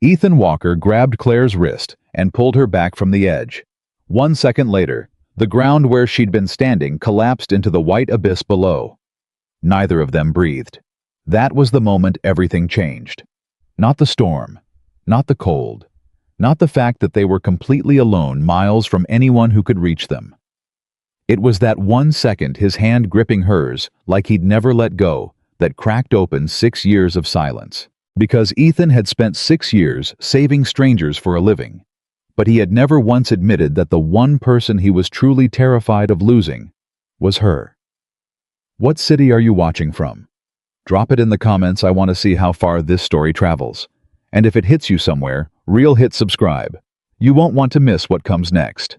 Ethan Walker grabbed Claire's wrist and pulled her back from the edge. 1 second later, the ground where she'd been standing collapsed into the white abyss below. Neither of them breathed. That was the moment everything changed. Not the storm, not the cold, not the fact that they were completely alone miles from anyone who could reach them. It was that 1 second, his hand gripping hers like he'd never let go, that cracked open 6 years of silence. Because Ethan had spent 6 years saving strangers for a living, but he had never once admitted that the one person he was truly terrified of losing was her. What city are you watching from? Drop it in the comments. I want to see how far this story travels. And if it hits you somewhere, hit subscribe. You won't want to miss what comes next.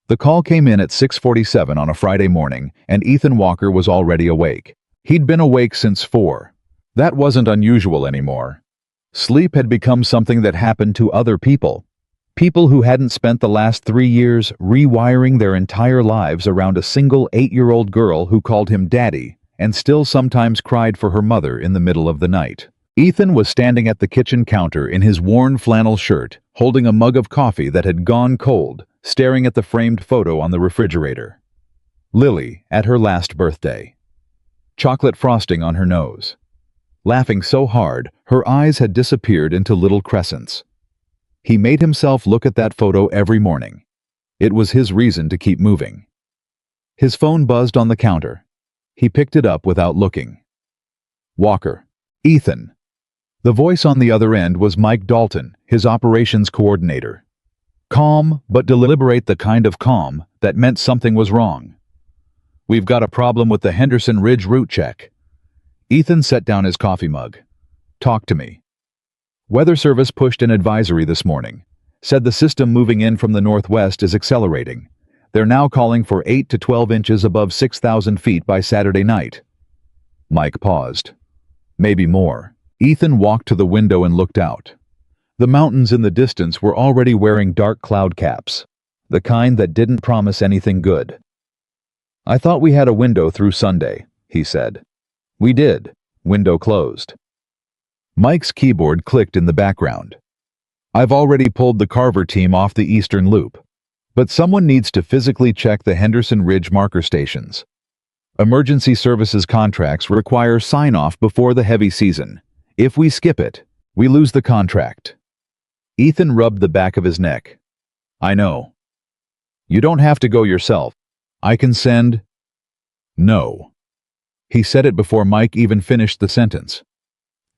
The call came in at 6:47 on a Friday morning, and Ethan Walker was already awake. He'd been awake since 4. That wasn't unusual anymore. Sleep had become something that happened to other people. People who hadn't spent the last 3 years rewiring their entire lives around a single 8-year-old girl who called him daddy and still sometimes cried for her mother in the middle of the night. Ethan was standing at the kitchen counter in his worn flannel shirt, holding a mug of coffee that had gone cold, staring at the framed photo on the refrigerator. Lily, at her last birthday. Chocolate frosting on her nose. Laughing so hard, her eyes had disappeared into little crescents. He made himself look at that photo every morning. It was his reason to keep moving. His phone buzzed on the counter. He picked it up without looking. Walker. Ethan. The voice on the other end was Mike Dalton, his operations coordinator. Calm, but deliberate, the kind of calm that meant something was wrong. We've got a problem with the Henderson Ridge route check. Ethan set down his coffee mug. Talk to me. Weather Service pushed an advisory this morning. Said the system moving in from the northwest is accelerating. They're now calling for 8 to 12 inches above 6,000 feet by Saturday night. Mike paused. Maybe more. Ethan walked to the window and looked out. The mountains in the distance were already wearing dark cloud caps, the kind that didn't promise anything good. I thought we had a window through Sunday, he said. We did. Window closed. Mike's keyboard clicked in the background. I've already pulled the Carver team off the eastern loop, but someone needs to physically check the Henderson Ridge marker stations. Emergency services contracts require sign-off before the heavy season. If we skip it, we lose the contract. Ethan rubbed the back of his neck. I know. You don't have to go yourself. I can send... No. He said it before Mike even finished the sentence.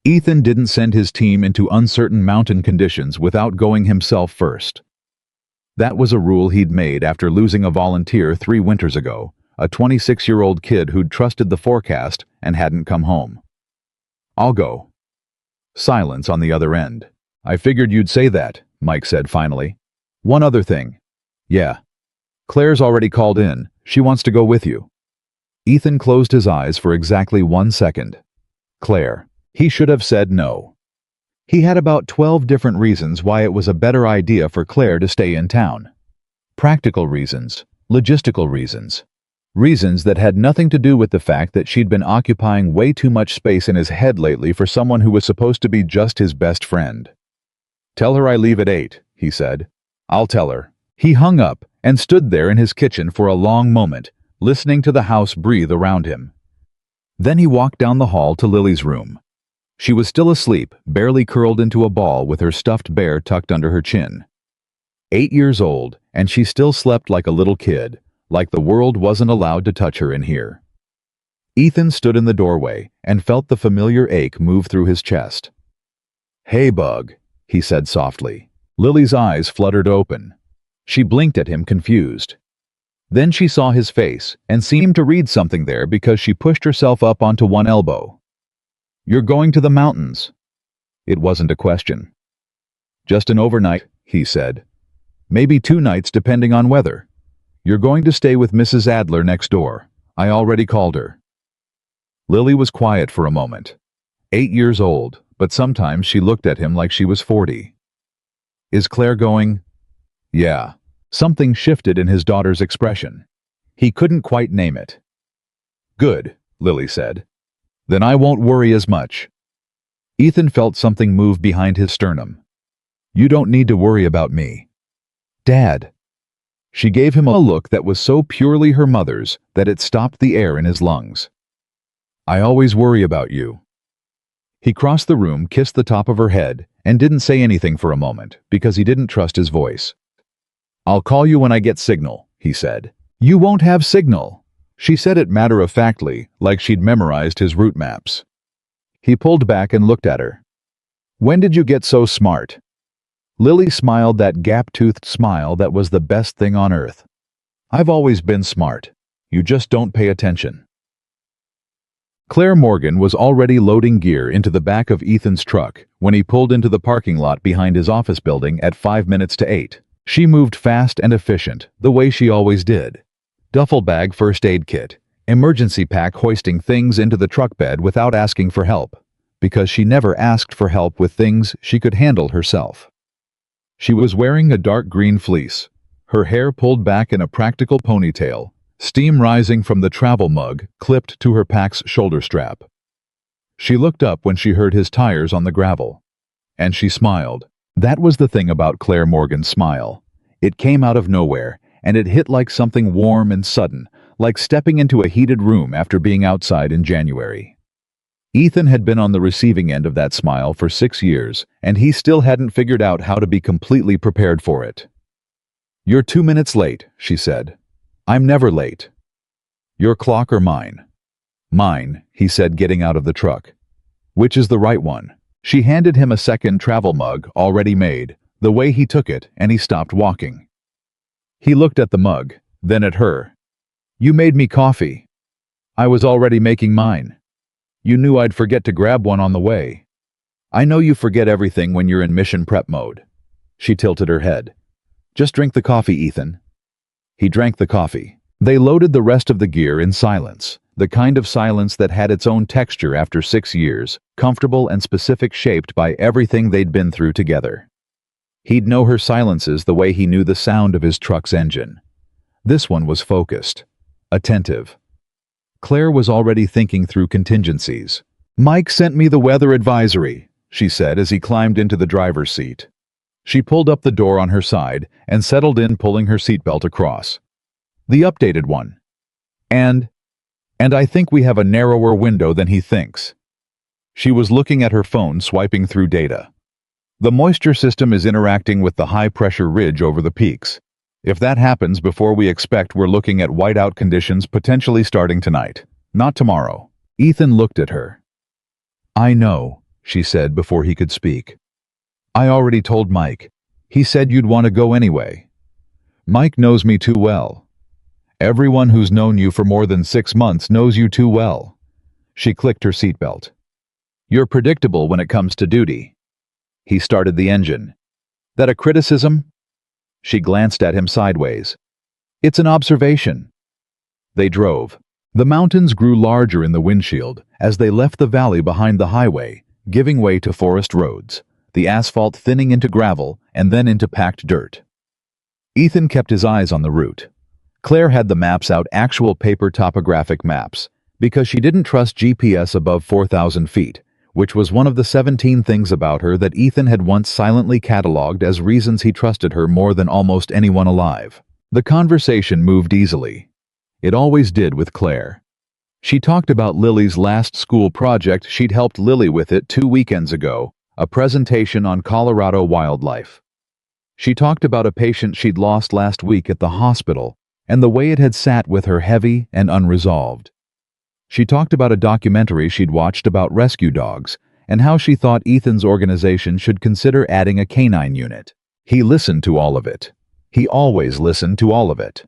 Ethan didn't send his team into uncertain mountain conditions without going himself first. That was a rule he'd made after losing a volunteer 3 winters ago, a 26-year-old kid who'd trusted the forecast and hadn't come home. I'll go. Silence on the other end. I figured you'd say that, Mike said finally. One other thing. Yeah. Claire's already called in. She wants to go with you. Ethan closed his eyes for exactly 1 second. Claire. He should have said no. He had about 12 different reasons why it was a better idea for Claire to stay in town. Practical reasons, logistical reasons. Reasons that had nothing to do with the fact that she'd been occupying way too much space in his head lately for someone who was supposed to be just his best friend. Tell her I leave at 8, he said. I'll tell her. He hung up and stood there in his kitchen for a long moment, listening to the house breathe around him. Then he walked down the hall to Lily's room. She was still asleep, barely curled into a ball with her stuffed bear tucked under her chin. 8 years old, and she still slept like a little kid, like the world wasn't allowed to touch her in here. Ethan stood in the doorway and felt the familiar ache move through his chest. Hey, Bug, he said softly. Lily's eyes fluttered open. She blinked at him, confused. Then she saw his face and seemed to read something there because she pushed herself up onto one elbow. You're going to the mountains. It wasn't a question. Just an overnight, he said. Maybe 2 nights depending on weather. You're going to stay with Mrs. Adler next door. I already called her. Lily was quiet for a moment. 8 years old, but sometimes she looked at him like she was 40. Is Claire going? Yeah. Something shifted in his daughter's expression. He couldn't quite name it. Good, Lily said. Then I won't worry as much. Ethan felt something move behind his sternum. You don't need to worry about me. Dad. She gave him a look that was so purely her mother's that it stopped the air in his lungs. I always worry about you. He crossed the room, kissed the top of her head, and didn't say anything for a moment because he didn't trust his voice. I'll call you when I get signal, he said. You won't have signal. She said it matter-of-factly, like she'd memorized his route maps. He pulled back and looked at her. When did you get so smart? Lily smiled that gap-toothed smile that was the best thing on earth. I've always been smart. You just don't pay attention. Claire Morgan was already loading gear into the back of Ethan's truck when he pulled into the parking lot behind his office building at 5 minutes to 8. She moved fast and efficient, the way she always did. Duffel bag, first aid kit, emergency pack, hoisting things into the truck bed without asking for help, because she never asked for help with things she could handle herself. She was wearing a dark green fleece, her hair pulled back in a practical ponytail, steam rising from the travel mug clipped to her pack's shoulder strap. She looked up when she heard his tires on the gravel, and she smiled. That was the thing about Claire Morgan's smile. It came out of nowhere, and it hit like something warm and sudden, like stepping into a heated room after being outside in January. Ethan had been on the receiving end of that smile for 6 years, and he still hadn't figured out how to be completely prepared for it. You're 2 minutes late, she said. I'm never late. Your clock or mine? Mine, he said, getting out of the truck. Which is the right one? She handed him a second travel mug, already made, the way he took it, and he stopped walking. He looked at the mug, then at her. You made me coffee. I was already making mine. You knew I'd forget to grab one on the way. I know you forget everything when you're in mission prep mode. She tilted her head. Just drink the coffee, Ethan. He drank the coffee. They loaded the rest of the gear in silence, the kind of silence that had its own texture after 6 years, comfortable and specific, shaped by everything they'd been through together. He'd know her silences the way he knew the sound of his truck's engine. This one was focused, attentive. Claire was already thinking through contingencies. Mike sent me the weather advisory, she said as he climbed into the driver's seat. She pulled up the door on her side and settled in, pulling her seatbelt across. The updated one. And I think we have a narrower window than he thinks. She was looking at her phone, swiping through data. The moisture system is interacting with the high-pressure ridge over the peaks. If that happens before we expect, we're looking at whiteout conditions potentially starting tonight, not tomorrow. Ethan looked at her. I know, she said before he could speak. I already told Mike. He said you'd want to go anyway. Mike knows me too well. Everyone who's known you for more than 6 months knows you too well. She clicked her seatbelt. You're predictable when it comes to duty. He started the engine. That a criticism? She glanced at him sideways. It's an observation. They drove. The mountains grew larger in the windshield as they left the valley behind the highway, giving way to forest roads, the asphalt thinning into gravel and then into packed dirt. Ethan kept his eyes on the route. Claire had the maps out, actual paper topographic maps, because she didn't trust GPS above 4,000 feet, which was one of the 17 things about her that Ethan had once silently cataloged as reasons he trusted her more than almost anyone alive. The conversation moved easily. It always did with Claire. She talked about Lily's last school project. She'd helped Lily with it 2 weekends ago, a presentation on Colorado wildlife. She talked about a patient she'd lost last week at the hospital and the way it had sat with her, heavy and unresolved. She talked about a documentary she'd watched about rescue dogs and how she thought Ethan's organization should consider adding a canine unit. He listened to all of it. He always listened to all of it.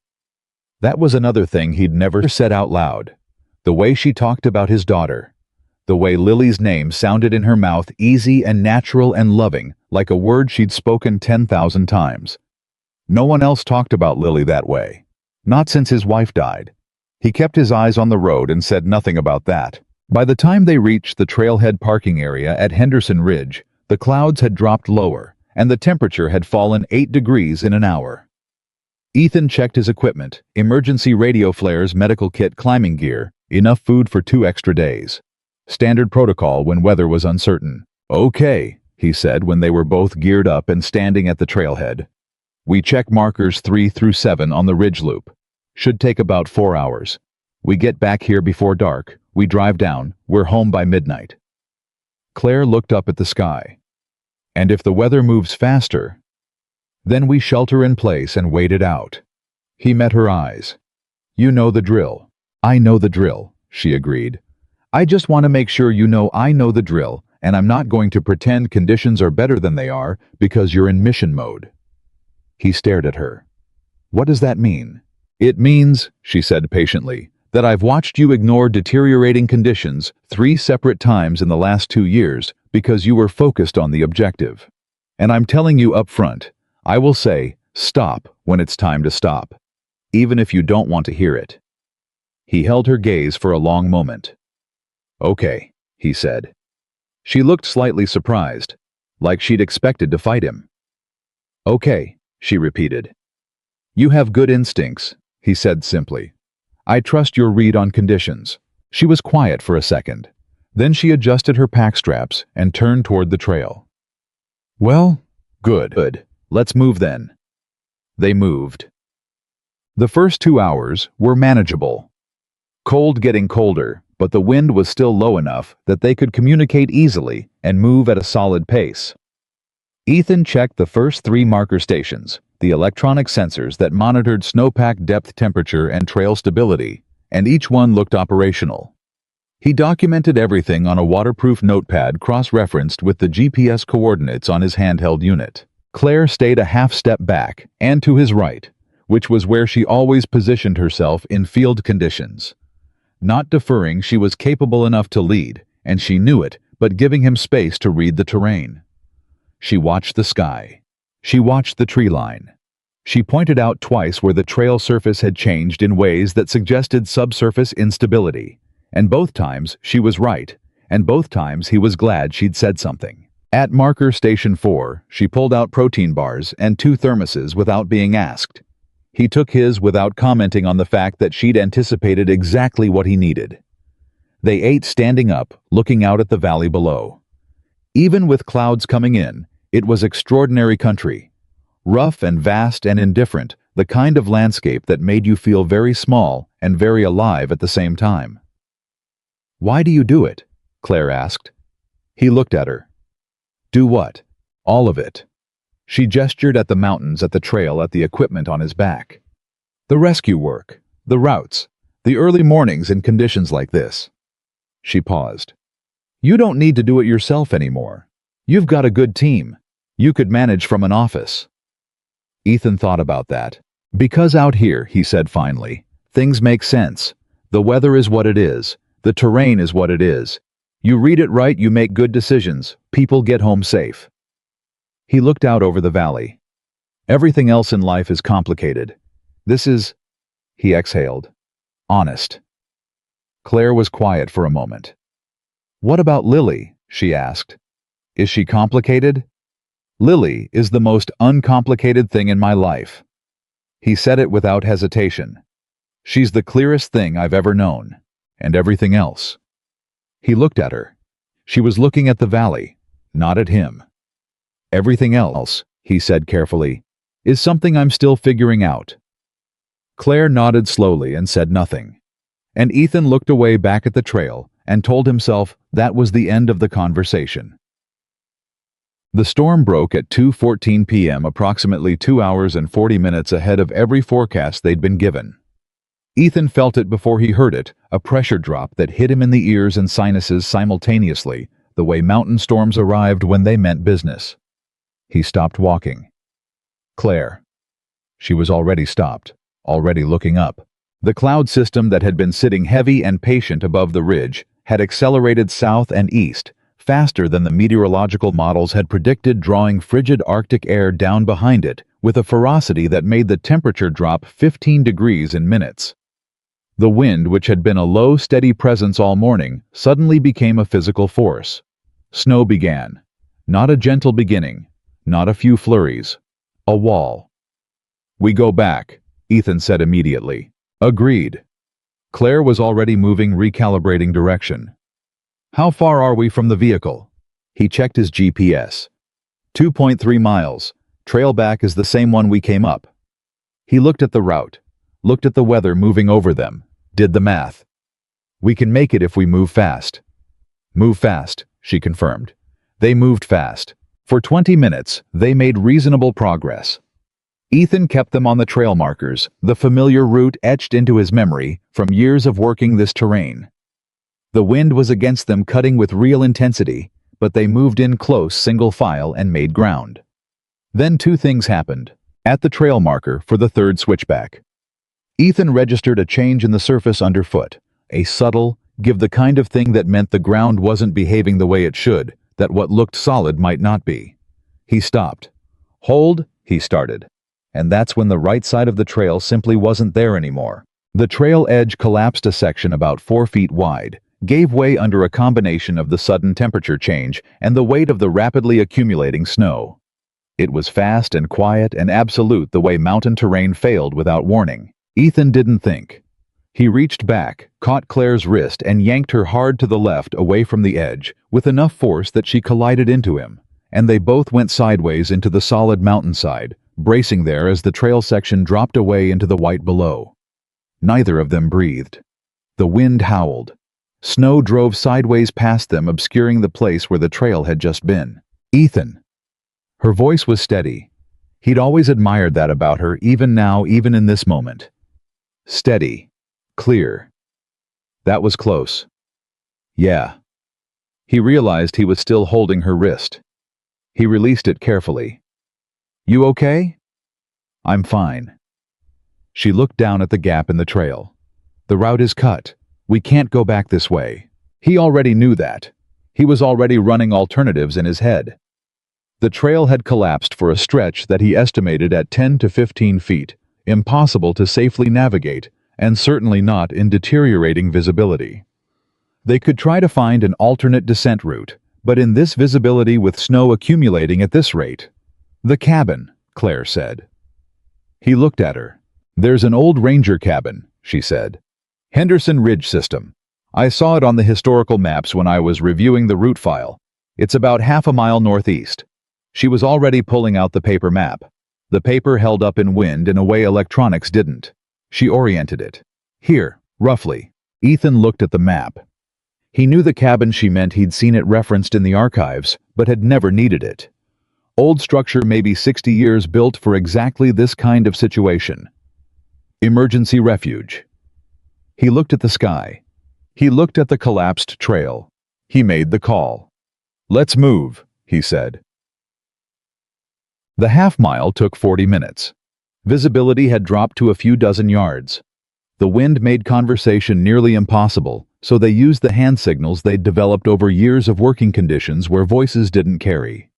That was another thing he'd never said out loud. The way she talked about his daughter. The way Lily's name sounded in her mouth, easy and natural and loving, like a word she'd spoken 10,000 times. No one else talked about Lily that way. Not since his wife died. He kept his eyes on the road and said nothing about that. By the time they reached the trailhead parking area at Henderson Ridge, the clouds had dropped lower, and the temperature had fallen 8 degrees in an hour. Ethan checked his equipment, emergency radio flares, medical kit, climbing gear, enough food for 2 extra days. Standard protocol when weather was uncertain. Okay, he said when they were both geared up and standing at the trailhead. "We check markers 3 through 7 on the ridge loop. Should take about 4 hours. We get back here before dark, we drive down, we're home by midnight." Claire looked up at the sky. "And if the weather moves faster?" "Then we shelter in place and wait it out." He met her eyes. "You know the drill." "I know the drill," she agreed. "I just want to make sure you know I know the drill, and I'm not going to pretend conditions are better than they are because you're in mission mode." He stared at her. "What does that mean?" "It means," she said patiently, "that I've watched you ignore deteriorating conditions 3 separate times in the last 2 years because you were focused on the objective. And I'm telling you up front, I will say, stop when it's time to stop, even if you don't want to hear it." He held her gaze for a long moment. "Okay," he said. She looked slightly surprised, like she'd expected to fight him. "Okay," she repeated. "You have good instincts," he said simply. "I trust your read on conditions." She was quiet for a second. Then she adjusted her pack straps and turned toward the trail. "Well, good. Let's move then." They moved. The first 2 hours were manageable. Cold getting colder, but the wind was still low enough that they could communicate easily and move at a solid pace. Ethan checked the first 3 marker stations, the electronic sensors that monitored snowpack depth, temperature, and trail stability, and each one looked operational. He documented everything on a waterproof notepad cross-referenced with the GPS coordinates on his handheld unit. Claire stayed a half step back and to his right, which was where she always positioned herself in field conditions. Not deferring, she was capable enough to lead, and she knew it, but giving him space to read the terrain. She watched the sky. She watched the tree line. She pointed out twice where the trail surface had changed in ways that suggested subsurface instability, and both times she was right, and both times he was glad she'd said something. At marker station 4, she pulled out protein bars and 2 thermoses without being asked. He took his without commenting on the fact that she'd anticipated exactly what he needed. They ate standing up, looking out at the valley below. Even with clouds coming in, it was extraordinary country. Rough and vast and indifferent, the kind of landscape that made you feel very small and very alive at the same time. "Why do you do it?" Claire asked. He looked at her. "Do what?" "All of it." She gestured at the mountains, at the trail, at the equipment on his back. "The rescue work, the routes, the early mornings in conditions like this." She paused. "You don't need to do it yourself anymore. You've got a good team. You could manage from an office." Ethan thought about that. "Because out here," he said finally, "things make sense. The weather is what it is. The terrain is what it is. You read it right, you make good decisions. People get home safe." He looked out over the valley. "Everything else in life is complicated. This is," he exhaled, "honest." Claire was quiet for a moment. "What about Lily?" she asked. "Is she complicated?" "Lily is the most uncomplicated thing in my life." He said it without hesitation. "She's the clearest thing I've ever known. And everything else." He looked at her. She was looking at the valley, not at him. "Everything else," he said carefully, "is something I'm still figuring out." Claire nodded slowly and said nothing. And Ethan looked away back at the trail and told himself that was the end of the conversation. The storm broke at 2:14 p.m., approximately 2 hours and 40 minutes ahead of every forecast they'd been given. Ethan felt it before he heard it, a pressure drop that hit him in the ears and sinuses simultaneously, the way mountain storms arrived when they meant business. He stopped walking. "Claire." She was already stopped, already looking up. The cloud system that had been sitting heavy and patient above the ridge had accelerated south and east, faster than the meteorological models had predicted, drawing frigid Arctic air down behind it with a ferocity that made the temperature drop 15 degrees in minutes. The wind, which had been a low, steady presence all morning, suddenly became a physical force. Snow began. Not a gentle beginning, not a few flurries. A wall. "We go back," Ethan said immediately. "Agreed." Claire was already moving, recalibrating direction. "How far are we from the vehicle?" He checked his GPS. 2.3 miles. Trail back is the same one we came up. He looked at the route, looked at the weather moving over them, did the math. We can make it if we move fast. Move fast, she confirmed. They moved fast. For 20 minutes, they made reasonable progress. Ethan kept them on the trail markers, the familiar route etched into his memory from years of working this terrain. The wind was against them, cutting with real intensity, but they moved in close single file and made ground. Then two things happened. At the trail marker for the third switchback, Ethan registered a change in the surface underfoot, a subtle, the kind of thing that meant the ground wasn't behaving the way it should, that what looked solid might not be. He stopped. Hold, he started. And that's when the right side of the trail simply wasn't there anymore. The trail edge collapsed a section about 4 feet wide, gave way under a combination of the sudden temperature change and the weight of the rapidly accumulating snow. It was fast and quiet and absolute, the way mountain terrain failed without warning. Ethan didn't think. He reached back, caught Claire's wrist and yanked her hard to the left away from the edge, with enough force that she collided into him, and they both went sideways into the solid mountainside, bracing there as the trail section dropped away into the white below. Neither of them breathed. The wind howled. Snow drove sideways past them, obscuring the place where the trail had just been. Ethan. Her voice was steady. He'd always admired that about her, even now, even in this moment. Steady. Clear. That was close. Yeah. He realized he was still holding her wrist. He released it carefully. You okay? I'm fine. She looked down at the gap in the trail. The route is cut. We can't go back this way. He already knew that. He was already running alternatives in his head. The trail had collapsed for a stretch that he estimated at 10 to 15 feet, impossible to safely navigate, and certainly not in deteriorating visibility. They could try to find an alternate descent route, but in this visibility with snow accumulating at this rate. The cabin, Claire said. He looked at her. There's an old ranger cabin, she said. Henderson Ridge System. I saw it on the historical maps when I was reviewing the route file. It's about half a mile northeast. She was already pulling out the paper map. The paper held up in wind in a way electronics didn't. She oriented it. Here, roughly. Ethan looked at the map. He knew the cabin she meant. He'd seen it referenced in the archives, but had never needed it. Old structure, maybe 60 years, built for exactly this kind of situation. Emergency refuge. He looked at the sky. He looked at the collapsed trail. He made the call. Let's move, he said. The half-mile took 40 minutes. Visibility had dropped to a few dozen yards. The wind made conversation nearly impossible, so they used the hand signals they'd developed over years of working conditions where voices didn't carry.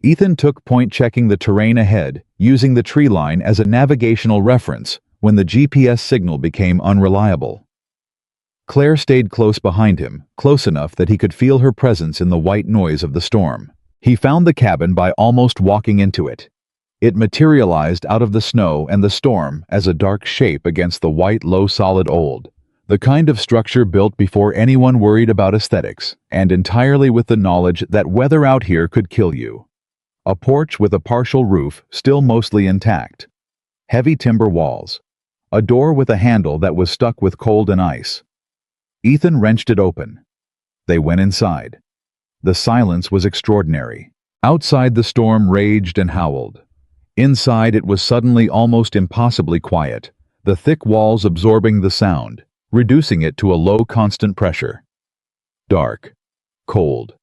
Ethan took point checking the terrain ahead, using the tree line as a navigational reference when the GPS signal became unreliable. Claire stayed close behind him, close enough that he could feel her presence in the white noise of the storm. He found the cabin by almost walking into it. It materialized out of the snow and the storm as a dark shape against the white, low, solid old. The kind of structure built before anyone worried about aesthetics, and entirely with the knowledge that weather out here could kill you. A porch with a partial roof, still mostly intact. Heavy timber walls. A door with a handle that was stuck with cold and ice. Ethan wrenched it open. They went inside. The silence was extraordinary. Outside the storm raged and howled. Inside it was suddenly almost impossibly quiet, the thick walls absorbing the sound, reducing it to a low constant pressure. Dark. Cold.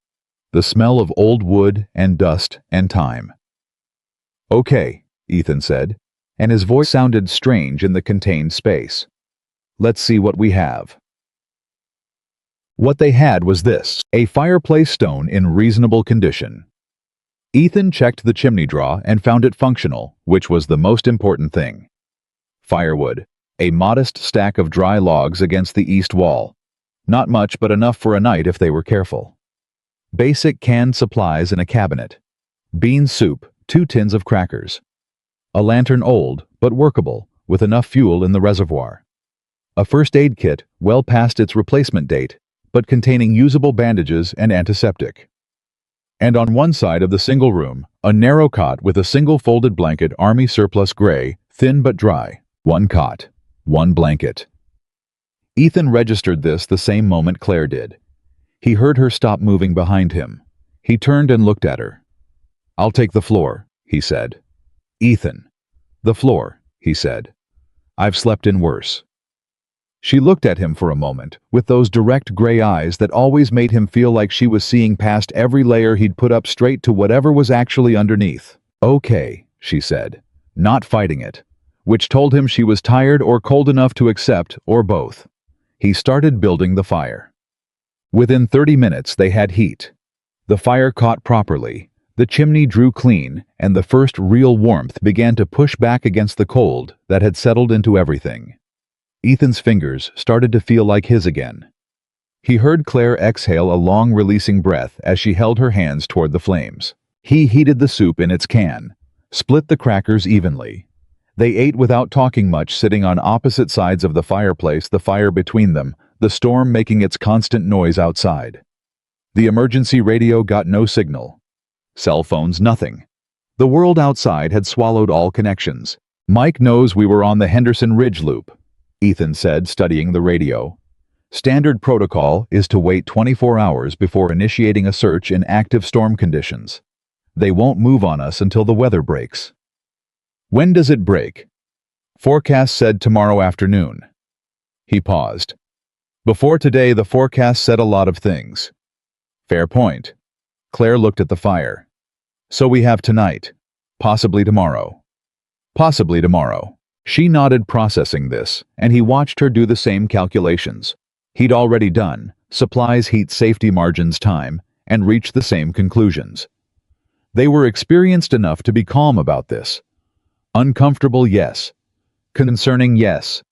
The smell of old wood and dust and time. Okay, Ethan said, and his voice sounded strange in the contained space. Let's see what we have. What they had was this, a fireplace stone in reasonable condition. Ethan checked the chimney draw and found it functional, which was the most important thing. Firewood, a modest stack of dry logs against the east wall. Not much, but enough for a night if they were careful. Basic canned supplies in a cabinet. Bean soup, 2 tins of crackers. A lantern, old, but workable, with enough fuel in the reservoir. A first aid kit, well past its replacement date, but containing usable bandages and antiseptic. And on one side of the single room, a narrow cot with a single folded blanket, army surplus gray, thin but dry. One cot, one blanket. Ethan registered this the same moment Claire did. He heard her stop moving behind him. He turned and looked at her. "I'll take the floor," he said. "Ethan." "The floor," he said. "I've slept in worse." She looked at him for a moment, with those direct gray eyes that always made him feel like she was seeing past every layer he'd put up straight to whatever was actually underneath. "Okay," she said, not fighting it, which told him she was tired or cold enough to accept, or both. He started building the fire. Within 30 minutes they had heat. The fire caught properly, the chimney drew clean, and the first real warmth began to push back against the cold that had settled into everything. Ethan's fingers started to feel like his again. He heard Claire exhale a long releasing breath as she held her hands toward the flames. He heated the soup in its can, split the crackers evenly. They ate without talking much, sitting on opposite sides of the fireplace, the fire between them, the storm making its constant noise outside. The emergency radio got no signal. Cell phones, nothing. The world outside had swallowed all connections. "Mike knows we were on the Henderson Ridge Loop," Ethan said, studying the radio. "Standard protocol is to wait 24 hours before initiating a search in active storm conditions. They won't move on us until the weather breaks." "When does it break?" "Forecast said tomorrow afternoon." He paused. "Before today, the forecast said a lot of things." "Fair point." Claire looked at the fire. "So we have tonight. Possibly tomorrow." "Possibly tomorrow." She nodded, processing this, and he watched her do the same calculations. He'd already done supplies, heat, safety margins, time, and reached the same conclusions. They were experienced enough to be calm about this. Uncomfortable, yes. Concerning, yes.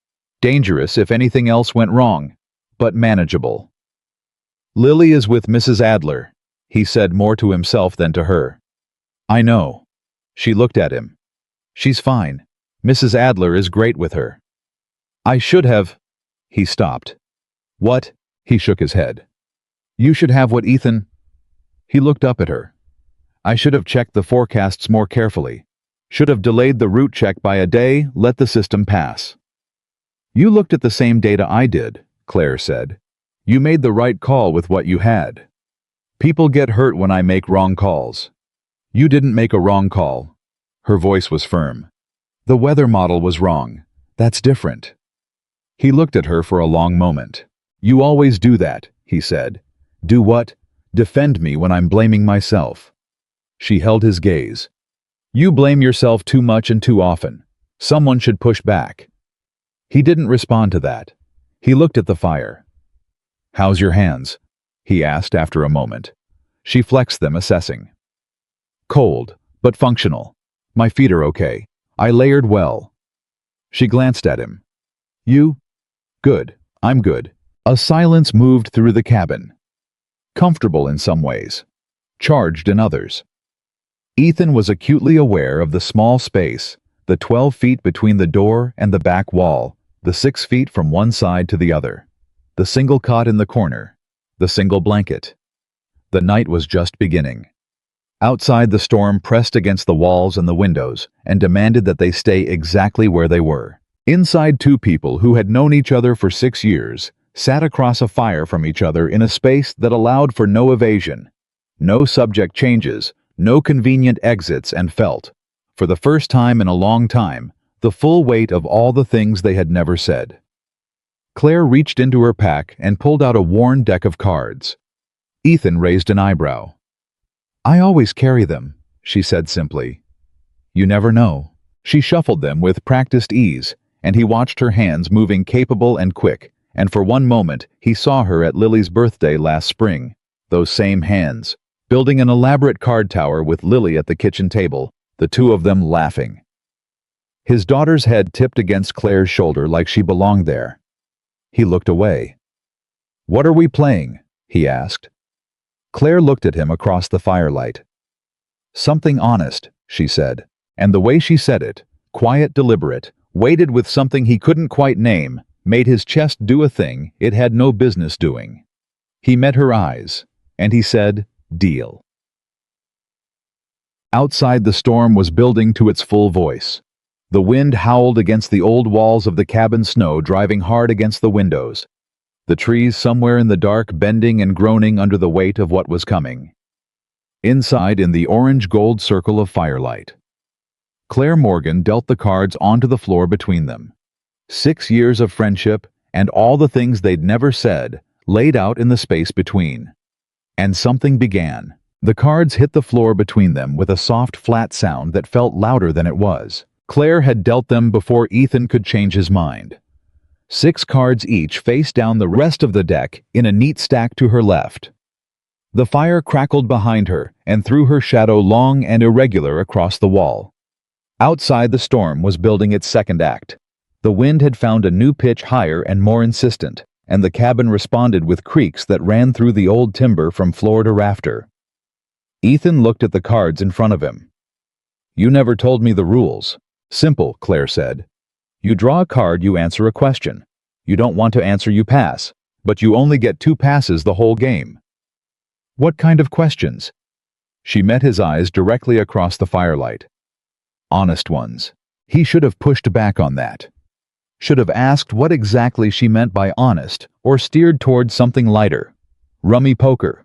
Dangerous if anything else went wrong, but manageable. "Lily is with Mrs. Adler," he said, more to himself than to her. "I know." She looked at him. "She's fine. Mrs. Adler is great with her." "I should have—" He stopped. "What?" He shook his head. "You should have what, Ethan?" He looked up at her. "I should have checked the forecasts more carefully. Should have delayed the route check by a day, let the system pass." "You looked at the same data I did," Claire said. "You made the right call with what you had. People get hurt when I make wrong calls. You didn't make a wrong call." Her voice was firm. "The weather model was wrong. That's different." He looked at her for a long moment. "You always do that," he said. "Do what? Defend me when I'm blaming myself." She held his gaze. "You blame yourself too much and too often. Someone should push back." He didn't respond to that. He looked at the fire. "How's your hands?" he asked after a moment. She flexed them, assessing. "Cold, but functional. My feet are okay. I layered well." She glanced at him. "You?" "Good. I'm good." A silence moved through the cabin. Comfortable in some ways. Charged in others. Ethan was acutely aware of the small space, the 12 feet between the door and the back wall, the 6 feet from one side to the other, the single cot in the corner, the single blanket. The night was just beginning. Outside, the storm pressed against the walls and the windows and demanded that they stay exactly where they were. Inside, two people who had known each other for 6 years sat across a fire from each other in a space that allowed for no evasion, no subject changes, no convenient exits, and felt, for the first time in a long time, the full weight of all the things they had never said. Claire reached into her pack and pulled out a worn deck of cards. Ethan raised an eyebrow. "I always carry them," she said simply. "You never know." She shuffled them with practiced ease, and he watched her hands moving, capable and quick, and for one moment he saw her at Lily's birthday last spring, those same hands, building an elaborate card tower with Lily at the kitchen table, the two of them laughing. His daughter's head tipped against Claire's shoulder like she belonged there. He looked away. "What are we playing?" he asked. Claire looked at him across the firelight. "Something honest," she said, and the way she said it, quiet, deliberate, weighted with something he couldn't quite name, made his chest do a thing it had no business doing. He met her eyes, and he said, "Deal." Outside, the storm was building to its full voice. The wind howled against the old walls of the cabin's snow, driving hard against the windows. The trees somewhere in the dark bending and groaning under the weight of what was coming. Inside, in the orange-gold circle of firelight, Claire Morgan dealt the cards onto the floor between them. 6 years of friendship, and all the things they'd never said, laid out in the space between. And something began. The cards hit the floor between them with a soft, flat sound that felt louder than it was. Claire had dealt them before Ethan could change his mind. 6 cards each face down the rest of the deck in a neat stack to her left. The fire crackled behind her and threw her shadow long and irregular across the wall. Outside, the storm was building its second act. The wind had found a new pitch, higher and more insistent, and the cabin responded with creaks that ran through the old timber from floor to rafter. Ethan looked at the cards in front of him. "You never told me the rules." "Simple," Claire said. "You draw a card, you answer a question. You don't want to answer, you pass, but you only get 2 passes the whole game." "What kind of questions?" She met his eyes directly across the firelight. "Honest ones." He should have pushed back on that. Should have asked what exactly she meant by honest, or steered towards something lighter. Rummy poker.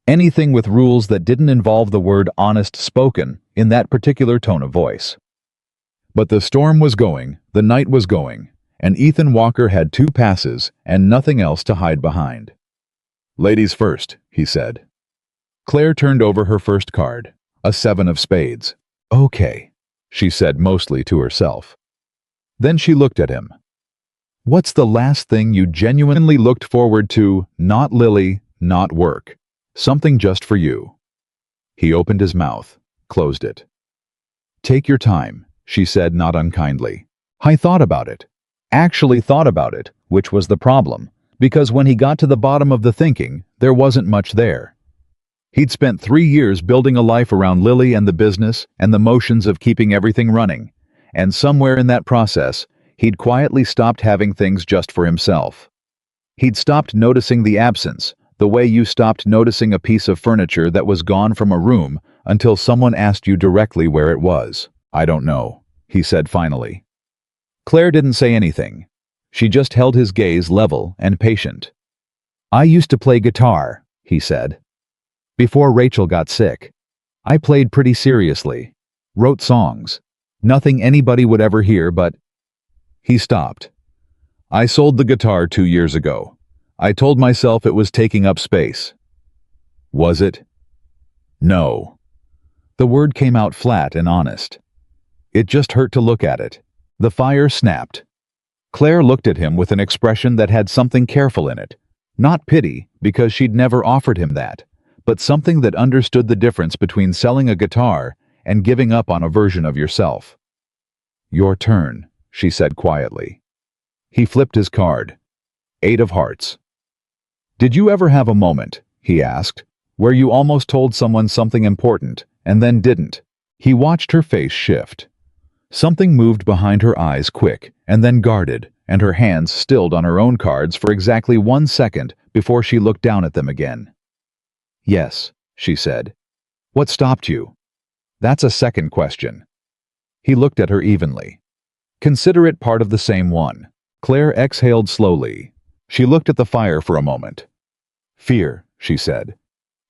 Anything with rules that didn't involve the word honest spoken in that particular tone of voice. But the storm was going, the night was going, and Ethan Walker had 2 passes and nothing else to hide behind. "Ladies first," he said. Claire turned over her first card, a 7 of spades. "Okay," she said mostly to herself. Then she looked at him. "What's the last thing you genuinely looked forward to? Not Lily, not work. Something just for you." He opened his mouth, closed it. "Take your time," she said, not unkindly. "I thought about it. Actually thought about it, which was the problem, because when he got to the bottom of the thinking, there wasn't much there. He'd spent 3 years building a life around Lily and the business and the motions of keeping everything running, and somewhere in that process, he'd quietly stopped having things just for himself. He'd stopped noticing the absence, the way you stopped noticing a piece of furniture that was gone from a room until someone asked you directly where it was. "I don't know," he said finally. Claire didn't say anything. She just held his gaze level and patient. "I used to play guitar," he said. "Before Rachel got sick. I played pretty seriously. Wrote songs. Nothing anybody would ever hear, but—" He stopped. "I sold the guitar 2 years ago. I told myself it was taking up space." "Was it?" "No." The word came out flat and honest. It just hurt to look at it. The fire snapped. Claire looked at him with an expression that had something careful in it. Not pity, because she'd never offered him that, but something that understood the difference between selling a guitar and giving up on a version of yourself. "Your turn," she said quietly. He flipped his card. 8 of hearts. "Did you ever have a moment," he asked, "where you almost told someone something important, and then didn't?" He watched her face shift. Something moved behind her eyes, quick, and then guarded, and her hands stilled on her own cards for exactly 1 second before she looked down at them again. "Yes," she said. "What stopped you?" "That's a second question." He looked at her evenly. "Consider it part of the same one." Claire exhaled slowly. She looked at the fire for a moment. "Fear," she said.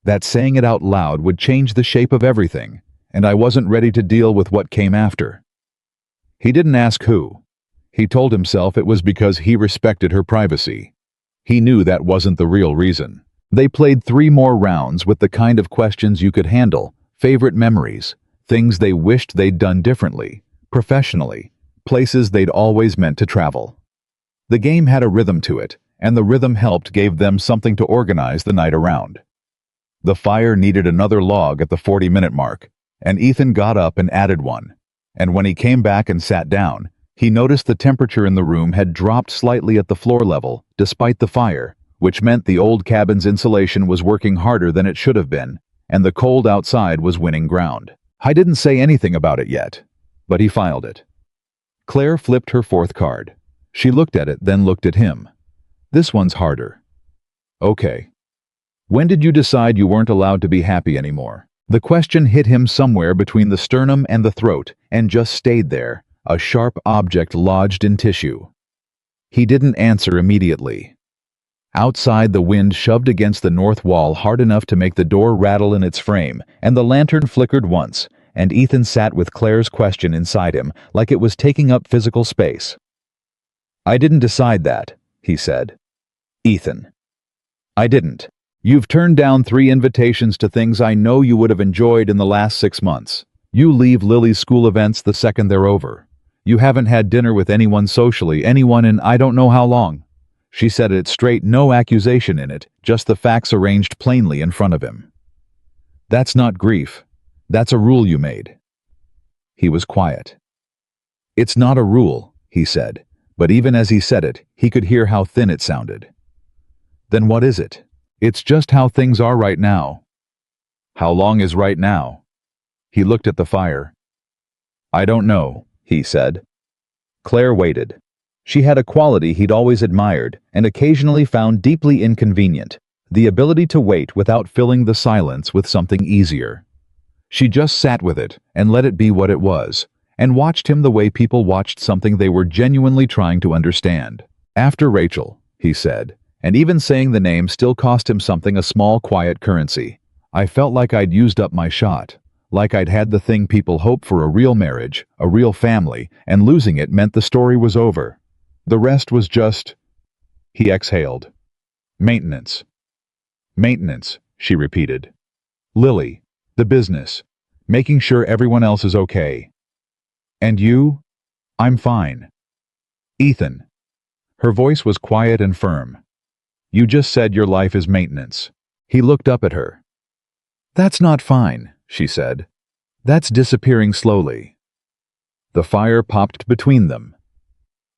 "That saying it out loud would change the shape of everything, and I wasn't ready to deal with what came after." He didn't ask who. He told himself it was because he respected her privacy. He knew that wasn't the real reason. They played 3 more rounds with the kind of questions you could handle, favorite memories, things they wished they'd done differently, professionally, places they'd always meant to travel. The game had a rhythm to it, and the rhythm helped gave them something to organize the night around. The fire needed another log at the 40-minute mark, and Ethan got up and added one. And when he came back and sat down, he noticed the temperature in the room had dropped slightly at the floor level, despite the fire, which meant the old cabin's insulation was working harder than it should have been, and the cold outside was winning ground. I didn't say anything about it yet, but he filed it. Claire flipped her 4th card. She looked at it, then looked at him. "This one's harder." "Okay. When did you decide you weren't allowed to be happy anymore?" The question hit him somewhere between the sternum and the throat and just stayed there, a sharp object lodged in tissue. He didn't answer immediately. Outside, the wind shoved against the north wall hard enough to make the door rattle in its frame, and the lantern flickered once, and Ethan sat with Claire's question inside him like it was taking up physical space. "I didn't decide that," he said. "Ethan. I didn't. You've turned down 3 invitations to things I know you would have enjoyed in the last 6 months. You leave Lily's school events the second they're over. You haven't had dinner with anyone socially, anyone in I don't know how long." She said it straight, no accusation in it, just the facts arranged plainly in front of him. "That's not grief. That's a rule you made." He was quiet. "It's not a rule," he said, but even as he said it, he could hear how thin it sounded. "Then what is it?" "It's just how things are right now." "How long is right now?" He looked at the fire. "I don't know," he said. Claire waited. She had a quality he'd always admired and occasionally found deeply inconvenient, the ability to wait without filling the silence with something easier. She just sat with it and let it be what it was, and watched him the way people watched something they were genuinely trying to understand. "After Rachel," he said, and even saying the name still cost him something, a small quiet currency. "I felt like I'd used up my shot, like I'd had the thing people hope for, a real marriage, a real family, and losing it meant the story was over. The rest was just..." He exhaled. "Maintenance." "Maintenance," she repeated. "Lily, the business, making sure everyone else is okay." "And you?" "I'm fine." "Ethan." Her voice was quiet and firm. "You just said your life is maintenance." He looked up at her. "That's not fine," she said. "That's disappearing slowly." The fire popped between them.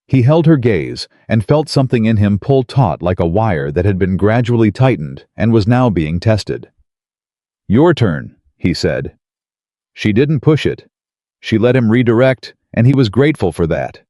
He held her gaze and felt something in him pull taut like a wire that had been gradually tightened and was now being tested. "Your turn," he said. She didn't push it. She let him redirect, and he was grateful for that.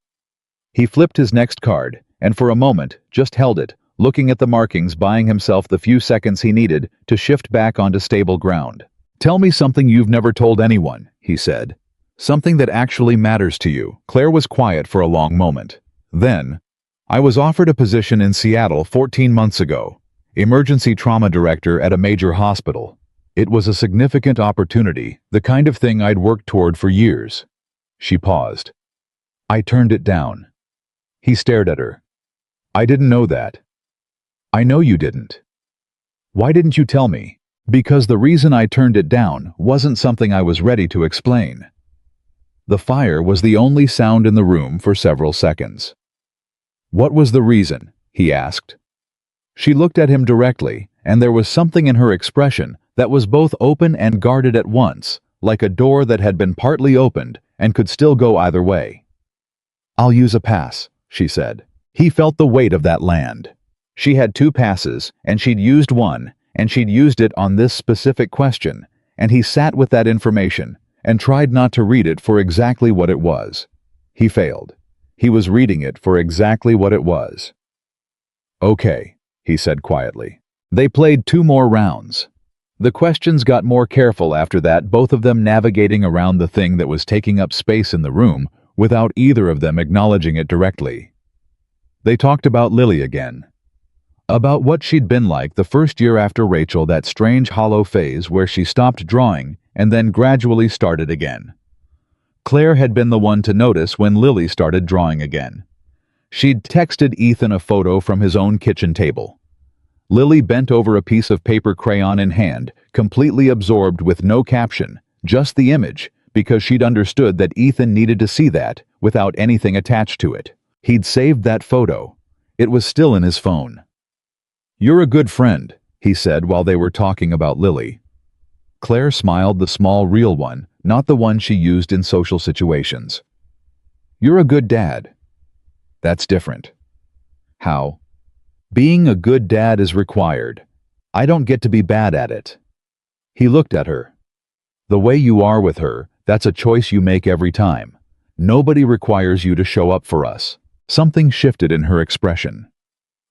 He flipped his next card, and for a moment just held it, looking at the markings, buying himself the few seconds he needed to shift back onto stable ground. "Tell me something you've never told anyone," he said. "Something that actually matters to you." Claire was quiet for a long moment. Then, "I was offered a position in Seattle 14 months ago, emergency trauma director at a major hospital. It was a significant opportunity, the kind of thing I'd worked toward for years." She paused. "I turned it down." He stared at her. "I didn't know that." "I know you didn't." "Why didn't you tell me?" "Because the reason I turned it down wasn't something I was ready to explain." The fire was the only sound in the room for several seconds. "What was the reason?" he asked. She looked at him directly, and there was something in her expression that was both open and guarded at once, like a door that had been partly opened and could still go either way. "I'll use a pass," she said. He felt the weight of that land. She had 2 passes, and she'd used one, and she'd used it on this specific question, and he sat with that information and tried not to read it for exactly what it was. He failed. He was reading it for exactly what it was. "Okay," he said quietly. They played 2 more rounds. The questions got more careful after that, both of them navigating around the thing that was taking up space in the room without either of them acknowledging it directly. They talked about Lily again. About what she'd been like the first year after Rachel, that strange hollow phase where she stopped drawing and then gradually started again. Claire had been the one to notice when Lily started drawing again. She'd texted Ethan a photo from his own kitchen table. Lily bent over a piece of paper, crayon in hand, completely absorbed with no caption, just the image, because she'd understood that Ethan needed to see that without anything attached to it. He'd saved that photo. It was still in his phone. "You're a good friend," he said while they were talking about Lily. Claire smiled, the small, real one, not the one she used in social situations. "You're a good dad." "That's different." "How?" "Being a good dad is required. I don't get to be bad at it." He looked at her. "The way you are with her, that's a choice you make every time. Nobody requires you to show up for us." Something shifted in her expression.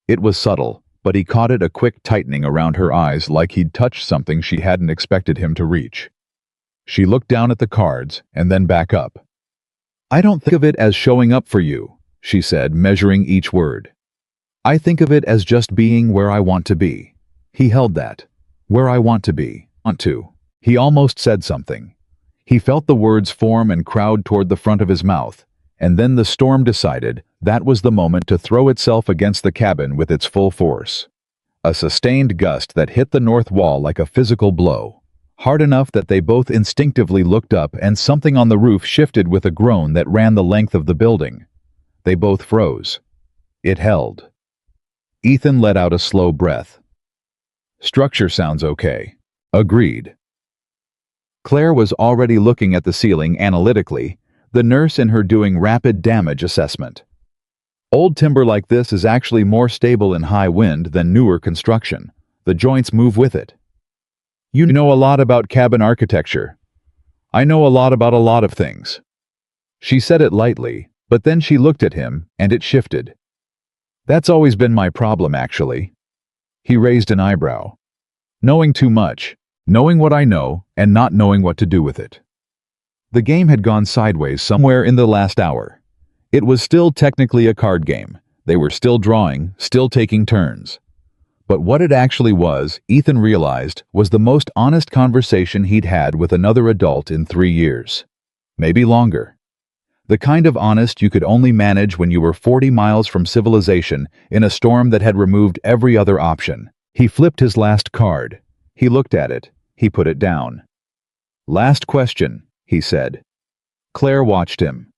It was subtle, but he caught it, a quick tightening around her eyes, like he'd touched something she hadn't expected him to reach. She looked down at the cards and then back up. I don't think of it as showing up for you, she said, measuring each word. I think of it as just being where I want to be. He held that. Where I want to be. Want to. He almost said something. He felt the words form and crowd toward the front of his mouth, and then the storm decided that was the moment to throw itself against the cabin with its full force. A sustained gust that hit the north wall like a physical blow, hard enough that they both instinctively looked up and something on the roof shifted with a groan that ran the length of the building. They both froze. It held. Ethan let out a slow breath. Structure sounds okay. Agreed. Claire was already looking at the ceiling analytically, the nurse in her doing rapid damage assessment. Old timber like this is actually more stable in high wind than newer construction. The joints move with it. You know a lot about cabin architecture. I know a lot about a lot of things. She said it lightly, but then she looked at him, and it shifted. That's always been my problem, actually. He raised an eyebrow. Knowing too much, knowing what I know, and not knowing what to do with it. The game had gone sideways somewhere in the last hour. It was still technically a card game. They were still drawing, still taking turns. But what it actually was, Ethan realized, was the most honest conversation he'd had with another adult in 3 years. Maybe longer. The kind of honest you could only manage when you were 40 miles from civilization in a storm that had removed every other option. He flipped his last card. He looked at it. He put it down. Last question, he said. Claire watched him.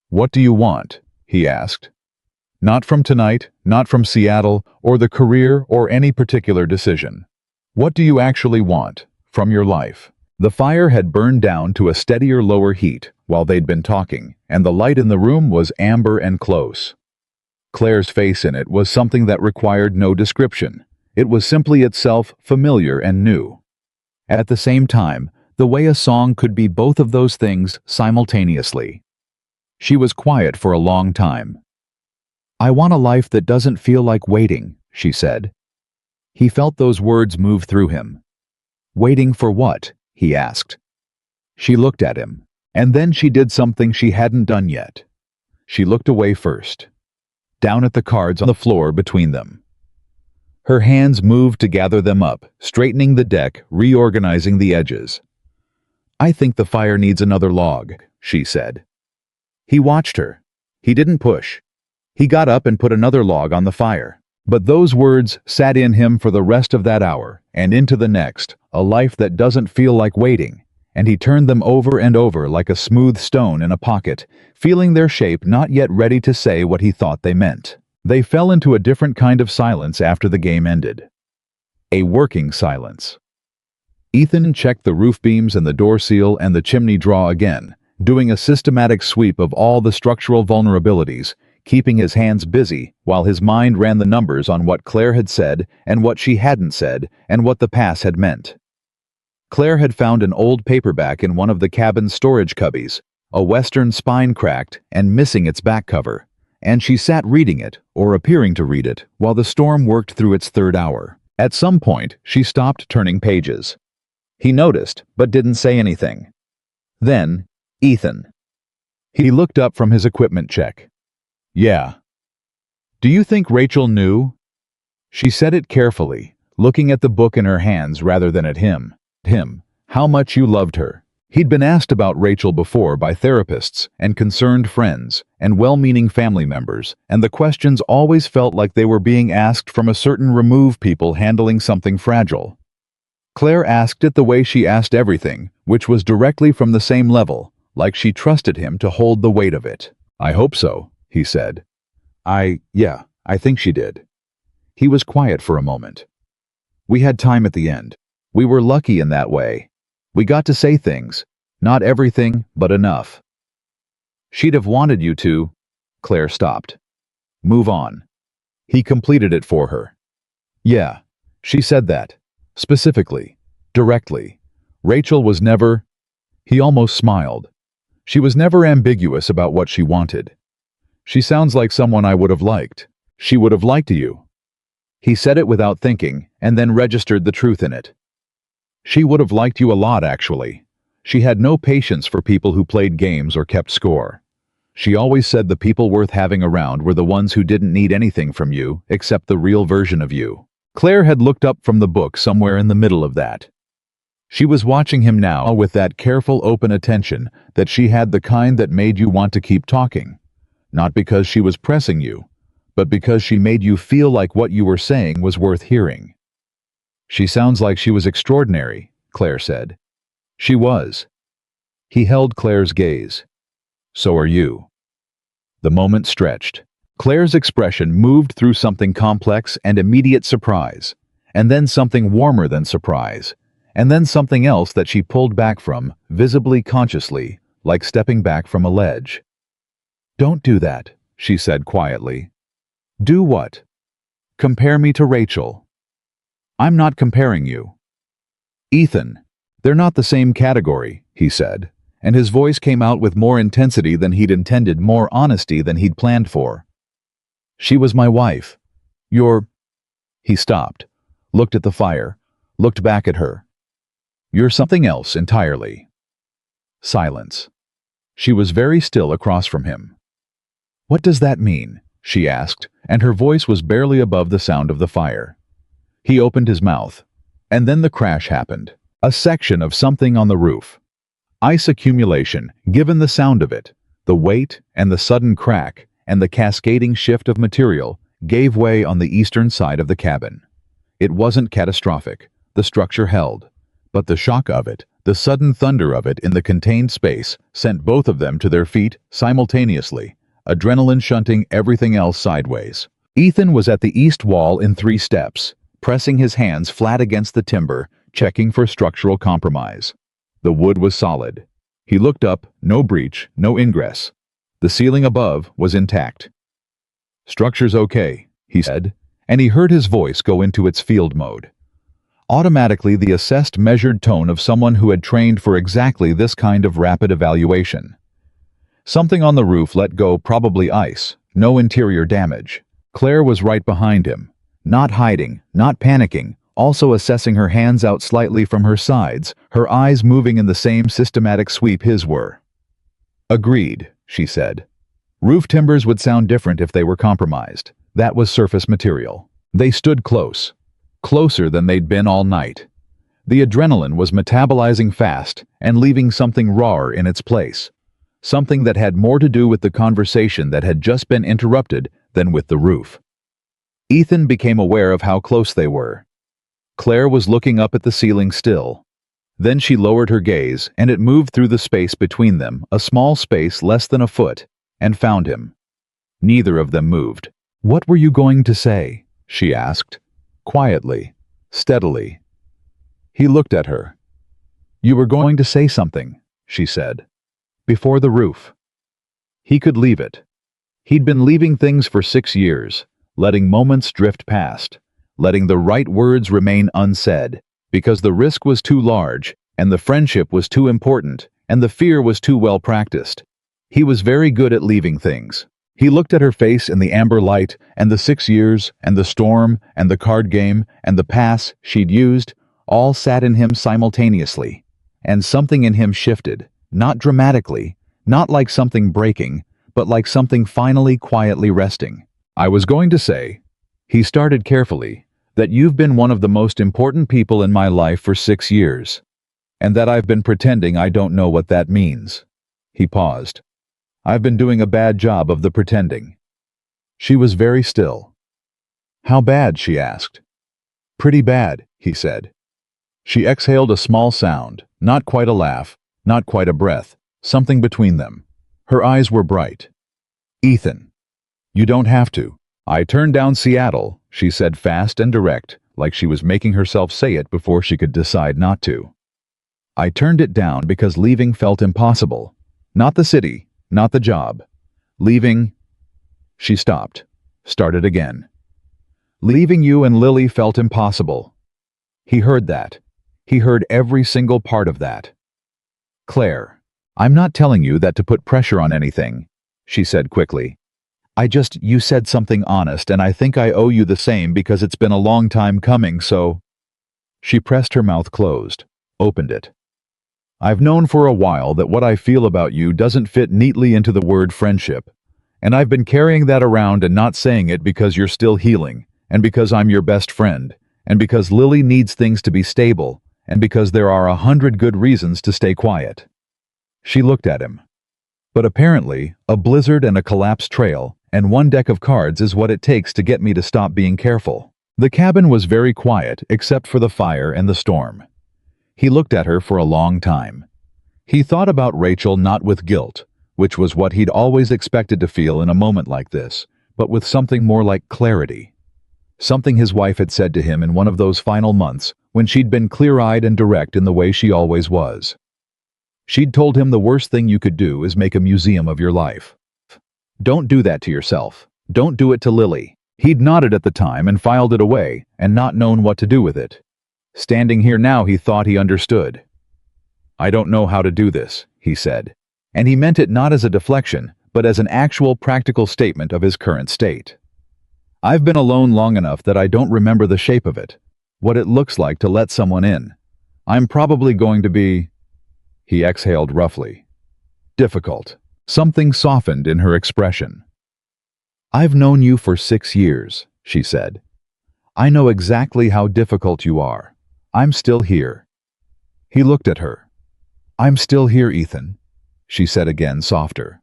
What do you want? He asked. Not from tonight, not from Seattle, or the career, or any particular decision. What do you actually want from your life? The fire had burned down to a steadier lower heat while they'd been talking, and the light in the room was amber and close. Claire's face in it was something that required no description. It was simply itself familiar and new. At the same time, the way a song could be both of those things simultaneously. She was quiet for a long time. I want a life that doesn't feel like waiting, she said. He felt those words move through him. Waiting for what? He asked. She looked at him, and then she did something she hadn't done yet. She looked away first, down at the cards on the floor between them. Her hands moved to gather them up, straightening the deck, reorganizing the edges. I think the fire needs another log, she said. He watched her. He didn't push. He got up and put another log on the fire. But those words sat in him for the rest of that hour, and into the next, a life that doesn't feel like waiting, and he turned them over and over like a smooth stone in a pocket, feeling their shape not yet ready to say what he thought they meant. They fell into a different kind of silence after the game ended. A working silence. Ethan checked the roof beams and the door seal and the chimney draw again, doing a systematic sweep of all the structural vulnerabilities, keeping his hands busy while his mind ran the numbers on what Claire had said and what she hadn't said and what the pass had meant. Claire had found an old paperback in one of the cabin's storage cubbies, a Western spine cracked and missing its back cover, and she sat reading it, or appearing to read it, while the storm worked through its third hour. At some point, she stopped turning pages. He noticed, but didn't say anything. Then, Ethan. He looked up from his equipment check. Yeah. Do you think Rachel knew? She said it carefully, looking at the book in her hands rather than at him. How much you loved her. He'd been asked about Rachel before by therapists and concerned friends and well-meaning family members, and the questions always felt like they were being asked from a certain remove people handling something fragile. Claire asked it the way she asked everything, which was directly from the same level, like she trusted him to hold the weight of it. I hope so, he said. I think she did. He was quiet for a moment. We had time at the end. We were lucky in that way. We got to say things. Not everything, but enough. She'd have wanted you to. Claire stopped. Move on. He completed it for her. Yeah, she said that. Specifically. Directly. Rachel was never... He almost smiled. She was never ambiguous about what she wanted. She sounds like someone I would have liked. She would have liked you. He said it without thinking, and then registered the truth in it. She would have liked you a lot, actually. She had no patience for people who played games or kept score. She always said the people worth having around were the ones who didn't need anything from you except the real version of you. Claire had looked up from the book somewhere in the middle of that. She was watching him now with that careful, open attention that she had, the kind that made you want to keep talking. Not because she was pressing you, but because she made you feel like what you were saying was worth hearing. "She sounds like she was extraordinary," Claire said. "She was." He held Claire's gaze. "So are you." The moment stretched. Claire's expression moved through something complex and immediate surprise, and then something warmer than surprise, and then something else that she pulled back from, visibly consciously, like stepping back from a ledge. "Don't do that," she said quietly. "Do what?" "Compare me to Rachel." "I'm not comparing you." "Ethan, they're not the same category," he said, and his voice came out with more intensity than he'd intended, more honesty than he'd planned for. "She was my wife. You're—" He stopped, looked at the fire, looked back at her. "You're something else entirely." Silence. She was very still across from him. "What does that mean?" she asked, and her voice was barely above the sound of the fire. He opened his mouth, and then the crash happened. A section of something on the roof. Ice accumulation, given the sound of it, the weight and the sudden crack and the cascading shift of material, gave way on the eastern side of the cabin. It wasn't catastrophic. The structure held. But the shock of it, the sudden thunder of it in the contained space, sent both of them to their feet simultaneously, adrenaline shunting everything else sideways. Ethan was at the east wall in 3 steps, pressing his hands flat against the timber, checking for structural compromise. The wood was solid. He looked up, no breach, no ingress. The ceiling above was intact. "Structure's okay," he said, and he heard his voice go into its field mode. Automatically, the assessed, measured tone of someone who had trained for exactly this kind of rapid evaluation. Something on the roof let go, probably ice, no interior damage. Claire was right behind him, not hiding, not panicking, also assessing, her hands out slightly from her sides, her eyes moving in the same systematic sweep his were. "Agreed," she said. Roof timbers would sound different if they were compromised. That was surface material. They stood close. Closer than they'd been all night. The adrenaline was metabolizing fast and leaving something rawer in its place. Something that had more to do with the conversation that had just been interrupted than with the roof. Ethan became aware of how close they were. Claire was looking up at the ceiling still. Then she lowered her gaze, and it moved through the space between them, a small space less than a foot, and found him. Neither of them moved. "What were you going to say?" she asked, quietly, steadily. He looked at her. "You were going to say something," she said. "Before the roof." He could leave it. He'd been leaving things for 6 years, letting moments drift past, letting the right words remain unsaid, because the risk was too large, and the friendship was too important, and the fear was too well practiced. He was very good at leaving things. He looked at her face in the amber light, and the 6 years, and the storm, and the card game, and the pass she'd used, all sat in him simultaneously. And something in him shifted, not dramatically, not like something breaking, but like something finally quietly resting. "I was going to say," he started carefully, "that you've been one of the most important people in my life for 6 years, and that I've been pretending I don't know what that means." He paused. "I've been doing a bad job of the pretending." She was very still. "How bad?" she asked. "Pretty bad," he said. She exhaled a small sound, not quite a laugh, not quite a breath, something between them. Her eyes were bright. "Ethan, you don't have to." "I turned down Seattle," she said, fast and direct, like she was making herself say it before she could decide not to. "I turned it down because leaving felt impossible. Not the city, not the job. Leaving—" She stopped, started again. "Leaving you and Lily felt impossible." He heard that. He heard every single part of that. "Claire, I'm not telling you that to put pressure on anything," she said quickly. You said something honest, and I think I owe you the same because it's been a long time coming, so—" She pressed her mouth closed, opened it. I've known for a while that what I feel about you doesn't fit neatly into the word friendship, and I've been carrying that around and not saying it because you're still healing, and because I'm your best friend, and because Lily needs things to be stable, and because there are 100 good reasons to stay quiet." She looked at him. "But apparently, a blizzard and a collapsed trail, and one deck of cards is what it takes to get me to stop being careful." The cabin was very quiet except for the fire and the storm. He looked at her for a long time. He thought about Rachel not with guilt, which was what he'd always expected to feel in a moment like this, but with something more like clarity. Something his wife had said to him in one of those final months when she'd been clear-eyed and direct in the way she always was. She'd told him the worst thing you could do is make a museum of your life. Don't do that to yourself. Don't do it to Lily. He'd nodded at the time and filed it away and not known what to do with it. Standing here now, he thought he understood. "I don't know how to do this," he said. And he meant it not as a deflection, but as an actual practical statement of his current state. "I've been alone long enough that I don't remember the shape of it, what it looks like to let someone in. I'm probably going to be—" He exhaled roughly. "Difficult." Something softened in her expression. "I've known you for 6 years," she said. "I know exactly how difficult you are. I'm still here." He looked at her. "I'm still here, Ethan," she said again, softer.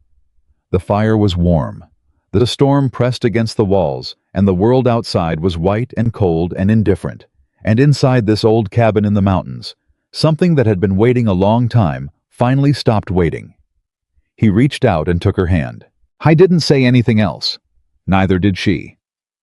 The fire was warm. The storm pressed against the walls, and the world outside was white and cold and indifferent. And inside this old cabin in the mountains, something that had been waiting a long time finally stopped waiting. He reached out and took her hand. I didn't say anything else. Neither did she.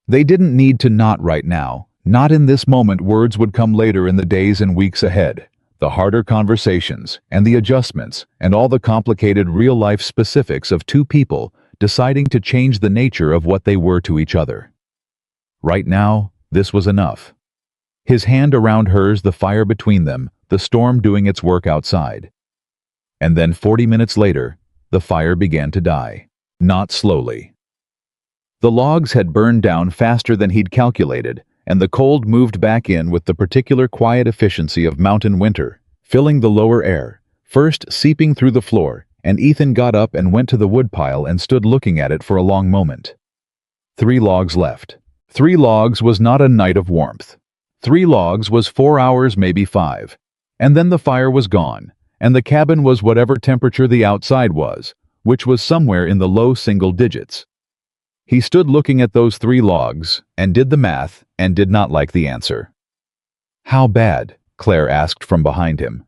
They didn't need to not right now. Not in this moment. Words would come later in the days and weeks ahead. The harder conversations, and the adjustments, and all the complicated real-life specifics of two people deciding to change the nature of what they were to each other. Right now, this was enough. His hand around hers, the fire between them, the storm doing its work outside. And then 40 minutes later, the fire began to die. Not slowly. The logs had burned down faster than he'd calculated, and the cold moved back in with the particular quiet efficiency of mountain winter, filling the lower air, first seeping through the floor, and Ethan got up and went to the woodpile and stood looking at it for a long moment. 3 logs left. 3 logs was not a night of warmth. 3 logs was 4 hours, maybe 5. And then the fire was gone, and the cabin was whatever temperature the outside was, which was somewhere in the low single digits. He stood looking at those 3 logs, and did the math, and did not like the answer. "How bad?" Claire asked from behind him.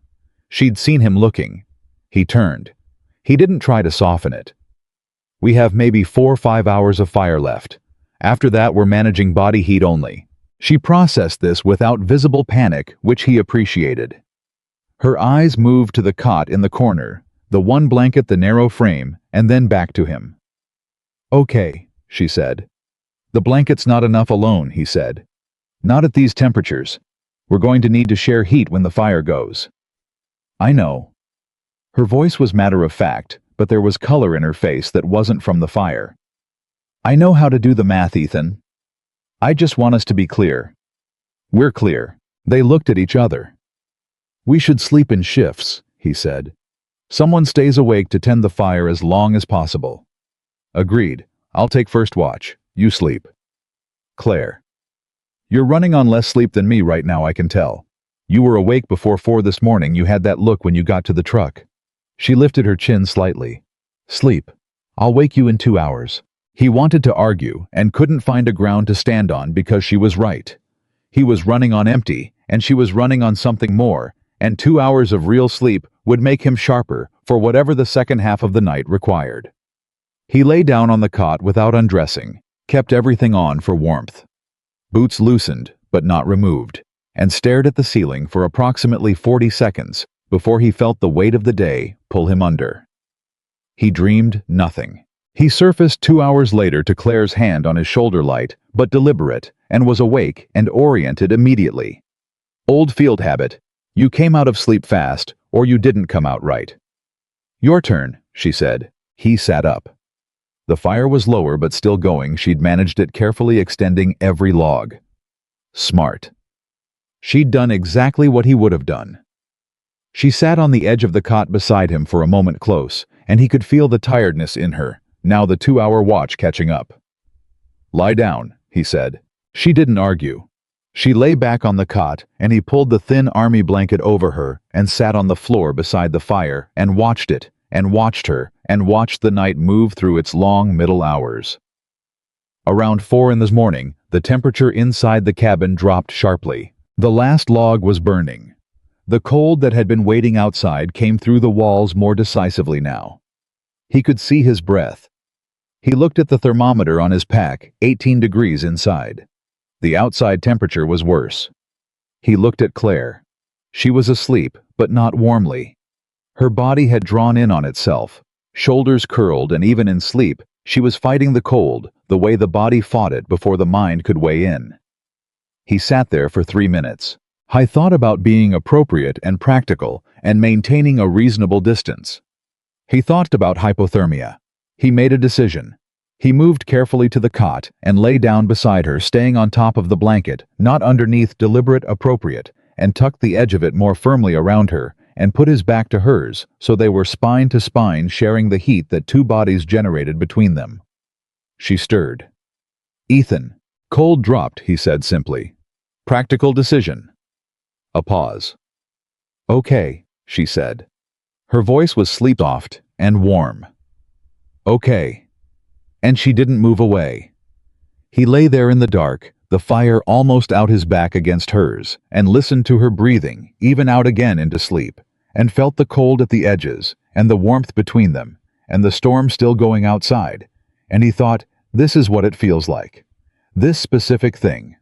She'd seen him looking. He turned. He didn't try to soften it. "We have maybe 4 or 5 hours of fire left. After that, we're managing body heat only." She processed this without visible panic, which he appreciated. Her eyes moved to the cot in the corner, the one blanket, the narrow frame, and then back to him. "Okay," she said. "The blanket's not enough alone," he said. "Not at these temperatures. We're going to need to share heat when the fire goes." "I know." Her voice was matter-of-fact, but there was color in her face that wasn't from the fire. "I know how to do the math, Ethan. I just want us to be clear." "We're clear." They looked at each other. "We should sleep in shifts," he said. "Someone stays awake to tend the fire as long as possible." "Agreed. I'll take first watch. You sleep." "Claire. You're running on less sleep than me right now, I can tell. You were awake before 4 this morning. You had that look when you got to the truck." She lifted her chin slightly. "Sleep. I'll wake you in 2 hours." He wanted to argue and couldn't find a ground to stand on because she was right. He was running on empty, and she was running on something more, and 2 hours of real sleep would make him sharper for whatever the second half of the night required. He lay down on the cot without undressing, kept everything on for warmth. Boots loosened, but not removed, and stared at the ceiling for approximately 40 seconds before he felt the weight of the day pull him under. He dreamed nothing. He surfaced 2 hours later to Claire's hand on his shoulder, light but deliberate, and was awake and oriented immediately. Old field habit. You came out of sleep fast, or you didn't come out right. "Your turn," she said. He sat up. The fire was lower but still going. She'd managed it, carefully extending every log. Smart. She'd done exactly what he would have done. She sat on the edge of the cot beside him for a moment close, and he could feel the tiredness in her, now the 2-hour watch catching up. "Lie down," he said. She didn't argue. She lay back on the cot, and he pulled the thin army blanket over her and sat on the floor beside the fire and watched it, and watched her, and watched the night move through its long middle hours. Around 4 in the morning, the temperature inside the cabin dropped sharply. The last log was burning. The cold that had been waiting outside came through the walls more decisively now. He could see his breath. He looked at the thermometer on his pack, 18 degrees inside. The outside temperature was worse. He looked at Claire. She was asleep, but not warmly. Her body had drawn in on itself, shoulders curled, and even in sleep, she was fighting the cold, the way the body fought it before the mind could weigh in. He sat there for 3 minutes. I thought about being appropriate and practical and maintaining a reasonable distance. He thought about hypothermia. He made a decision. He moved carefully to the cot and lay down beside her, staying on top of the blanket, not underneath, deliberate, appropriate, and tucked the edge of it more firmly around her, and put his back to hers, so they were spine to spine, sharing the heat that 2 bodies generated between them. She stirred. "Ethan." "Cold dropped," he said simply. "Practical decision." A pause. "Okay," she said. Her voice was sleep-soft and warm. "Okay." And she didn't move away. He lay there in the dark, the fire almost out his back against hers, and listened to her breathing, even out again into sleep, and felt the cold at the edges, and the warmth between them, and the storm still going outside, and he thought, this is what it feels like. This specific thing.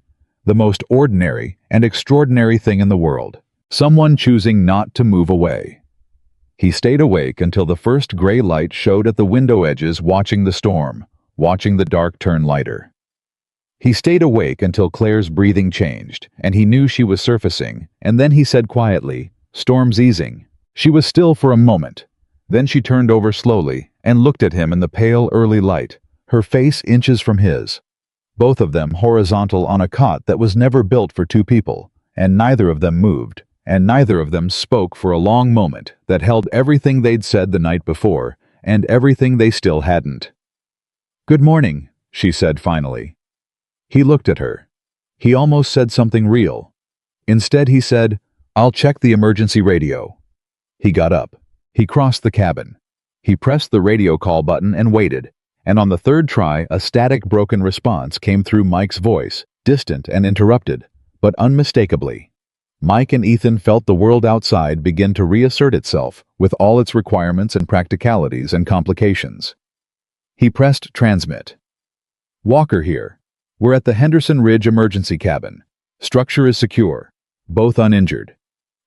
The most ordinary and extraordinary thing in the world. Someone choosing not to move away. He stayed awake until the first gray light showed at the window edges, watching the storm, watching the dark turn lighter. He stayed awake until Claire's breathing changed, and he knew she was surfacing, and then he said quietly, "Storm's easing." She was still for a moment. Then she turned over slowly and looked at him in the pale early light, her face inches from his. Both of them horizontal on a cot that was never built for 2 people, and neither of them moved, and neither of them spoke for a long moment that held everything they'd said the night before, and everything they still hadn't. "Good morning," she said finally. He looked at her. He almost said something real. Instead he said, "I'll check the emergency radio." He got up. He crossed the cabin. He pressed the radio call button and waited, and on the 3rd try a static broken response came through Mike's voice, distant and interrupted, but unmistakably. Mike and Ethan felt the world outside begin to reassert itself with all its requirements and practicalities and complications. He pressed transmit. "Walker here. We're at the Henderson Ridge emergency cabin. Structure is secure. Both uninjured.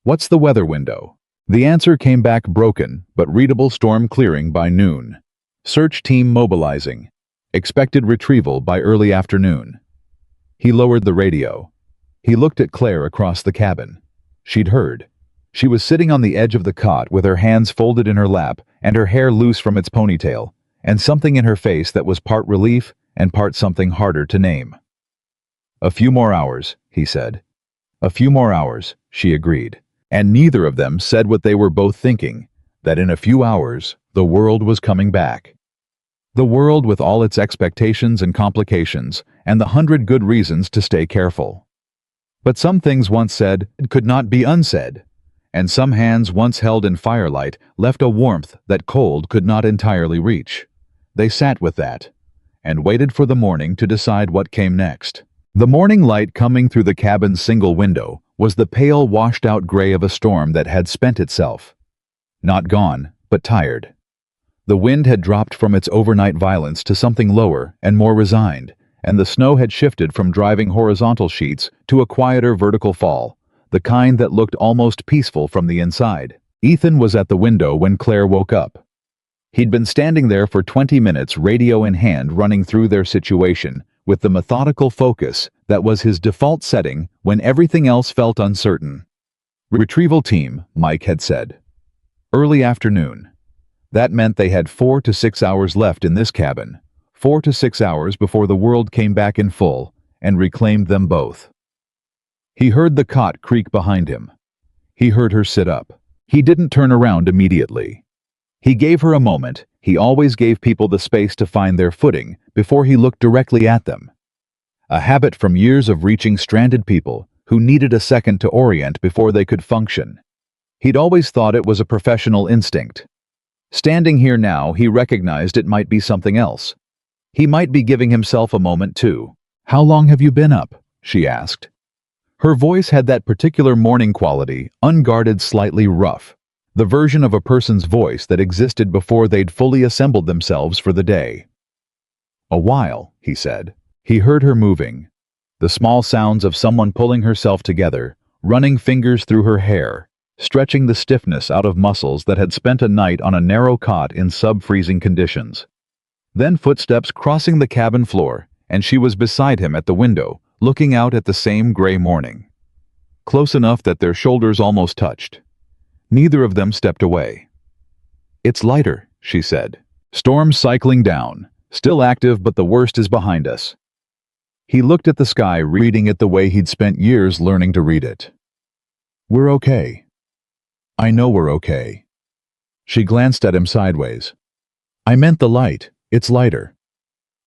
What's the weather window?" The answer came back broken, but readable: storm clearing by noon. Search team mobilizing. Expected retrieval by early afternoon. He lowered the radio. He looked at Claire across the cabin. She'd heard. She was sitting on the edge of the cot with her hands folded in her lap and her hair loose from its ponytail, and something in her face that was part relief and part something harder to name. "A few more hours," he said. "A few more hours," she agreed. And neither of them said what they were both thinking, that in a few hours, the world was coming back. The world with all its expectations and complications, and the 100 good reasons to stay careful. But some things once said could not be unsaid, and some hands once held in firelight left a warmth that cold could not entirely reach. They sat with that, and waited for the morning to decide what came next. The morning light coming through the cabin's single window was the pale, washed-out gray of a storm that had spent itself. Not gone, but tired. The wind had dropped from its overnight violence to something lower and more resigned, and the snow had shifted from driving horizontal sheets to a quieter vertical fall, the kind that looked almost peaceful from the inside. Ethan was at the window when Claire woke up. He'd been standing there for 20 minutes, radio in hand, running through their situation, with the methodical focus that was his default setting when everything else felt uncertain. "Retrieval team," Mike had said. Early afternoon. That meant they had 4 to 6 hours left in this cabin, 4 to 6 hours before the world came back in full and reclaimed them both. He heard the cot creak behind him. He heard her sit up. He didn't turn around immediately. He gave her a moment. He always gave people the space to find their footing before he looked directly at them. A habit from years of reaching stranded people who needed a second to orient before they could function. He'd always thought it was a professional instinct. Standing here now, he recognized it might be something else. He might be giving himself a moment too. "How long have you been up?" she asked. Her voice had that particular morning quality, unguarded, slightly rough, the version of a person's voice that existed before they'd fully assembled themselves for the day. "A while," he said. He heard her moving, the small sounds of someone pulling herself together, running fingers through her hair, stretching the stiffness out of muscles that had spent a night on a narrow cot in sub-freezing conditions. Then footsteps crossing the cabin floor, and she was beside him at the window, looking out at the same gray morning. Close enough that their shoulders almost touched. Neither of them stepped away. "It's lighter," she said. "Storm's cycling down. Still active, but the worst is behind us." He looked at the sky, reading it the way he'd spent years learning to read it. "We're okay. I know we're okay." She glanced at him sideways. "I meant the light. It's lighter."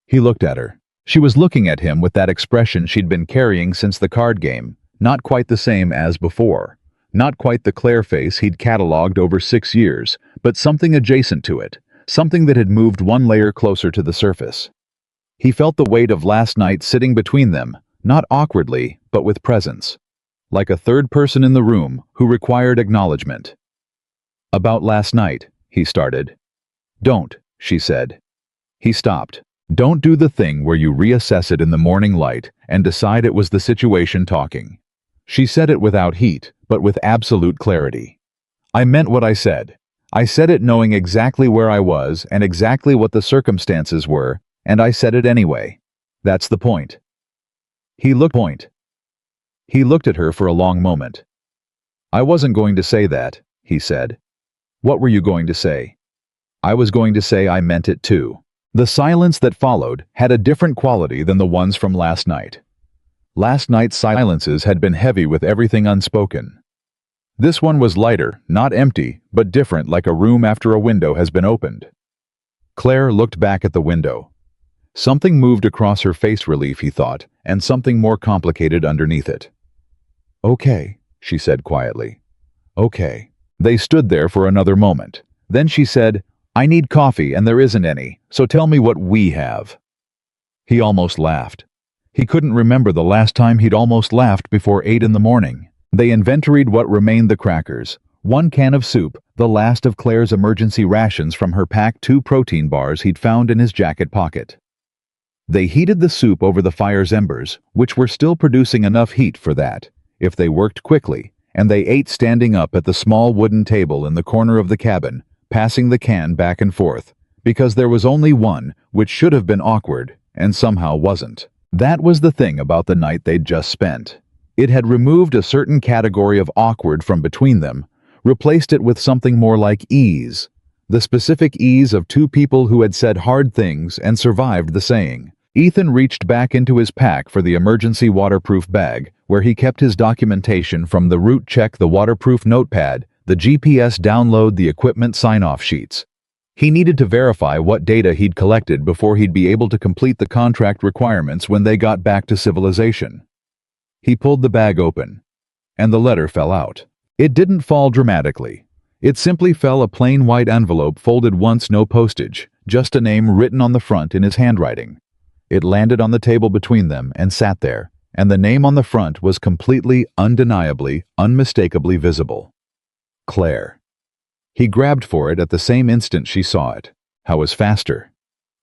He looked at her. She was looking at him with that expression she'd been carrying since the card game, not quite the same as before. Not quite the Claire face he'd catalogued over 6 years, but something adjacent to it, something that had moved one layer closer to the surface. He felt the weight of last night sitting between them, not awkwardly, but with presence. Like a third person in the room who required acknowledgement. "About last night," he started. "Don't," she said. He stopped. "Don't do the thing where you reassess it in the morning light and decide it was the situation talking." She said it without heat, but with absolute clarity. "I meant what I said. I said it knowing exactly where I was and exactly what the circumstances were, and I said it anyway. That's the point." He looked at her for a long moment. "I wasn't going to say that," he said. "What were you going to say?" "I was going to say I meant it too." The silence that followed had a different quality than the ones from last night. Last night's silences had been heavy with everything unspoken. This one was lighter, not empty, but different, like a room after a window has been opened. Claire looked back at the window. Something moved across her face relief, he thought, and something more complicated underneath it. "Okay," she said quietly. "Okay." They stood there for another moment. Then she said, "I need coffee and there isn't any, so tell me what we have." He almost laughed. He couldn't remember the last time he'd almost laughed before 8 in the morning. They inventoried what remained: the crackers, 1 can of soup, the last of Claire's emergency rations from her pack, 2 protein bars he'd found in his jacket pocket. They heated the soup over the fire's embers, which were still producing enough heat for that, if they worked quickly, and they ate standing up at the small wooden table in the corner of the cabin, passing the can back and forth, because there was only one, which should have been awkward, and somehow wasn't. That was the thing about the night they'd just spent. It had removed a certain category of awkward from between them, replaced it with something more like ease, the specific ease of 2 people who had said hard things and survived the saying. Ethan reached back into his pack for the emergency waterproof bag, where he kept his documentation from the route check, the waterproof notepad, the GPS download, the equipment sign-off sheets. He needed to verify what data he'd collected before he'd be able to complete the contract requirements when they got back to civilization. He pulled the bag open, and the letter fell out. It didn't fall dramatically. It simply fell, a plain white envelope folded once, no postage, just a name written on the front in his handwriting. It landed on the table between them and sat there, and the name on the front was completely, undeniably, unmistakably visible. Claire. He grabbed for it at the same instant she saw it. How was faster?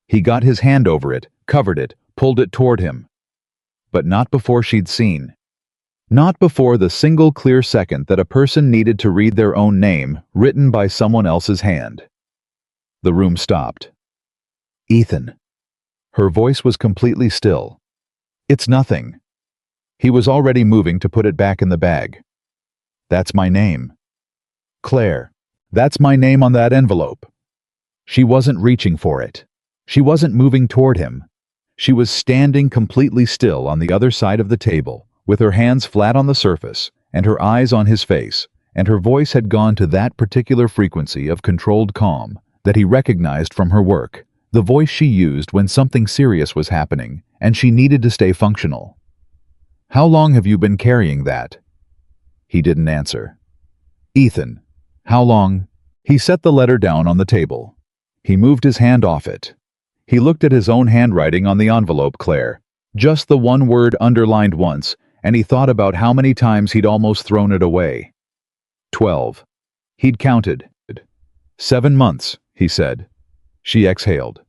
He got his hand over it, covered it, pulled it toward him. But not before she'd seen. Not before the single clear second that a person needed to read their own name, written by someone else's hand. The room stopped. "Ethan." Her voice was completely still. "It's nothing." He was already moving to put it back in the bag. "That's my name." "Claire. That's my name on that envelope." She wasn't reaching for it. She wasn't moving toward him. She was standing completely still on the other side of the table, with her hands flat on the surface, and her eyes on his face, and her voice had gone to that particular frequency of controlled calm that he recognized from her work, the voice she used when something serious was happening and she needed to stay functional. "How long have you been carrying that?" He didn't answer. "Ethan, how long?" He set the letter down on the table. He moved his hand off it. He looked at his own handwriting on the envelope, Claire. Just the one word underlined once, and he thought about how many times he'd almost thrown it away. 12. He'd counted. 7 months, he said. She exhaled.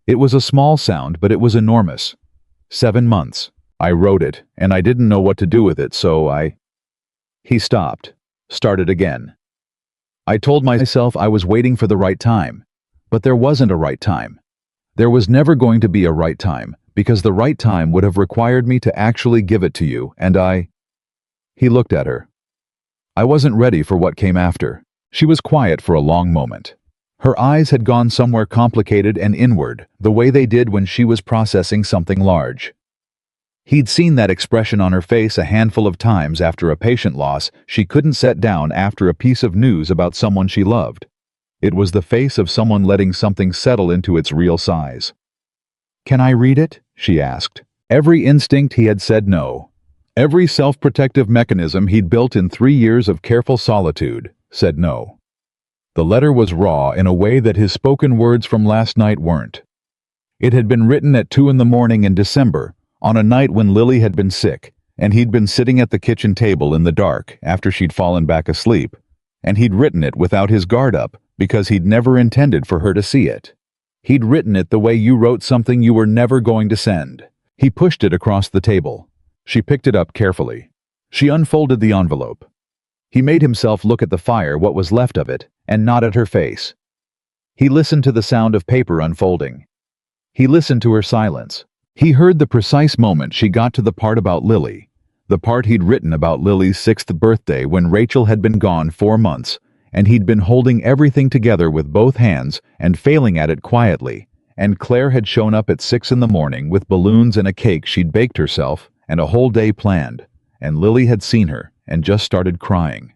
It was a small sound, but it was enormous. 7 months. I wrote it, and I didn't know what to do with it, so I... He stopped. Started again. I told myself I was waiting for the right time. But there wasn't a right time. There was never going to be a right time, because the right time would have required me to actually give it to you, and I... He looked at her. I wasn't ready for what came after. She was quiet for a long moment. Her eyes had gone somewhere complicated and inward, the way they did when she was processing something large. He'd seen that expression on her face a handful of times after a patient loss she couldn't set down after a piece of news about someone she loved. It was the face of someone letting something settle into its real size. "Can I read it?" she asked. Every instinct he had said no. Every self-protective mechanism he'd built in 3 years of careful solitude said no. The letter was raw in a way that his spoken words from last night weren't. It had been written at 2 a.m. in December, on a night when Lily had been sick, and he'd been sitting at the kitchen table in the dark after she'd fallen back asleep, and he'd written it without his guard up because he'd never intended for her to see it. He'd written it the way you wrote something you were never going to send. He pushed it across the table. She picked it up carefully. She unfolded the envelope. He made himself look at the fire, what was left of it, and not at her face. He listened to the sound of paper unfolding. He listened to her silence. He heard the precise moment she got to the part about Lily, the part he'd written about Lily's 6th birthday when Rachel had been gone 4 months, and he'd been holding everything together with both hands and failing at it quietly, and Claire had shown up at 6 a.m. with balloons and a cake she'd baked herself and a whole day planned, and Lily had seen her and just started crying.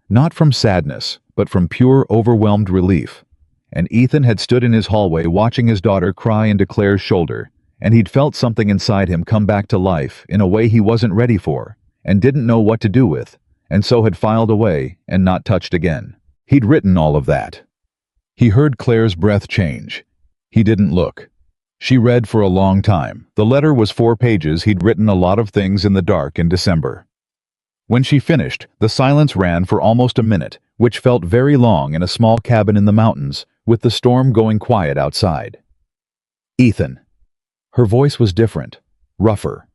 Not from sadness, but from pure, overwhelmed relief. And Ethan had stood in his hallway watching his daughter cry into Claire's shoulder, and he'd felt something inside him come back to life in a way he wasn't ready for, and didn't know what to do with, and so had filed away and not touched again. He'd written all of that. He heard Claire's breath change. He didn't look. She read for a long time. The letter was 4 pages. He'd written a lot of things in the dark in December. When she finished, the silence ran for almost a minute, which felt very long in a small cabin in the mountains, with the storm going quiet outside. "Ethan." Her voice was different, rougher.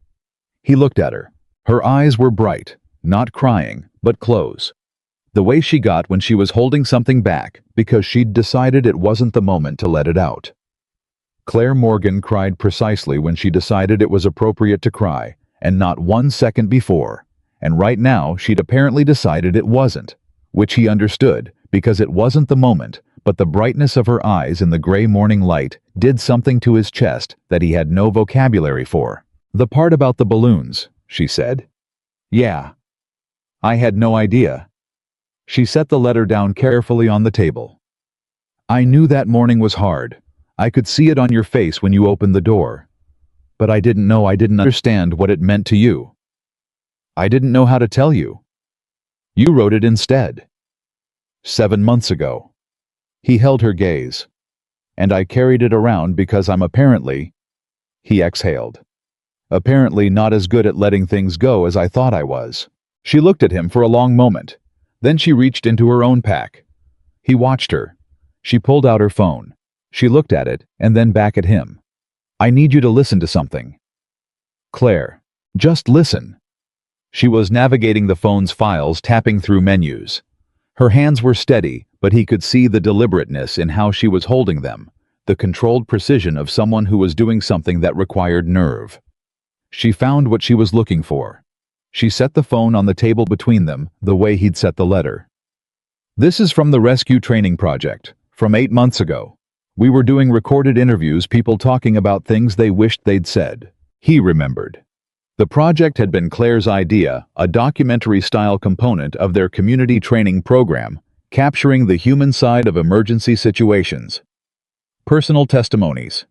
He looked at her. Her eyes were bright, not crying, but close. The way she got when she was holding something back because she'd decided it wasn't the moment to let it out. Claire Morgan cried precisely when she decided it was appropriate to cry, and not 1 second before. And right now she'd apparently decided it wasn't, which he understood, because it wasn't the moment, but the brightness of her eyes in the gray morning light did something to his chest that he had no vocabulary for. "The part about the balloons," she said. "Yeah. I had no idea." She set the letter down carefully on the table. "I knew that morning was hard. I could see it on your face when you opened the door. But I didn't understand what it meant to you. I didn't know how to tell you. You wrote it instead. 7 months ago." He held her gaze. "And I carried it around because I'm apparently..." He exhaled. "Apparently not as good at letting things go as I thought I was." She looked at him for a long moment. Then she reached into her own pack. He watched her. She pulled out her phone. She looked at it, and then back at him. "I need you to listen to something." "Claire, just listen." She was navigating the phone's files, tapping through menus. Her hands were steady, but he could see the deliberateness in how she was holding them, the controlled precision of someone who was doing something that required nerve. She found what she was looking for. She set the phone on the table between them, the way he'd set the letter. "This is from the Rescue Training Project, from 8 months ago. We were doing recorded interviews, people talking about things they wished they'd said." He remembered. The project had been Claire's idea, a documentary-style component of their community training program, capturing the human side of emergency situations. Personal testimonies.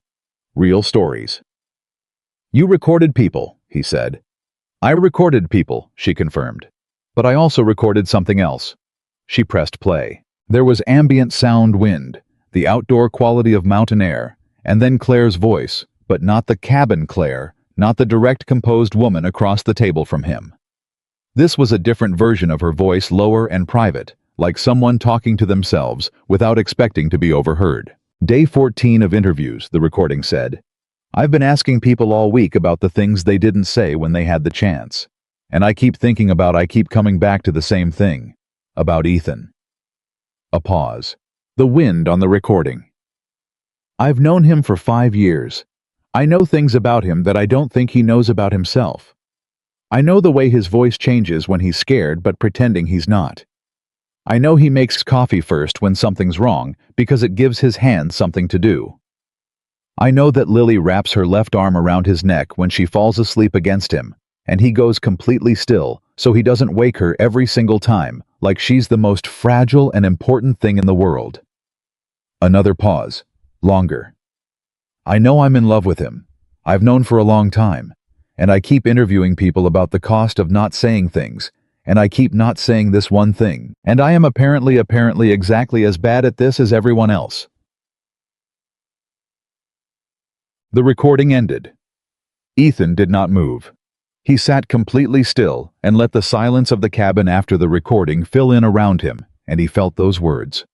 Real stories. "You recorded people," he said. "I recorded people," she confirmed. "But I also recorded something else." She pressed play. There was ambient sound wind, the outdoor quality of mountain air, and then Claire's voice, but not the cabin Claire, not the direct composed woman across the table from him. This was a different version of her voice, lower and private, like someone talking to themselves without expecting to be overheard. "Day 14 of interviews," the recording said. "I've been asking people all week about the things they didn't say when they had the chance. And I keep coming back to the same thing. About Ethan." A pause. The wind on the recording. "I've known him for 5 years. I know things about him that I don't think he knows about himself. I know the way his voice changes when he's scared but pretending he's not. I know he makes coffee first when something's wrong because it gives his hand something to do. I know that Lily wraps her left arm around his neck when she falls asleep against him, and he goes completely still so he doesn't wake her every single time, like she's the most fragile and important thing in the world." Another pause. Longer. "I know I'm in love with him. I've known for a long time. And I keep interviewing people about the cost of not saying things, and I keep not saying this one thing, and I am apparently exactly as bad at this as everyone else." The recording ended. Ethan did not move. He sat completely still and let the silence of the cabin after the recording fill in around him, and he felt those words.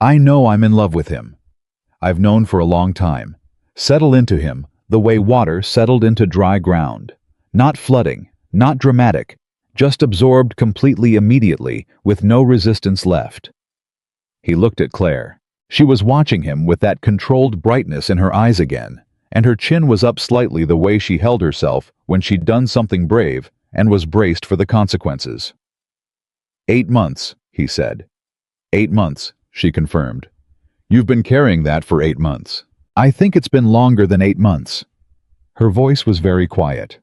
"I know I'm in love with him. I've known for a long time. Settle into him the way water settled into dry ground. Not flooding, not dramatic, just absorbed completely immediately with no resistance left." He looked at Claire. She was watching him with that controlled brightness in her eyes again, and her chin was up slightly the way she held herself when she'd done something brave and was braced for the consequences. "8 months, he said. 8 months, she confirmed. "You've been carrying that for 8 months. I think it's been longer than 8 months. Her voice was very quiet.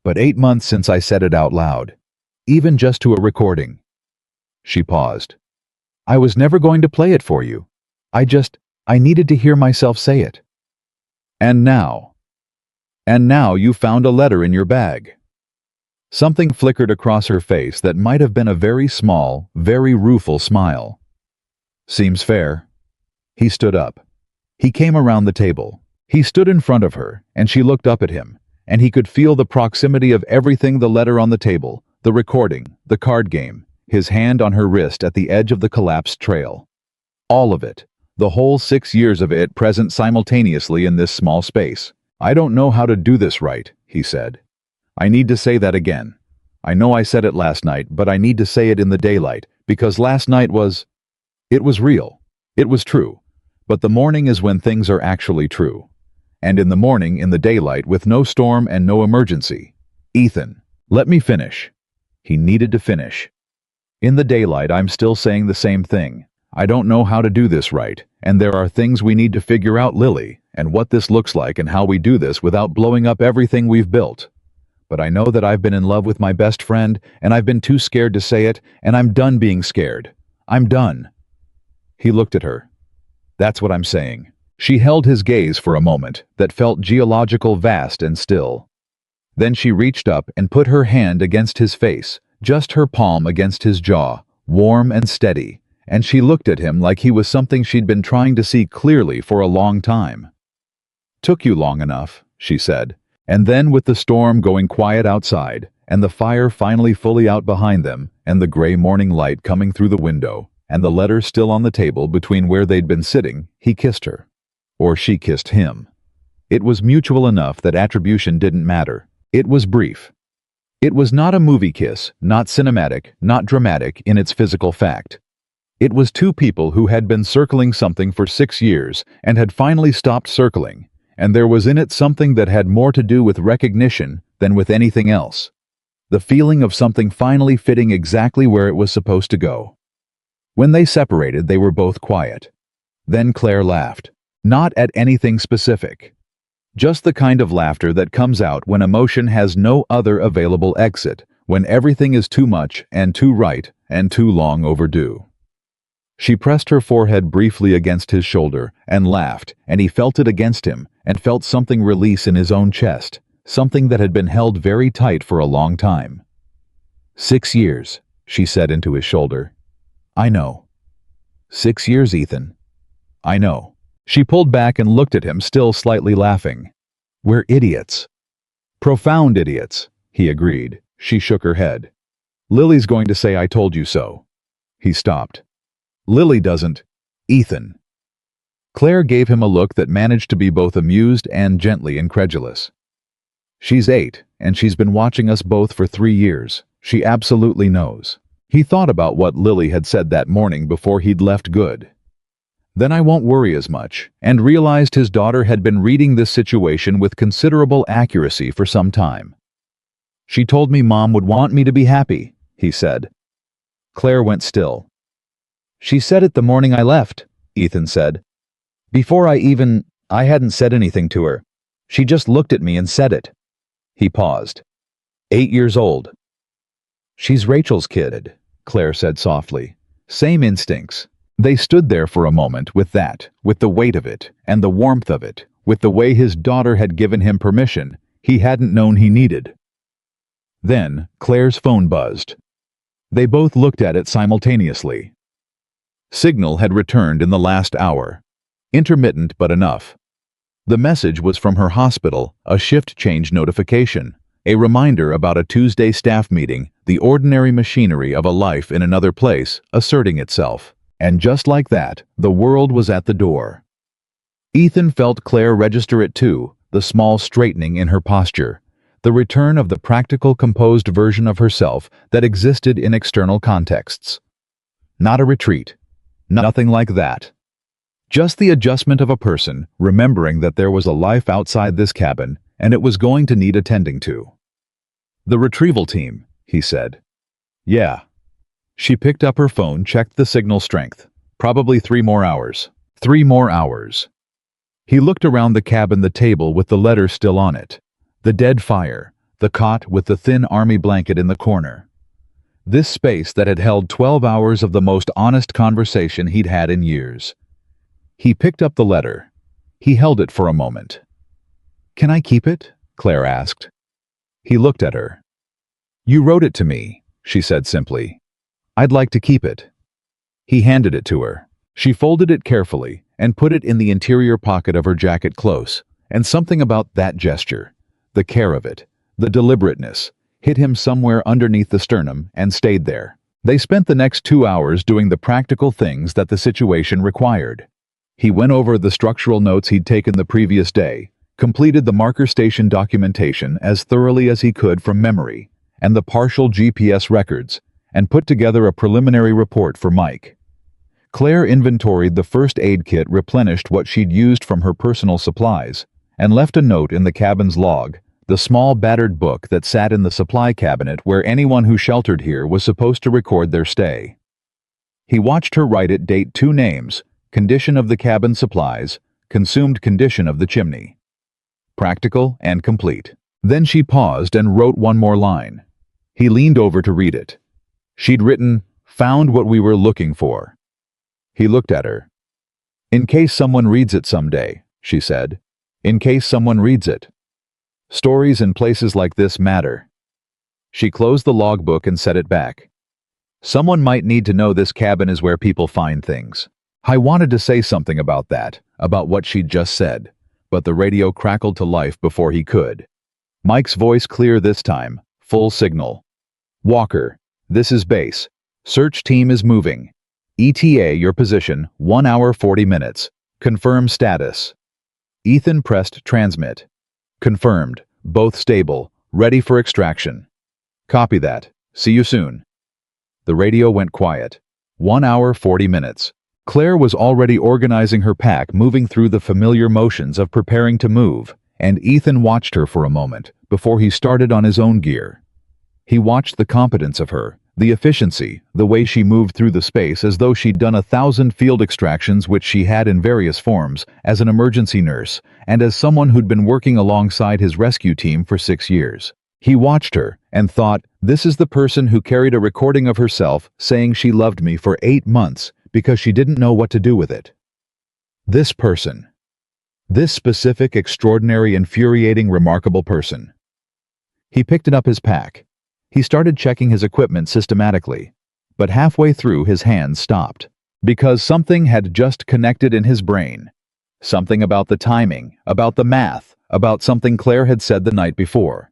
"But 8 months since I said it out loud. Even just to a recording." She paused. "I was never going to play it for you. I needed to hear myself say it. And now you found a letter in your bag." Something flickered across her face that might have been a very small, very rueful smile. "Seems fair." He stood up. He came around the table. He stood in front of her, and she looked up at him, and he could feel the proximity of everything: the letter on the table, the recording, the card game, his hand on her wrist at the edge of the collapsed trail. All of it, the whole 6 years of it, present simultaneously in this small space. "I don't know how to do this right," he said. "I need to say that again. I know I said it last night, but I need to say it in the daylight, because last night it was real. It was true. But the morning is when things are actually true. And in the morning, in the daylight, with no storm and no emergency. Ethan, let me finish." He needed to finish. "In the daylight, I'm still saying the same thing. I don't know how to do this right, and there are things we need to figure out, Lily, and what this looks like and how we do this without blowing up everything we've built. But I know that I've been in love with my best friend, and I've been too scared to say it, and I'm done being scared. I'm done." He looked at her. "That's what I'm saying." She held his gaze for a moment that felt geological, vast and still. Then she reached up and put her hand against his face, just her palm against his jaw, warm and steady, and she looked at him like he was something she'd been trying to see clearly for a long time. "Took you long enough," she said, and then with the storm going quiet outside, and the fire finally fully out behind them, and the gray morning light coming through the window, and the letter still on the table between where they'd been sitting, he kissed her. Or she kissed him. It was mutual enough that attribution didn't matter. It was brief. It was not a movie kiss, not cinematic, not dramatic in its physical fact. It was two people who had been circling something for 6 years and had finally stopped circling, and there was in it something that had more to do with recognition than with anything else. The feeling of something finally fitting exactly where it was supposed to go. When they separated, they were both quiet. Then Claire laughed. Not at anything specific. Just the kind of laughter that comes out when emotion has no other available exit, when everything is too much and too right and too long overdue. She pressed her forehead briefly against his shoulder and laughed, and he felt it against him and felt something release in his own chest, something that had been held very tight for a long time. 6 years, she said into his shoulder. I know. 6 years, Ethan. I know. She pulled back and looked at him, still slightly laughing. We're idiots. Profound idiots, he agreed. She shook her head. Lily's going to say I told you so. He stopped. Lily doesn't. Ethan. Claire gave him a look that managed to be both amused and gently incredulous. She's 8, and she's been watching us both for 3 years. She absolutely knows. He thought about what Lily had said that morning before he'd left good. Then I won't worry as much, and realized his daughter had been reading this situation with considerable accuracy for some time. She told me Mom would want me to be happy, he said. Claire went still. She said it the morning I left, Ethan said. Before I hadn't said anything to her. She just looked at me and said it. He paused. 8 years old. She's Rachel's kid, Claire said softly. Same instincts. They stood there for a moment with that, with the weight of it, and the warmth of it, with the way his daughter had given him permission he hadn't known he needed. Then Claire's phone buzzed. They both looked at it simultaneously. Signal had returned in the last hour. Intermittent but enough. The message was from her hospital, a shift change notification, a reminder about a Tuesday staff meeting, the ordinary machinery of a life in another place asserting itself. And just like that, the world was at the door. Ethan felt Claire register it too, the small straightening in her posture, the return of the practical, composed version of herself that existed in external contexts. Not a retreat. Nothing like that. Just the adjustment of a person remembering that there was a life outside this cabin and it was going to need attending to. The retrieval team, he said. Yeah. She picked up her phone, checked the signal strength. Probably 3 more hours. 3 more hours. He looked around the cabin, the table with the letter still on it, the dead fire, the cot with the thin army blanket in the corner. This space that had held 12 hours of the most honest conversation he'd had in years. He picked up the letter. He held it for a moment. Can I keep it? Claire asked. He looked at her. You wrote it to me, she said simply. I'd like to keep it. He handed it to her. She folded it carefully and put it in the interior pocket of her jacket close, and something about that gesture, the care of it, the deliberateness, hit him somewhere underneath the sternum and stayed there. They spent the next 2 hours doing the practical things that the situation required. He went over the structural notes he'd taken the previous day, completed the marker station documentation as thoroughly as he could from memory, and the partial GPS records, and put together a preliminary report for Mike. Claire inventoried the first aid kit, replenished what she'd used from her personal supplies, and left a note in the cabin's log, the small battered book that sat in the supply cabinet where anyone who sheltered here was supposed to record their stay. He watched her write it, date 2 names, condition of the cabin supplies, consumed condition of the chimney. Practical and complete. Then she paused and wrote one more line. He leaned over to read it. She'd written, "Found what we were looking for." He looked at her. "In case someone reads it someday," she said. "In case someone reads it. Stories in places like this matter." She closed the logbook and set it back. "Someone might need to know this cabin is where people find things." I wanted to say something about that, about what she'd just said, but the radio crackled to life before he could. Mike's voice clear this time, full signal. "Walker, this is base. Search team is moving. ETA your position, 1 hour 40 minutes. Confirm status." Ethan pressed transmit. "Confirmed. Both stable. Ready for extraction." "Copy that. See you soon." The radio went quiet. 1 hour 40 minutes. Claire was already organizing her pack, moving through the familiar motions of preparing to move, and Ethan watched her for a moment before he started on his own gear. He watched the competence of her, The efficiency, the way she moved through the space as though she'd done 1,000 field extractions, which she had in various forms, as an emergency nurse, and as someone who'd been working alongside his rescue team for 6 years. He watched her and thought, this is the person who carried a recording of herself saying she loved me for 8 months because she didn't know what to do with it. This person. This specific, extraordinary, infuriating, remarkable person. He picked up his pack. He started checking his equipment systematically, but halfway through his hands stopped, because something had just connected in his brain. Something about the timing, about the math, about something Claire had said the night before.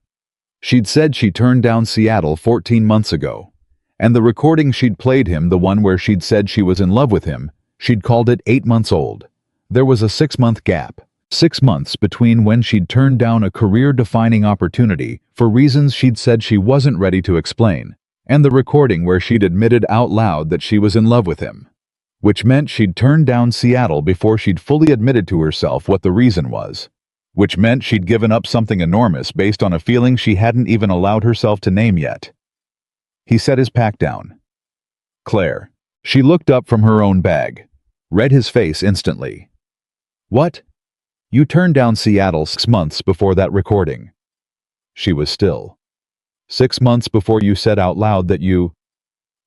She'd said she turned down Seattle 14 months ago, and the recording she'd played him, the one where she'd said she was in love with him, she'd called it 8 months old. There was a 6-month gap. 6 months between when she'd turned down a career-defining opportunity for reasons she'd said she wasn't ready to explain, and the recording where she'd admitted out loud that she was in love with him. Which meant she'd turned down Seattle before she'd fully admitted to herself what the reason was. Which meant she'd given up something enormous based on a feeling she hadn't even allowed herself to name yet. He set his pack down. Claire. She looked up from her own bag, read his face instantly. What? You turned down Seattle 6 months before that recording. She was still. 6 months before you said out loud that you...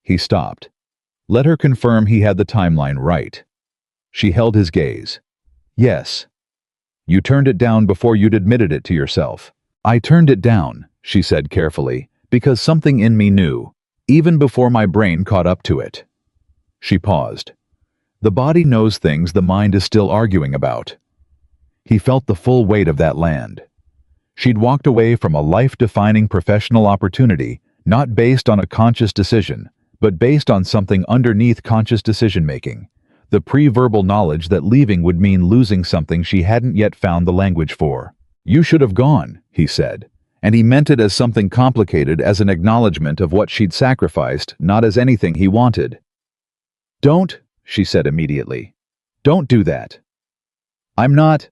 He stopped. Let her confirm he had the timeline right. She held his gaze. Yes. You turned it down before you'd admitted it to yourself. I turned it down, she said carefully, because something in me knew, even before my brain caught up to it. She paused. The body knows things the mind is still arguing about. He felt the full weight of that land. She'd walked away from a life-defining professional opportunity, not based on a conscious decision, but based on something underneath conscious decision-making, the pre-verbal knowledge that leaving would mean losing something she hadn't yet found the language for. You should have gone, he said, and he meant it as something complicated, as an acknowledgement of what she'd sacrificed, not as anything he wanted. Don't, she said immediately. Don't do that. I'm not...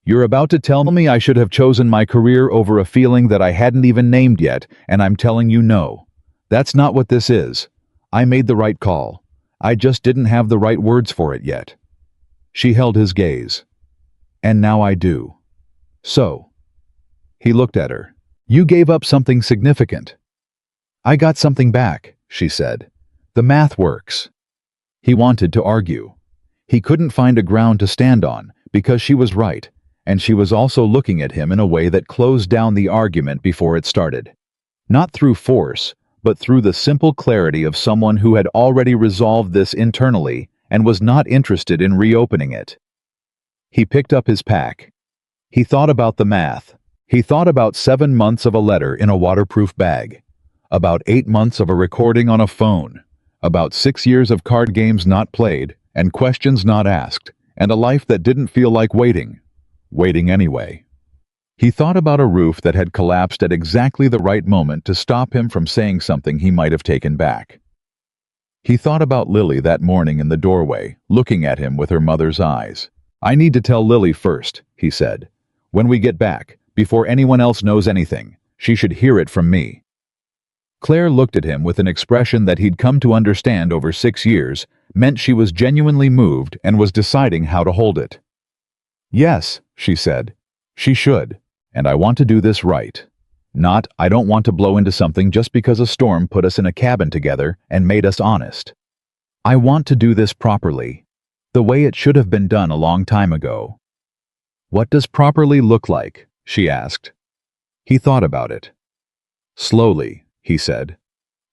You're about to tell me I should have chosen my career over a feeling that I hadn't even named yet, and I'm telling you no. That's not what this is. I made the right call. I just didn't have the right words for it yet. She held his gaze. And now I do. So. He looked at her. You gave up something significant. I got something back, she said. The math works. He wanted to argue. He couldn't find a ground to stand on, because she was right. And she was also looking at him in a way that closed down the argument before it started. Not through force, but through the simple clarity of someone who had already resolved this internally and was not interested in reopening it. He picked up his pack. He thought about the math. He thought about 7 months of a letter in a waterproof bag, about 8 months of a recording on a phone, about 6 years of card games not played and questions not asked, and a life that didn't feel like waiting anyway. He thought about a roof that had collapsed at exactly the right moment to stop him from saying something he might have taken back. He thought about Lily that morning in the doorway, looking at him with her mother's eyes. I need to tell Lily first, he said. When we get back, before anyone else knows anything, she should hear it from me. Claire looked at him with an expression that he'd come to understand over 6 years, meant she was genuinely moved and was deciding how to hold it. Yes, she said. She should, and I want to do this right. Not, I don't want to blow into something just because a storm put us in a cabin together and made us honest. I want to do this properly, the way it should have been done a long time ago. What does properly look like? She asked. He thought about it. Slowly, he said.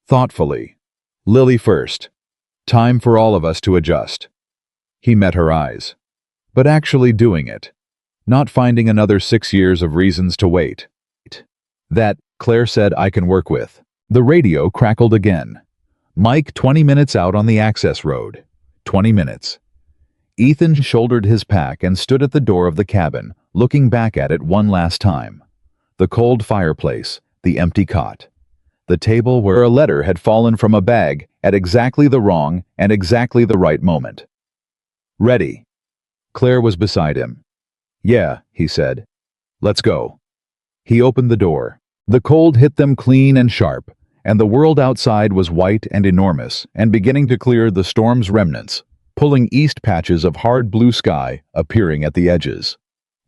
Thoughtfully. Lily first. Time for all of us to adjust. He met her eyes. But actually doing it. Not finding another 6 years of reasons to wait. That, Claire said, I can work with. The radio crackled again. Mike 20 minutes out on the access road. 20 minutes. Ethan shouldered his pack and stood at the door of the cabin, looking back at it one last time. The cold fireplace, the empty cot. The table where a letter had fallen from a bag at exactly the wrong and exactly the right moment. Ready. Claire was beside him. Yeah, he said. Let's go. He opened the door. The cold hit them clean and sharp, and the world outside was white and enormous and beginning to clear the storm's remnants, pulling east patches of hard blue sky appearing at the edges.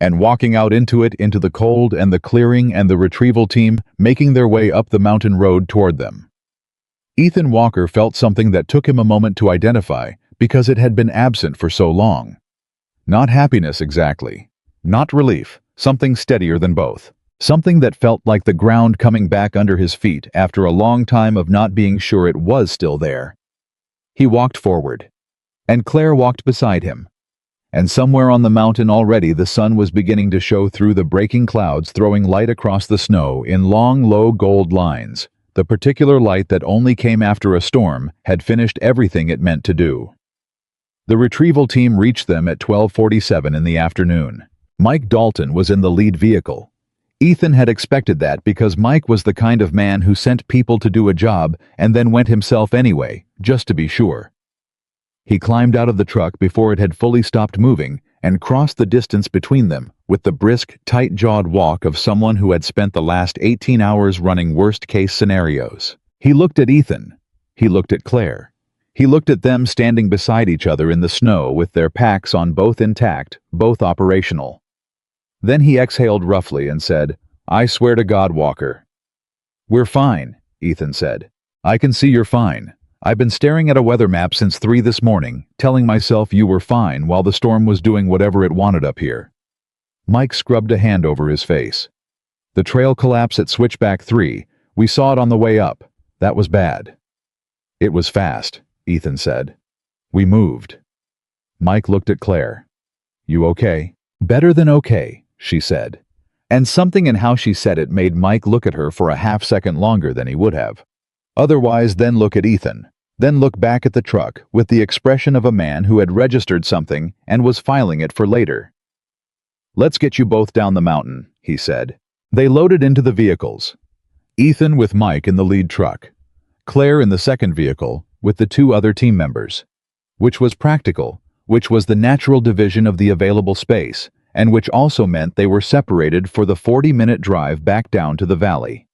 And walking out into the cold and the clearing and the retrieval team making their way up the mountain road toward them. Ethan Walker felt something that took him a moment to identify because it had been absent for so long. Not happiness exactly. Not relief, something steadier than both. Something that felt like the ground coming back under his feet after a long time of not being sure it was still there. He walked forward, and Claire walked beside him. And somewhere on the mountain already the sun was beginning to show through the breaking clouds, throwing light across the snow in long, low gold lines. The particular light that only came after a storm had finished everything it meant to do. The retrieval team reached them at 12:47 in the afternoon. Mike Dalton was in the lead vehicle. Ethan had expected that because Mike was the kind of man who sent people to do a job and then went himself anyway, just to be sure. He climbed out of the truck before it had fully stopped moving and crossed the distance between them with the brisk, tight-jawed walk of someone who had spent the last 18 hours running worst-case scenarios. He looked at Ethan. He looked at Claire. He looked at them standing beside each other in the snow with their packs on, both intact, both operational. Then he exhaled roughly and said, "I swear to God, Walker." "We're fine," Ethan said. "I can see you're fine. I've been staring at a weather map since 3 this morning, telling myself you were fine while the storm was doing whatever it wanted up here." Mike scrubbed a hand over his face. "The trail collapse at Switchback 3. We saw it on the way up. That was bad." "It was fast," Ethan said. "We moved." Mike looked at Claire. "You okay?" "Better than okay," she said. And something in how she said it made Mike look at her for a half-second longer than he would have. Otherwise, then look at Ethan. Then look back at the truck with the expression of a man who had registered something and was filing it for later. "Let's get you both down the mountain," he said. They loaded into the vehicles. Ethan with Mike in the lead truck. Claire in the second vehicle with the 2 other team members. Which was practical, which was the natural division of the available space, and which also meant they were separated for the 40-minute drive back down to the valley.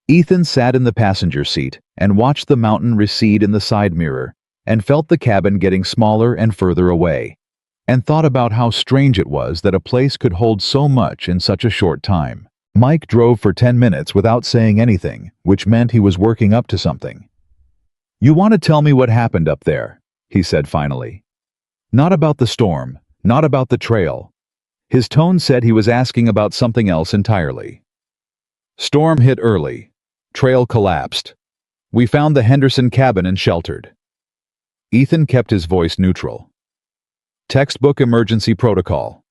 Ethan sat in the passenger seat and watched the mountain recede in the side mirror and felt the cabin getting smaller and further away, and thought about how strange it was that a place could hold so much in such a short time. Mike drove for 10 minutes without saying anything, which meant he was working up to something. "You want to tell me what happened up there?" he said finally. "Not about the storm, not about the trail." His tone said he was asking about something else entirely. "Storm hit early. Trail collapsed. We found the Henderson cabin and sheltered." Ethan kept his voice neutral. "Textbook emergency protocol."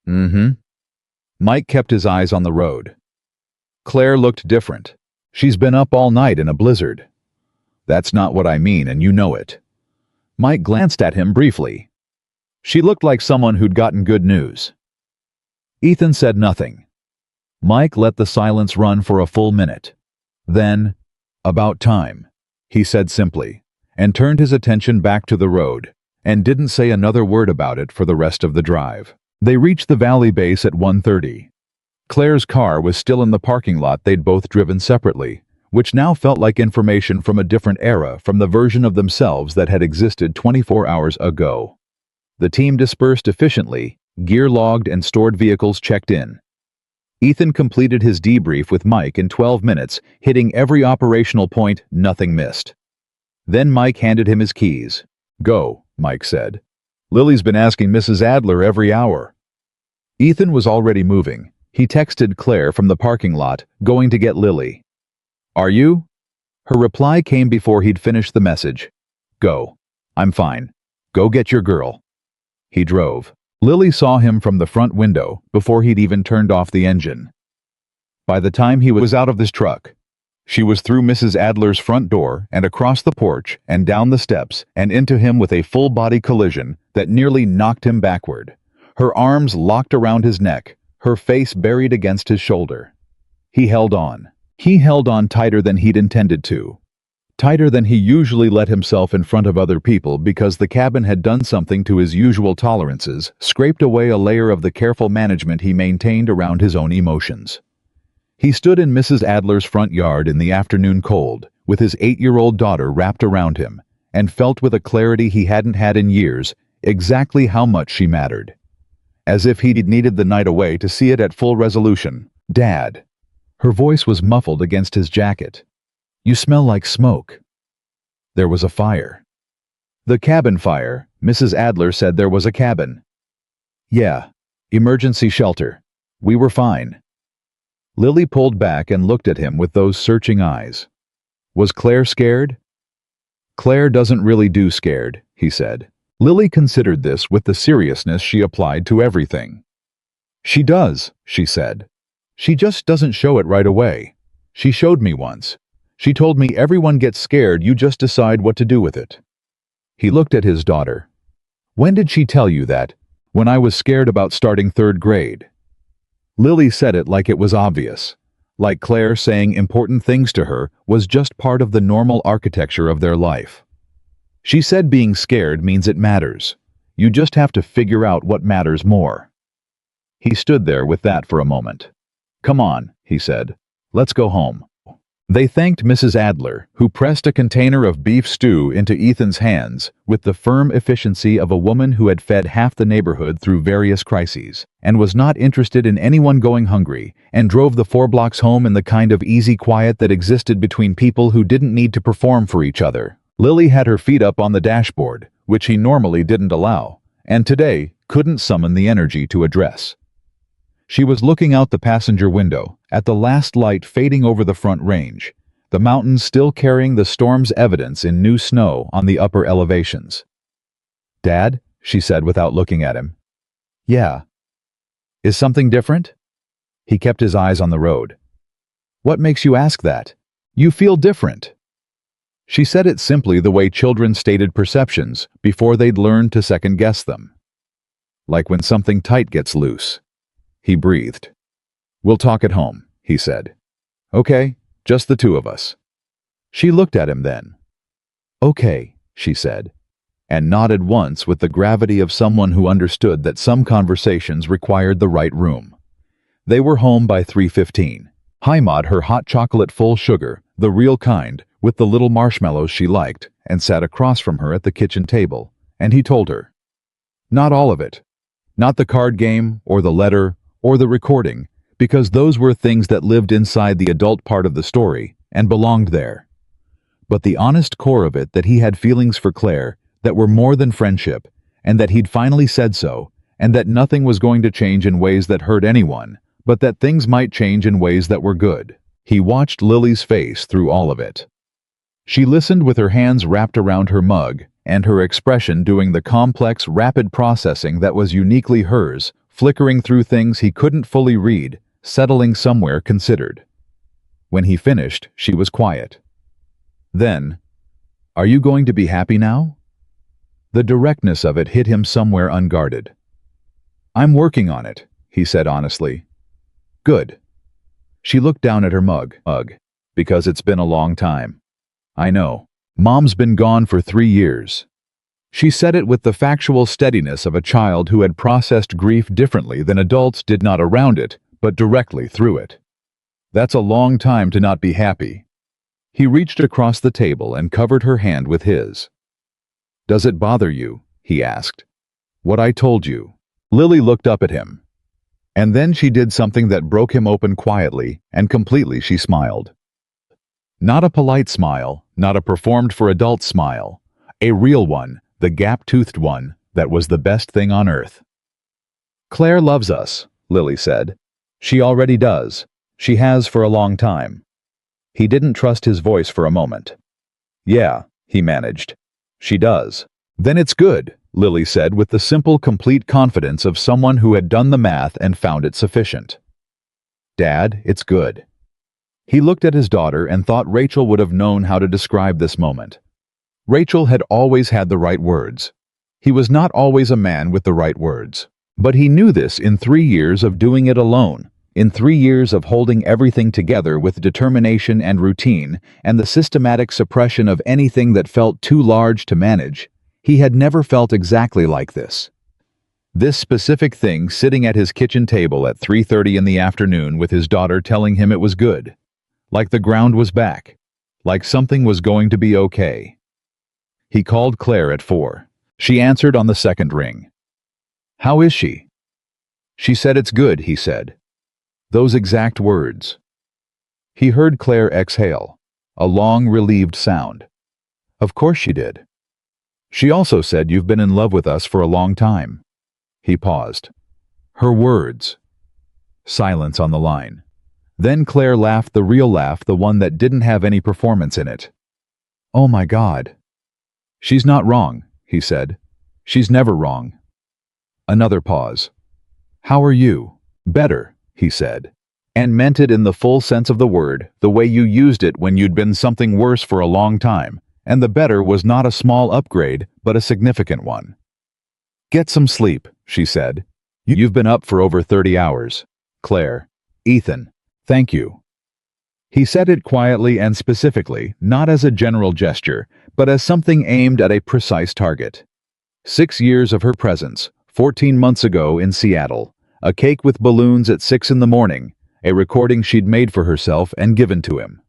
"Mm-hmm." Mike kept his eyes on the road. Claire looked different. "She's been up all night in a blizzard." "That's not what I mean, and you know it." Mike glanced at him briefly. "She looked like someone who'd gotten good news." Ethan said nothing. Mike let the silence run for a full minute. Then, "About time," he said simply, and turned his attention back to the road, and didn't say another word about it for the rest of the drive. They reached the valley base at 1:30. Claire's car was still in the parking lot they'd both driven separately, which now felt like information from a different era from the version of themselves that had existed 24 hours ago. The team dispersed efficiently, gear logged and stored vehicles checked in. Ethan completed his debrief with Mike in 12 minutes, hitting every operational point, nothing missed. Then Mike handed him his keys. "Go," Mike said. "Lily's been asking Mrs. Adler every hour." Ethan was already moving. He texted Claire from the parking lot, "Going to get Lily." "Are you?" Her reply came before he'd finished the message. "Go. I'm fine. Go get your girl." He drove. Lily saw him from the front window before he'd even turned off the engine. By the time he was out of this truck, she was through Mrs. Adler's front door and across the porch and down the steps and into him with a full-body collision that nearly knocked him backward. Her arms locked around his neck, her face buried against his shoulder. He held on. He held on tighter than he'd intended to. Tighter than he usually let himself in front of other people because the cabin had done something to his usual tolerances, scraped away a layer of the careful management he maintained around his own emotions. He stood in Mrs. Adler's front yard in the afternoon cold, with his 8-year-old daughter wrapped around him, and felt with a clarity he hadn't had in years exactly how much she mattered. As if he'd needed the night away to see it at full resolution. "Dad." Her voice was muffled against his jacket. "You smell like smoke." There was a fire. The cabin fire. Mrs. Adler said there was a cabin. "Yeah. Emergency shelter. We were fine." Lily pulled back and looked at him with those searching eyes. "Was Claire scared?" "Claire doesn't really do scared," he said. Lily considered this with the seriousness she applied to everything. "She does," she said. "She just doesn't show it right away. She showed me once. She told me everyone gets scared, you just decide what to do with it." He looked at his daughter. "When did she tell you that?" "When I was scared about starting 3rd grade. Lily said it like it was obvious. Like Claire saying important things to her was just part of the normal architecture of their life. She said being scared means it matters. You just have to figure out what matters more. He stood there with that for a moment. "Come on," he said. "Let's go home." They thanked Mrs. Adler, who pressed a container of beef stew into Ethan's hands with the firm efficiency of a woman who had fed half the neighborhood through various crises, and was not interested in anyone going hungry, and drove the 4 blocks home in the kind of easy quiet that existed between people who didn't need to perform for each other. Lily had her feet up on the dashboard, which he normally didn't allow, and today couldn't summon the energy to address. She was looking out the passenger window, at the last light fading over the Front Range, the mountains still carrying the storm's evidence in new snow on the upper elevations. "Dad," she said without looking at him. "Yeah." "Is something different?" He kept his eyes on the road. "What makes you ask that? You feel different." She said it simply the way children stated perceptions before they'd learned to second-guess them. "Like when something tight gets loose." He breathed. "We'll talk at home," he said. "Okay, just the 2 of us." She looked at him then. "Okay," she said, and nodded once with the gravity of someone who understood that some conversations required the right room. They were home by 3:15. Heimat her hot chocolate full sugar, the real kind, with the little marshmallows she liked, and sat across from her at the kitchen table, and he told her. Not all of it. Not the card game, or the letter, or the recording, because those were things that lived inside the adult part of the story and belonged there. But the honest core of it, that he had feelings for Claire that were more than friendship, and that he'd finally said so, and that nothing was going to change in ways that hurt anyone, but that things might change in ways that were good. He watched Lily's face through all of it. She listened with her hands wrapped around her mug, and her expression doing the complex, rapid processing that was uniquely hers, flickering through things he couldn't fully read, settling somewhere considered. When he finished, she was quiet. Then, "Are you going to be happy now?" The directness of it hit him somewhere unguarded. "I'm working on it," he said honestly. "Good." She looked down at her mug. "Because it's been a long time." "I know. Mom's been gone for 3 years." She said it with the factual steadiness of a child who had processed grief differently than adults did, not around it, but directly through it. "That's a long time to not be happy." He reached across the table and covered her hand with his. "Does it bother you?" he asked. "What I told you?" Lily looked up at him. And then she did something that broke him open quietly and completely. She smiled. Not a polite smile, not a performed-for-adults smile. A real one, the gap-toothed one, that was the best thing on earth. "Claire loves us," Lily said. "She already does. She has for a long time." He didn't trust his voice for a moment. "Yeah," he managed. "She does." "Then it's good," Lily said with the simple, complete confidence of someone who had done the math and found it sufficient. "Dad, it's good." He looked at his daughter and thought Rachel would have known how to describe this moment. Rachel had always had the right words. He was not always a man with the right words. But he knew this in 3 years of doing it alone, in 3 years of holding everything together with determination and routine and the systematic suppression of anything that felt too large to manage. He had never felt exactly like this. This specific thing sitting at his kitchen table at 3:30 in the afternoon with his daughter telling him it was good. Like the ground was back. Like something was going to be okay. He called Claire at 4. She answered on the second ring. "How is she?" "She said it's good," he said. Those exact words. He heard Claire exhale, a long, relieved sound. "Of course she did. She also said you've been in love with us for a long time." He paused. Her words. Silence on the line. Then Claire laughed, the real laugh, the one that didn't have any performance in it. "Oh my God." "She's not wrong," he said. "She's never wrong." Another pause. "How are you?" "Better," he said. And meant it in the full sense of the word, the way you used it when you'd been something worse for a long time, and the better was not a small upgrade, but a significant one. "Get some sleep," she said. "You've been up for over 30 hours. Claire. Ethan. Thank you." He said it quietly and specifically, not as a general gesture, but as something aimed at a precise target. 6 years of her presence, 14 months ago in Seattle, a cake with balloons at 6 in the morning, a recording she'd made for herself and given to him.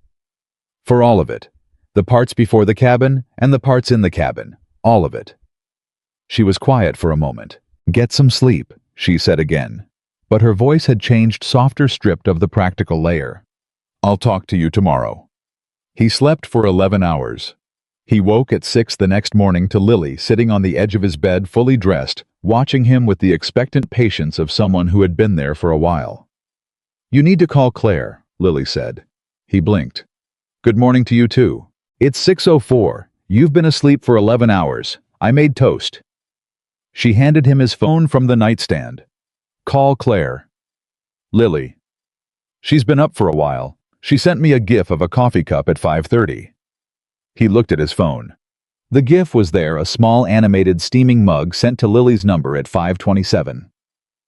For all of it. The parts before the cabin and the parts in the cabin. All of it. She was quiet for a moment. "Get some sleep," she said again. But her voice had changed, softer, stripped of the practical layer. "I'll talk to you tomorrow." He slept for 11 hours. He woke at 6 the next morning to Lily sitting on the edge of his bed fully dressed, watching him with the expectant patience of someone who had been there for a while. "You need to call Claire," Lily said. He blinked. "Good morning to you too. It's 6:04. You've been asleep for 11 hours. I made toast." She handed him his phone from the nightstand. "Call Claire." "Lily." "She's been up for a while. She sent me a gif of a coffee cup at 5:30. He looked at his phone. The gif was there, a small animated steaming mug sent to Lily's number at 5:27.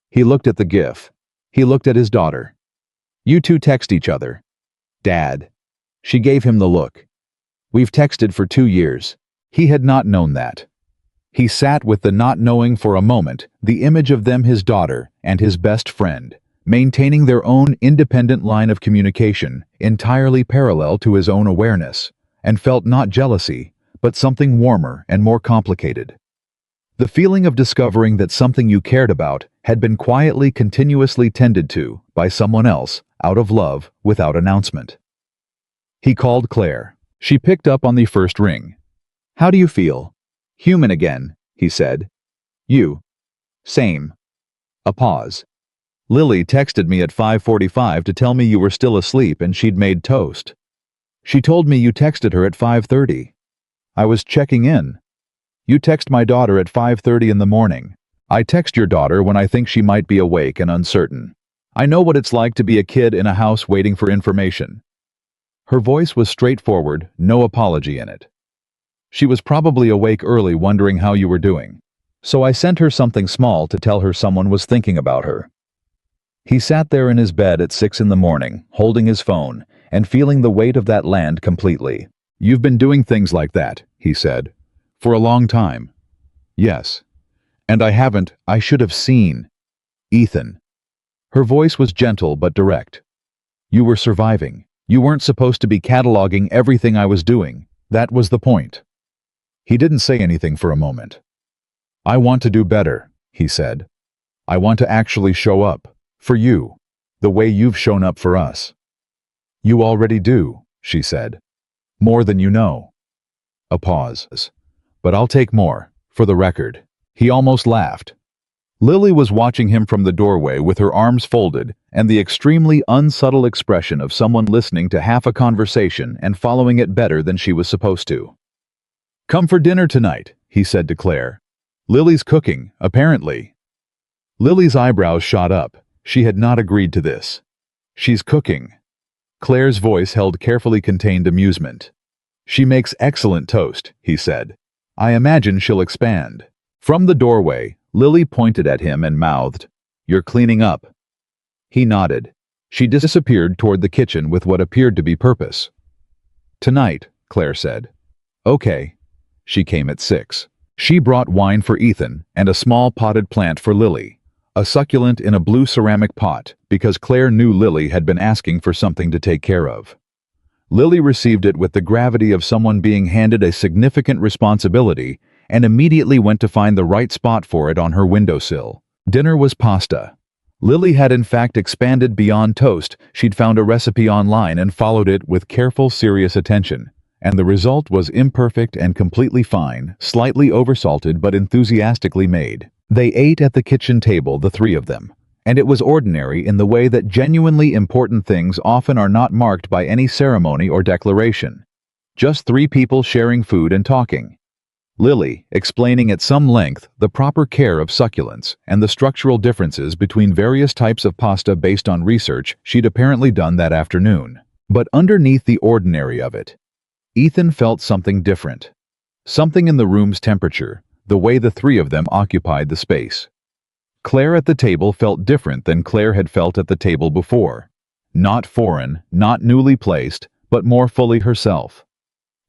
He looked at the gif. He looked at his daughter. "You two text each other." "Dad." She gave him the look. "We've texted for 2 years. He had not known that. He sat with the not knowing for a moment, the image of them, his daughter, and his best friend, maintaining their own independent line of communication, entirely parallel to his own awareness, and felt not jealousy, but something warmer and more complicated. The feeling of discovering that something you cared about had been quietly, continuously tended to by someone else, out of love, without announcement. He called Claire. She picked up on the first ring. "How do you feel?" "Human again," he said. "You?" "Same." A pause. "Lily texted me at 5:45 to tell me you were still asleep and she'd made toast. She told me you texted her at 5:30. I was checking in. You text my daughter at 5:30 in the morning. I text your daughter when I think she might be awake and uncertain. I know what it's like to be a kid in a house waiting for information." Her voice was straightforward, no apology in it. "She was probably awake early wondering how you were doing. So I sent her something small to tell her someone was thinking about her." He sat there in his bed at 6 in the morning, holding his phone, and feeling the weight of that land completely. "You've been doing things like that," he said. "For a long time." "Yes. And I should have seen." "Ethan." Her voice was gentle but direct. "You were surviving. You weren't supposed to be cataloging everything I was doing. That was the point." He didn't say anything for a moment. "I want to do better," he said. "I want to actually show up. For you. The way you've shown up for us." "You already do," she said. "More than you know." A pause. "But I'll take more, for the record." He almost laughed. Lily was watching him from the doorway with her arms folded and the extremely unsubtle expression of someone listening to half a conversation and following it better than she was supposed to. "Come for dinner tonight," he said to Claire. "Lily's cooking, apparently." Lily's eyebrows shot up. She had not agreed to this. "She's cooking." Claire's voice held carefully contained amusement. "She makes excellent toast," he said. "I imagine she'll expand." From the doorway, Lily pointed at him and mouthed, "You're cleaning up." He nodded. She disappeared toward the kitchen with what appeared to be purpose. "Tonight," Claire said. "Okay." She came at 6. She brought wine for Ethan and a small potted plant for Lily, a succulent in a blue ceramic pot, because Claire knew Lily had been asking for something to take care of. Lily received it with the gravity of someone being handed a significant responsibility and immediately went to find the right spot for it on her windowsill. Dinner was pasta. Lily had in fact expanded beyond toast. She'd found a recipe online and followed it with careful, serious attention. And the result was imperfect and completely fine, slightly oversalted but enthusiastically made. They ate at the kitchen table, the three of them, and it was ordinary in the way that genuinely important things often are, not marked by any ceremony or declaration. Just three people sharing food and talking. Lily explaining at some length the proper care of succulents and the structural differences between various types of pasta based on research she'd apparently done that afternoon. But underneath the ordinary of it, Ethan felt something different. Something in the room's temperature, the way the three of them occupied the space. Claire at the table felt different than Claire had felt at the table before. Not foreign, not newly placed, but more fully herself.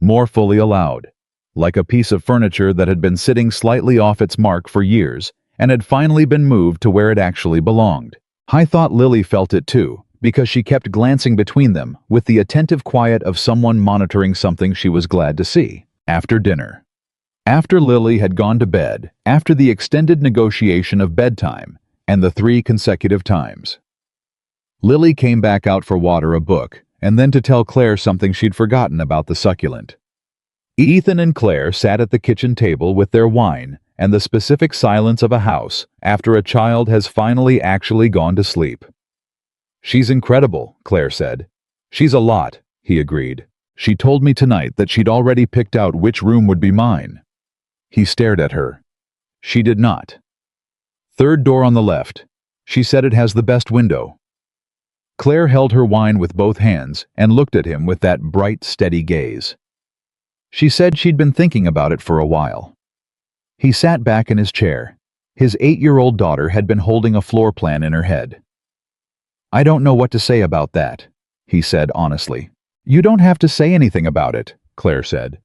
More fully allowed. Like a piece of furniture that had been sitting slightly off its mark for years and had finally been moved to where it actually belonged. I thought Lily felt it too, because she kept glancing between them with the attentive quiet of someone monitoring something she was glad to see. After dinner. After Lily had gone to bed, after the extended negotiation of bedtime, and the 3 consecutive times. Lily came back out for water, a book, and then to tell Claire something she'd forgotten about the succulent. Ethan and Claire sat at the kitchen table with their wine and the specific silence of a house after a child has finally actually gone to sleep. "She's incredible," Claire said. "She's a lot," he agreed. "She told me tonight that she'd already picked out which room would be mine." He stared at her. She did not. "Third door on the left. She said it has the best window." Claire held her wine with both hands and looked at him with that bright, steady gaze. She said she'd been thinking about it for a while. He sat back in his chair. His 8-year-old daughter had been holding a floor plan in her head. "I don't know what to say about that," he said honestly. "You don't have to say anything about it," Claire said.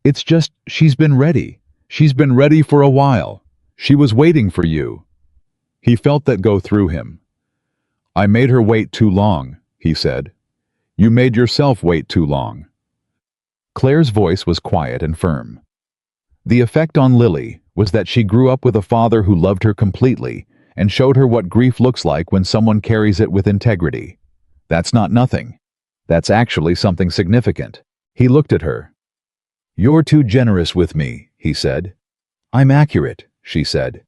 "It's just, she's been ready. She's been ready for a while. She was waiting for you." He felt that go through him. "I made her wait too long," he said. "You made yourself wait too long." Claire's voice was quiet and firm. The effect on Lily was that she grew up with a father who loved her completely and showed her what grief looks like when someone carries it with integrity. That's not nothing. That's actually something significant. He looked at her. "You're too generous with me," he said. "I'm accurate," she said.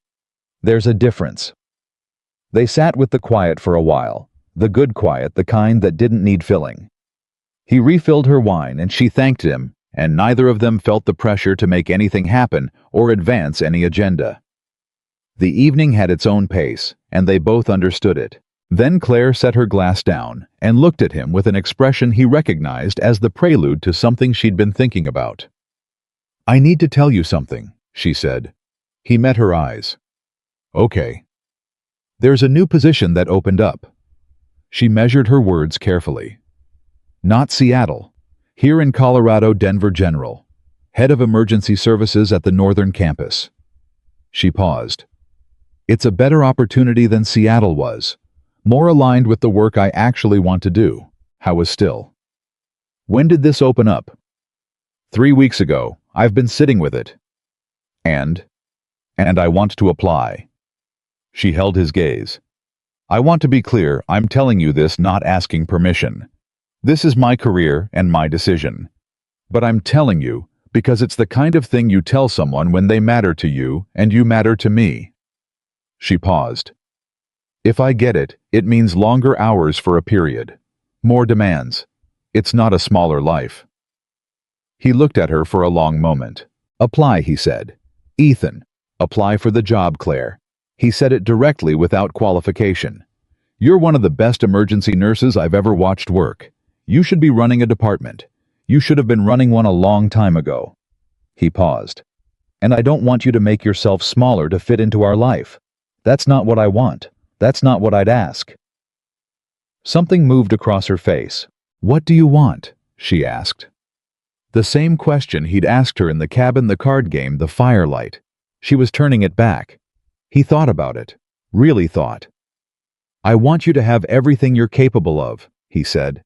"There's a difference." They sat with the quiet for a while, the good quiet, the kind that didn't need filling. He refilled her wine and she thanked him, and neither of them felt the pressure to make anything happen or advance any agenda. The evening had its own pace, and they both understood it. Then Claire set her glass down and looked at him with an expression he recognized as the prelude to something she'd been thinking about. "I need to tell you something," she said. He met her eyes. "Okay." "There's a new position that opened up." She measured her words carefully. "Not Seattle. Here in Colorado, Denver General. Head of Emergency Services at the Northern Campus." She paused. "It's a better opportunity than Seattle was. More aligned with the work I actually want to do." I was still. "When did this open up?" 3 weeks ago. I've been sitting with it. And I want to apply." She held his gaze. "I want to be clear, I'm telling you this not asking permission. This is my career and my decision. But I'm telling you because it's the kind of thing you tell someone when they matter to you and you matter to me." She paused. "If I get it, it means longer hours for a period. More demands. It's not a smaller life." He looked at her for a long moment. "Apply," he said. "Ethan, apply for the job, Claire." He said it directly without qualification. "You're one of the best emergency nurses I've ever watched work. You should be running a department. You should have been running one a long time ago." He paused. "And I don't want you to make yourself smaller to fit into our life. That's not what I want. That's not what I'd ask." Something moved across her face. "What do you want?" she asked. The same question he'd asked her in the cabin, the card game, the firelight. She was turning it back. He thought about it. Really thought. "I want you to have everything you're capable of," he said.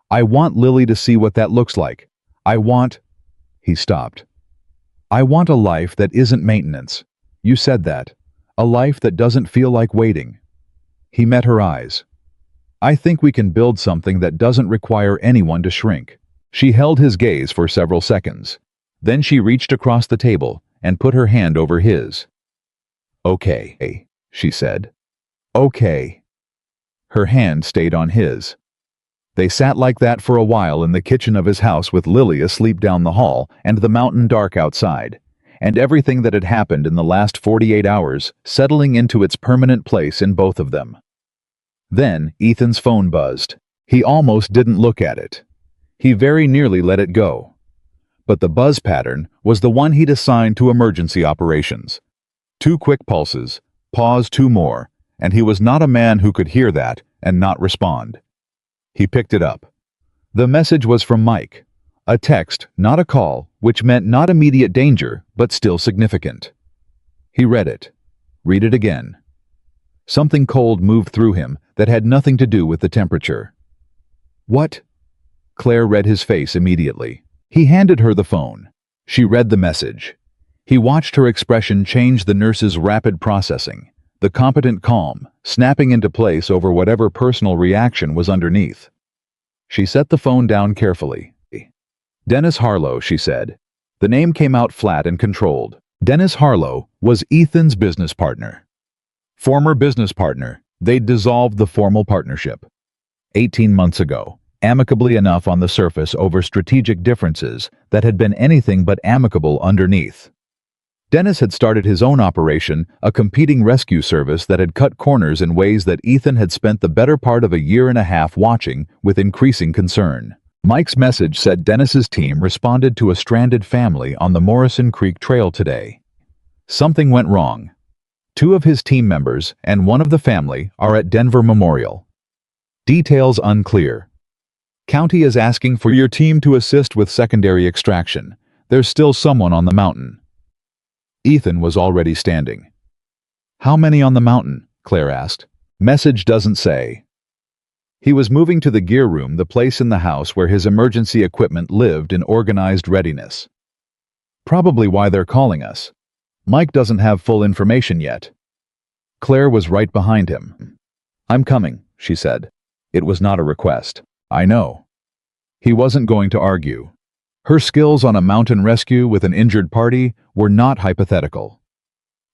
"I want Lily to see what that looks like. I want—" He stopped. "I want a life that isn't maintenance. You said that. A life that doesn't feel like waiting." He met her eyes. "I think we can build something that doesn't require anyone to shrink." She held his gaze for several seconds. Then she reached across the table and put her hand over his. "Okay," she said. "Okay." Her hand stayed on his. They sat like that for a while in the kitchen of his house, with Lily asleep down the hall and the mountain dark outside, and everything that had happened in the last 48 hours settling into its permanent place in both of them. Then Ethan's phone buzzed. He almost didn't look at it. He very nearly let it go. But the buzz pattern was the one he'd assigned to emergency operations. 2 quick pulses, pause 2 more, and he was not a man who could hear that and not respond. He picked it up. The message was from Mike. A text, not a call, which meant not immediate danger, but still significant. He read it. Read it again. Something cold moved through him that had nothing to do with the temperature. "What?" Claire read his face immediately. He handed her the phone. She read the message. He watched her expression change, the nurse's rapid processing, the competent calm, snapping into place over whatever personal reaction was underneath. She set the phone down carefully. "Dennis Harlow," she said. The name came out flat and controlled. Dennis Harlow was Ethan's business partner. Former business partner. They'd dissolved the formal partnership 18 months ago, amicably enough on the surface over strategic differences that had been anything but amicable underneath. Dennis had started his own operation, a competing rescue service that had cut corners in ways that Ethan had spent the better part of a year and a half watching with increasing concern. Mike's message said Dennis's team responded to a stranded family on the Morrison Creek Trail today. Something went wrong. 2 of his team members and 1 of the family are at Denver Memorial. Details unclear. County is asking for your team to assist with secondary extraction. There's still someone on the mountain. Ethan was already standing. "How many on the mountain?" Claire asked. "Message doesn't say." He was moving to the gear room, the place in the house where his emergency equipment lived in organized readiness. "Probably why they're calling us. Mike doesn't have full information yet." Claire was right behind him. "I'm coming," she said. It was not a request. "I know." He wasn't going to argue. Her skills on a mountain rescue with an injured party were not hypothetical.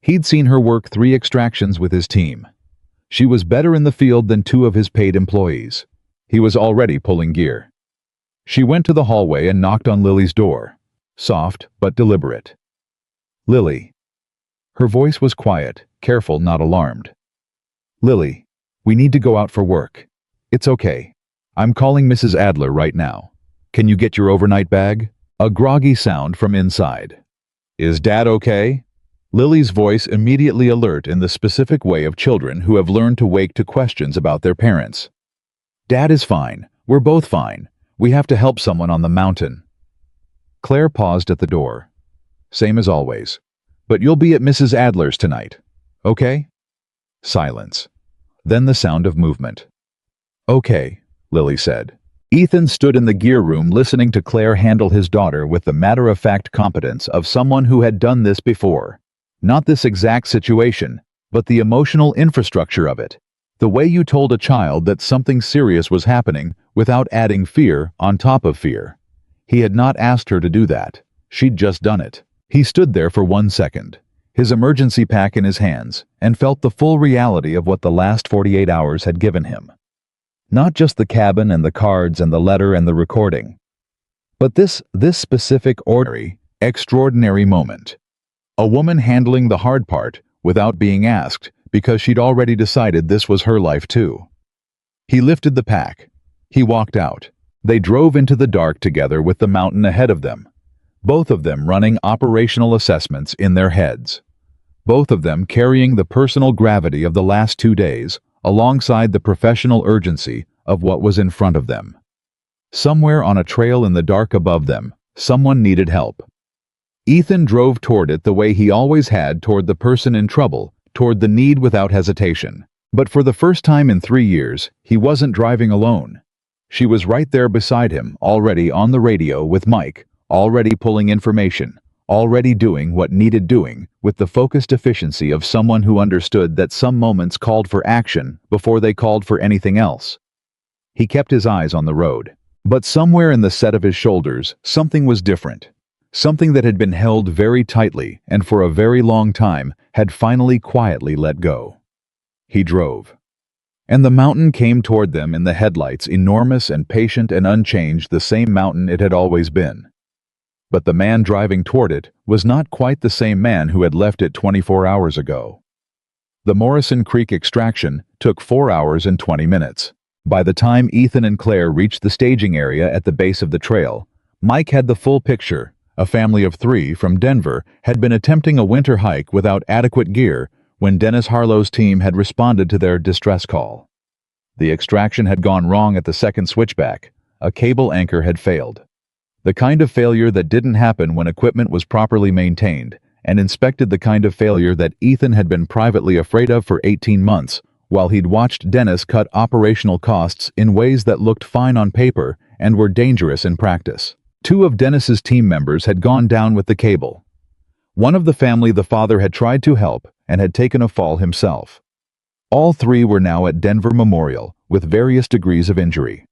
He'd seen her work 3 extractions with his team. She was better in the field than 2 of his paid employees. He was already pulling gear. She went to the hallway and knocked on Lily's door. Soft, but deliberate. "Lily." Her voice was quiet, careful, not alarmed. "Lily, we need to go out for work. It's okay. I'm calling Mrs. Adler right now. Can you get your overnight bag?" A groggy sound from inside. "Is Dad okay?" Lily's voice immediately alert in the specific way of children who have learned to wake to questions about their parents. "Dad is fine. We're both fine. We have to help someone on the mountain." Claire paused at the door. "Same as always. But you'll be at Mrs. Adler's tonight. Okay?" Silence. Then the sound of movement. "Okay," Lily said. Ethan stood in the gear room listening to Claire handle his daughter with the matter-of-fact competence of someone who had done this before. Not this exact situation, but the emotional infrastructure of it. The way you told a child that something serious was happening without adding fear on top of fear. He had not asked her to do that. She'd just done it. He stood there for 1 second, his emergency pack in his hands, and felt the full reality of what the last 48 hours had given him. Not just the cabin and the cards and the letter and the recording, but this specific, ordinary, extraordinary moment. A woman handling the hard part without being asked, because she'd already decided this was her life too. He lifted the pack. He walked out. They drove into the dark together with the mountain ahead of them. Both of them running operational assessments in their heads. Both of them carrying the personal gravity of the last 2 days, alongside the professional urgency of what was in front of them. Somewhere on a trail in the dark above them, Someone needed help. Ethan drove toward it the way he always had toward the person in trouble, toward the need without hesitation. But for the first time in 3 years, he wasn't driving alone. She was right there beside him, already on the radio with Mike, already pulling information, already doing what needed doing, with the focused efficiency of someone who understood that some moments called for action before they called for anything else. He kept his eyes on the road. But somewhere in the set of his shoulders, something was different. Something that had been held very tightly and for a very long time had finally quietly let go. He drove. And the mountain came toward them in the headlights, enormous and patient and unchanged, the same mountain it had always been. But the man driving toward it was not quite the same man who had left it 24 hours ago. The Morrison Creek extraction took 4 hours and 20 minutes. By the time Ethan and Claire reached the staging area at the base of the trail, Mike had the full picture. A family of 3 from Denver had been attempting a winter hike without adequate gear when Dennis Harlow's team had responded to their distress call. The extraction had gone wrong at the second switchback. A cable anchor had failed. The kind of failure that didn't happen when equipment was properly maintained, and inspected the kind of failure that Ethan had been privately afraid of for 18 months, while he'd watched Dennis cut operational costs in ways that looked fine on paper and were dangerous in practice. 2 of Dennis's team members had gone down with the cable. One of the family the father had tried to help and had taken a fall himself. All 3 were now at Denver Memorial with various degrees of injury.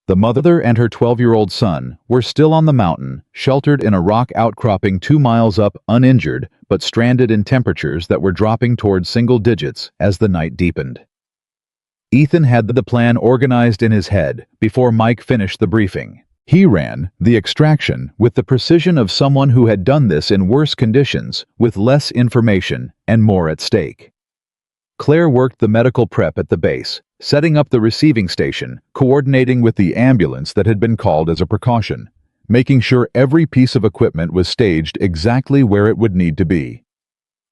The mother and her 12-year-old son were still on the mountain, sheltered in a rock outcropping 2 miles up, uninjured, but stranded in temperatures that were dropping toward single digits as the night deepened. Ethan had the plan organized in his head before Mike finished the briefing. He ran the extraction with the precision of someone who had done this in worse conditions, with less information and more at stake. Claire worked the medical prep at the base, setting up the receiving station, coordinating with the ambulance that had been called as a precaution, making sure every piece of equipment was staged exactly where it would need to be.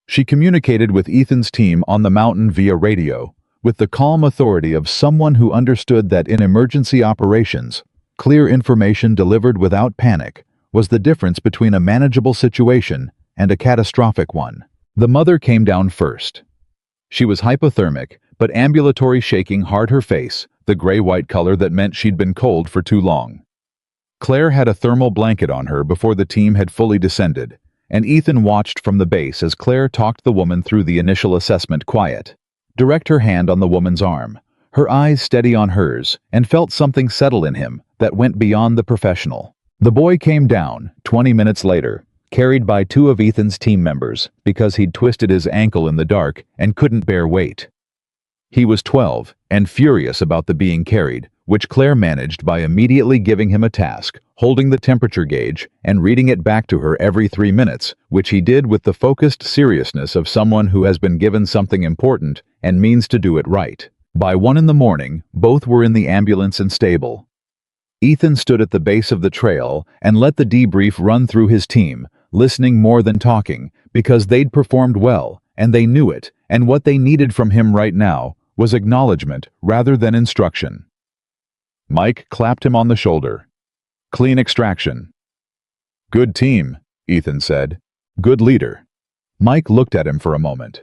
She communicated with Ethan's team on the mountain via radio, with the calm authority of someone who understood that in emergency operations, clear information delivered without panic was the difference between a manageable situation and a catastrophic one. The mother came down first. She was hypothermic, but ambulatory, shaking hard her face, the gray-white color that meant she'd been cold for too long. Claire had a thermal blanket on her before the team had fully descended, and Ethan watched from the base as Claire talked the woman through the initial assessment. Quiet. Direct her hand on the woman's arm, her eyes steady on hers, and felt something settle in him that went beyond the professional. The boy came down 20 minutes later, carried by 2 of Ethan's team members because he'd twisted his ankle in the dark and couldn't bear weight. He was 12 and furious about the being carried, which Claire managed by immediately giving him a task, holding the temperature gauge and reading it back to her every 3 minutes, which he did with the focused seriousness of someone who has been given something important and means to do it right. By 1 in the morning, both were in the ambulance and stable. Ethan stood at the base of the trail and let the debrief run through his team, listening more than talking, because they'd performed well, and they knew it, and what they needed from him right now was acknowledgement rather than instruction. Mike clapped him on the shoulder. Clean extraction. Good team, Ethan said. Good leader. Mike looked at him for a moment.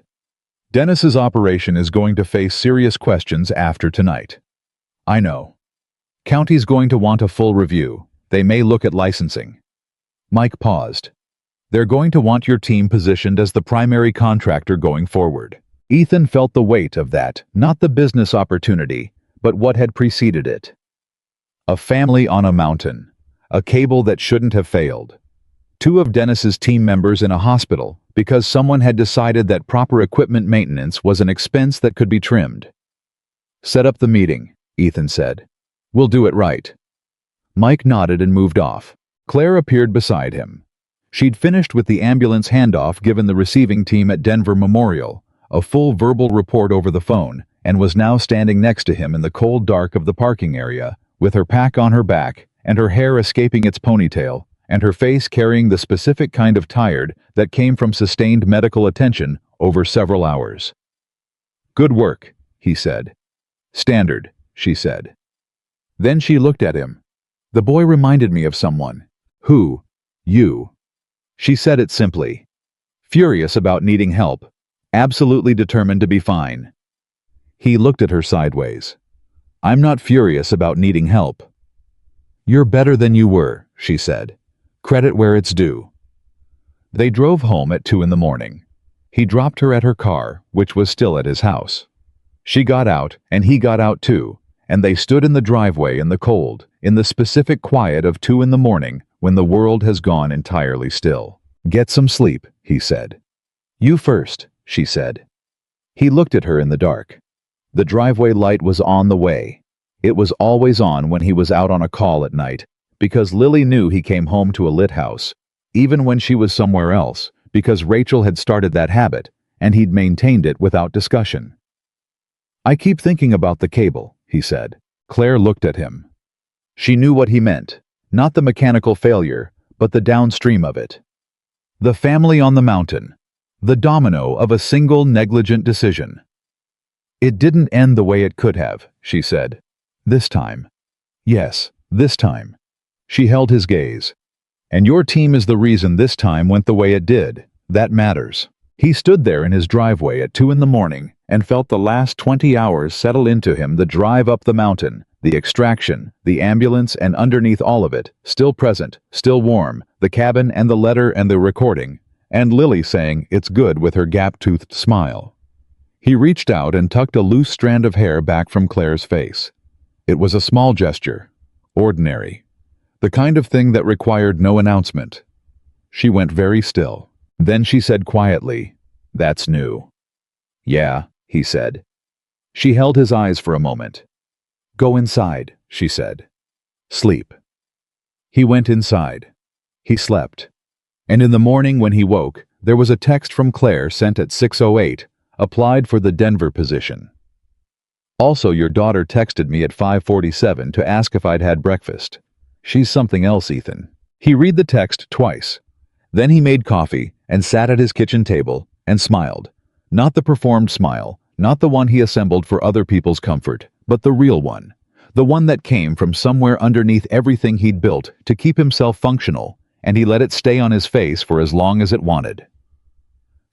Dennis's operation is going to face serious questions after tonight. I know. County's going to want a full review. They may look at licensing. Mike paused. They're going to want your team positioned as the primary contractor going forward. Ethan felt the weight of that, not the business opportunity, but what had preceded it. A family on a mountain. A cable that shouldn't have failed. 2 of Dennis's team members in a hospital because someone had decided that proper equipment maintenance was an expense that could be trimmed. Set up the meeting, Ethan said. We'll do it right. Mike nodded and moved off. Claire appeared beside him. She'd finished with the ambulance handoff given the receiving team at Denver Memorial, a full verbal report over the phone, and was now standing next to him in the cold dark of the parking area, with her pack on her back and her hair escaping its ponytail, and her face carrying the specific kind of tired that came from sustained medical attention over several hours. Good work, he said. Standard, she said. Then she looked at him. The boy reminded me of someone. Who? You. She said it simply. Furious about needing help. Absolutely determined to be fine. He looked at her sideways. I'm not furious about needing help. You're better than you were, she said. Credit where it's due. They drove home at 2 in the morning. He dropped her at her car, which was still at his house. She got out, and he got out too, and they stood in the driveway in the cold, in the specific quiet of 2 in the morning when the world has gone entirely still. Get some sleep, he said. You first, she said. He looked at her in the dark. The driveway light was on the way. It was always on when he was out on a call at night, because Lily knew he came home to a lit house, even when she was somewhere else, because Rachel had started that habit, and he'd maintained it without discussion. I keep thinking about the cable, he said. Claire looked at him. She knew what he meant, not the mechanical failure, but the downstream of it. The family on the mountain, the domino of a single negligent decision. It didn't end the way it could have, she said. This time. Yes, this time. She held his gaze. And your team is the reason this time went the way it did. That matters. He stood there in his driveway at 2 in the morning and felt the last 20 hours settle into him, the drive up the mountain, the extraction, the ambulance, and underneath all of it, still present, still warm, the cabin and the letter and the recording, and Lily saying it's good with her gap-toothed smile. He reached out and tucked a loose strand of hair back from Claire's face. It was a small gesture, ordinary, the kind of thing that required no announcement. She went very still. Then she said quietly, "That's new." "Yeah," he said. She held his eyes for a moment. "Go inside," she said. "Sleep." He went inside. He slept. And in the morning when he woke, there was a text from Claire sent at 6:08, applied for the Denver position. Also, your daughter texted me at 5:47 to ask if I'd had breakfast. She's something else, Ethan. He read the text twice. Then he made coffee and sat at his kitchen table and smiled. Not the performed smile, not the one he assembled for other people's comfort, but the real one. The one that came from somewhere underneath everything he'd built to keep himself functional, and he let it stay on his face for as long as it wanted.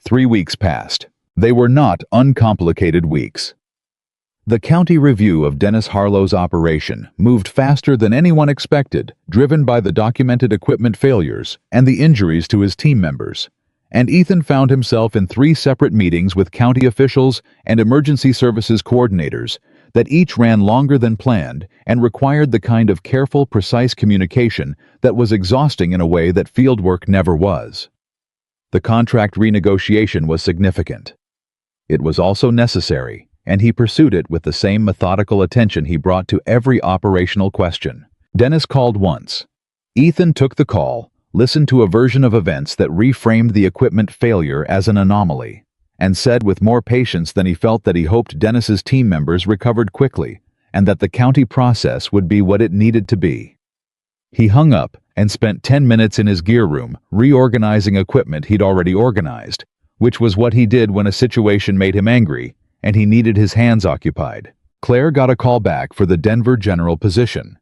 3 weeks passed. They were not uncomplicated weeks. The county review of Dennis Harlow's operation moved faster than anyone expected, driven by the documented equipment failures and the injuries to his team members. And Ethan found himself in 3 separate meetings with county officials and emergency services coordinators that each ran longer than planned and required the kind of careful, precise communication that was exhausting in a way that fieldwork never was. The contract renegotiation was significant. It was also necessary, and he pursued it with the same methodical attention he brought to every operational question. Dennis called once. Ethan took the call, listened to a version of events that reframed the equipment failure as an anomaly, and said with more patience than he felt that he hoped Dennis's team members recovered quickly, and that the county process would be what it needed to be. He hung up and spent 10 minutes in his gear room reorganizing equipment he'd already organized, which was what he did when a situation made him angry and he needed his hands occupied. Claire got a call back for the Denver general position.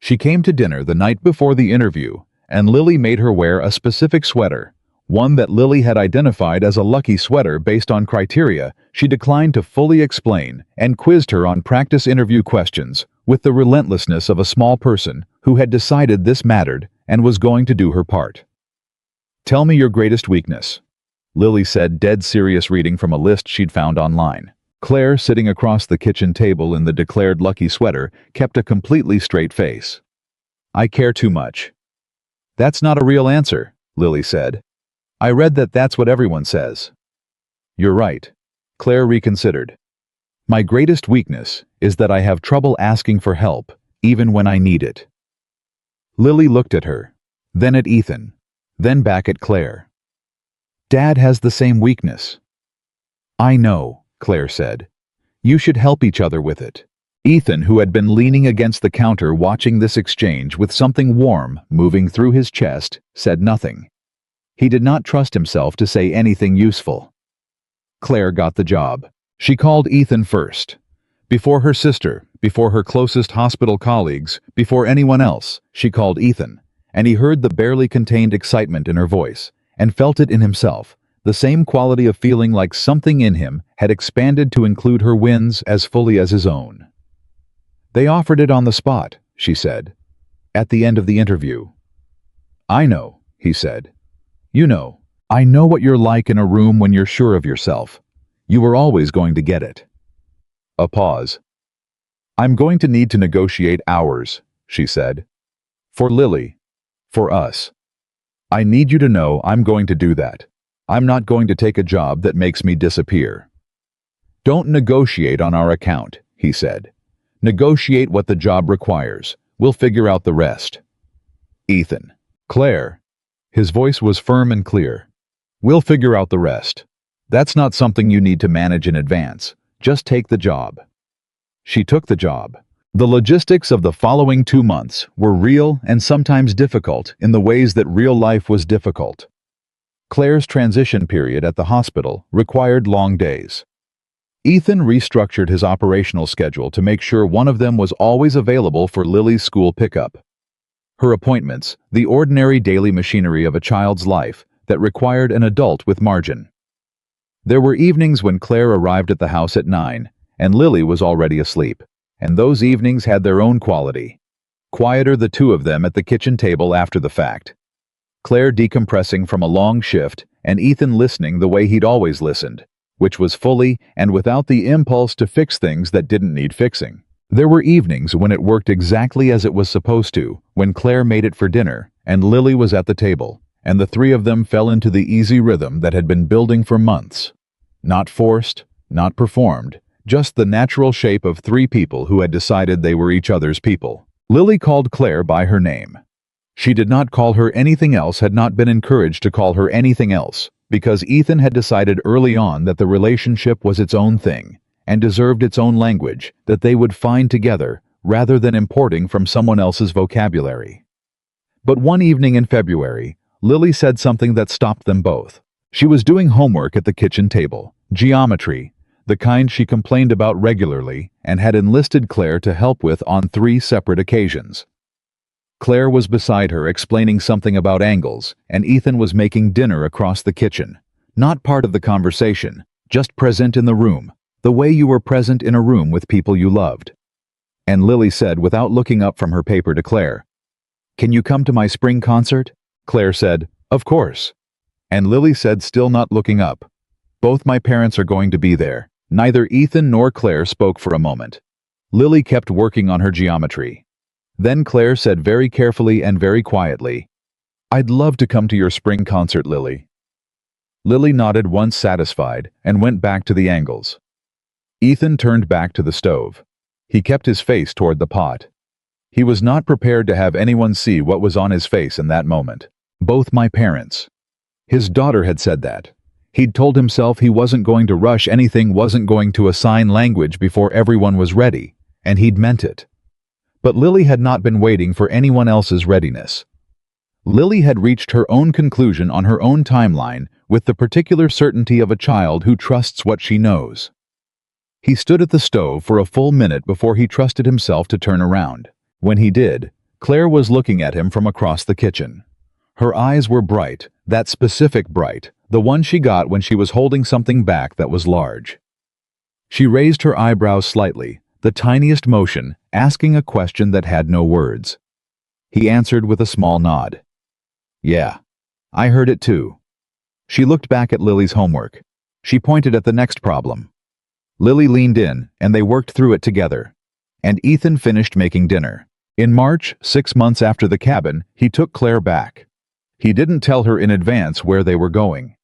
She came to dinner the night before the interview, and Lily made her wear a specific sweater, one that Lily had identified as a lucky sweater based on criteria she declined to fully explain, and quizzed her on practice interview questions with the relentlessness of a small person who had decided this mattered and was going to do her part. "Tell me your greatest weakness," Lily said, dead serious, reading from a list she'd found online. Claire, sitting across the kitchen table in the declared lucky sweater, kept a completely straight face. "I care too much." "That's not a real answer," Lily said. "I read that that's what everyone says." "You're right." Claire reconsidered. "My greatest weakness is that I have trouble asking for help, even when I need it." Lily looked at her, then at Ethan, then back at Claire. "Dad has the same weakness." "I know," Claire said. "You should help each other with it." Ethan, who had been leaning against the counter watching this exchange with something warm moving through his chest, said nothing. He did not trust himself to say anything useful. Claire got the job. She called Ethan first. Before her sister, before her closest hospital colleagues, before anyone else, she called Ethan, and he heard the barely contained excitement in her voice, and felt it in himself, the same quality of feeling like something in him had expanded to include her wins as fully as his own. "They offered it on the spot," she said, at the end of the interview. "I know," he said. "You know. I know what you're like in a room when you're sure of yourself. You were always going to get it." A pause. "I'm going to need to negotiate hours," she said. "For Lily. For us. I need you to know I'm going to do that. I'm not going to take a job that makes me disappear." "Don't negotiate on our account," he said. "Negotiate what the job requires. We'll figure out the rest." "Ethan." "Claire." His voice was firm and clear. "We'll figure out the rest. That's not something you need to manage in advance. Just take the job." She took the job. The logistics of the following 2 months were real and sometimes difficult in the ways that real life was difficult. Claire's transition period at the hospital required long days. Ethan restructured his operational schedule to make sure one of them was always available for Lily's school pickup. Her appointments, the ordinary daily machinery of a child's life that required an adult with margin. There were evenings when Claire arrived at the house at 9, and Lily was already asleep, and those evenings had their own quality. Quieter, the two of them at the kitchen table after the fact. Claire decompressing from a long shift, and Ethan listening the way he'd always listened, which was fully and without the impulse to fix things that didn't need fixing. There were evenings when it worked exactly as it was supposed to, when Claire made it for dinner, and Lily was at the table, and the three of them fell into the easy rhythm that had been building for months. Not forced, not performed, just the natural shape of three people who had decided they were each other's people. Lily called Claire by her name. She did not call her anything else, had not been encouraged to call her anything else, because Ethan had decided early on that the relationship was its own thing, and deserved its own language that they would find together, rather than importing from someone else's vocabulary. But one evening in February, Lily said something that stopped them both. She was doing homework at the kitchen table, geometry, the kind she complained about regularly and had enlisted Claire to help with on 3 separate occasions. Claire was beside her explaining something about angles, and Ethan was making dinner across the kitchen. Not part of the conversation, just present in the room, the way you were present in a room with people you loved. And Lily said without looking up from her paper to Claire, "Can you come to my spring concert?" Claire said, "Of course." And Lily said, still not looking up, "Both my parents are going to be there." Neither Ethan nor Claire spoke for a moment. Lily kept working on her geometry. Then Claire said very carefully and very quietly, "I'd love to come to your spring concert, Lily." Lily nodded once satisfied and went back to the angles. Ethan turned back to the stove. He kept his face toward the pot. He was not prepared to have anyone see what was on his face in that moment. Both my parents. His daughter had said that. He'd told himself he wasn't going to rush anything, wasn't going to assign language before everyone was ready, and he'd meant it. But Lily had not been waiting for anyone else's readiness. Lily had reached her own conclusion on her own timeline with the particular certainty of a child who trusts what she knows. He stood at the stove for a full minute before he trusted himself to turn around. When he did, Claire was looking at him from across the kitchen. Her eyes were bright, that specific bright, the one she got when she was holding something back that was large. She raised her eyebrows slightly, the tiniest motion, asking a question that had no words. He answered with a small nod. "Yeah, I heard it too." She looked back at Lily's homework. She pointed at the next problem. Lily leaned in, and they worked through it together. And Ethan finished making dinner. In March, 6 months after the cabin, he took Claire back. He didn't tell her in advance where they were going.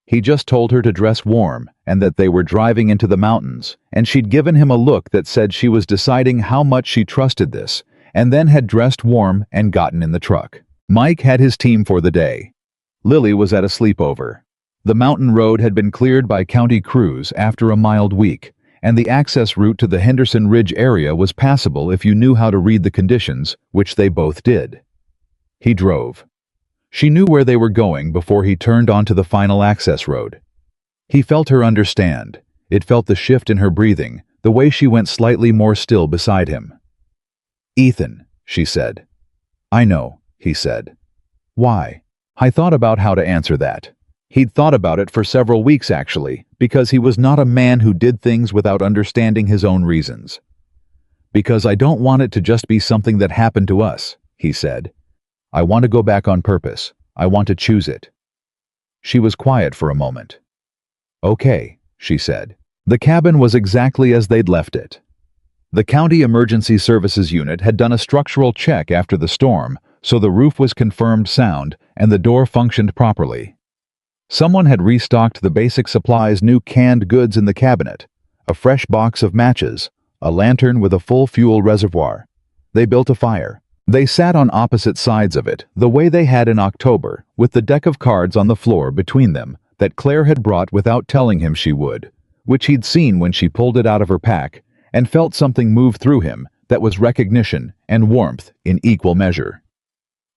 He just told her to dress warm and that they were driving into the mountains, and she'd given him a look that said she was deciding how much she trusted this, and then had dressed warm and gotten in the truck. Mike had his team for the day. Lily was at a sleepover. The mountain road had been cleared by county crews after a mild week, and the access route to the Henderson Ridge area was passable if you knew how to read the conditions, which they both did. He drove. She knew where they were going before he turned onto the final access road. He felt her understand. It felt the shift in her breathing, the way she went slightly more still beside him. "Ethan," she said. "I know. he said. Why? I thought about how to answer that. He'd thought about it for several weeks, actually, because he was not a man who did things without understanding his own reasons. Because I don't want it to just be something that happened to us, he said. I want to go back on purpose. I want to choose it. She was quiet for a moment. Okay, she said. The cabin was exactly as they'd left it. The County Emergency Services Unit had done a structural check after the storm, so the roof was confirmed sound and the door functioned properly. Someone had restocked the basic supplies, new canned goods in the cabinet, a fresh box of matches, a lantern with a full fuel reservoir. They built a fire. They sat on opposite sides of it, the way they had in October, with the deck of cards on the floor between them that Claire had brought without telling him she would, which he'd seen when she pulled it out of her pack, and felt something move through him that was recognition and warmth in equal measure.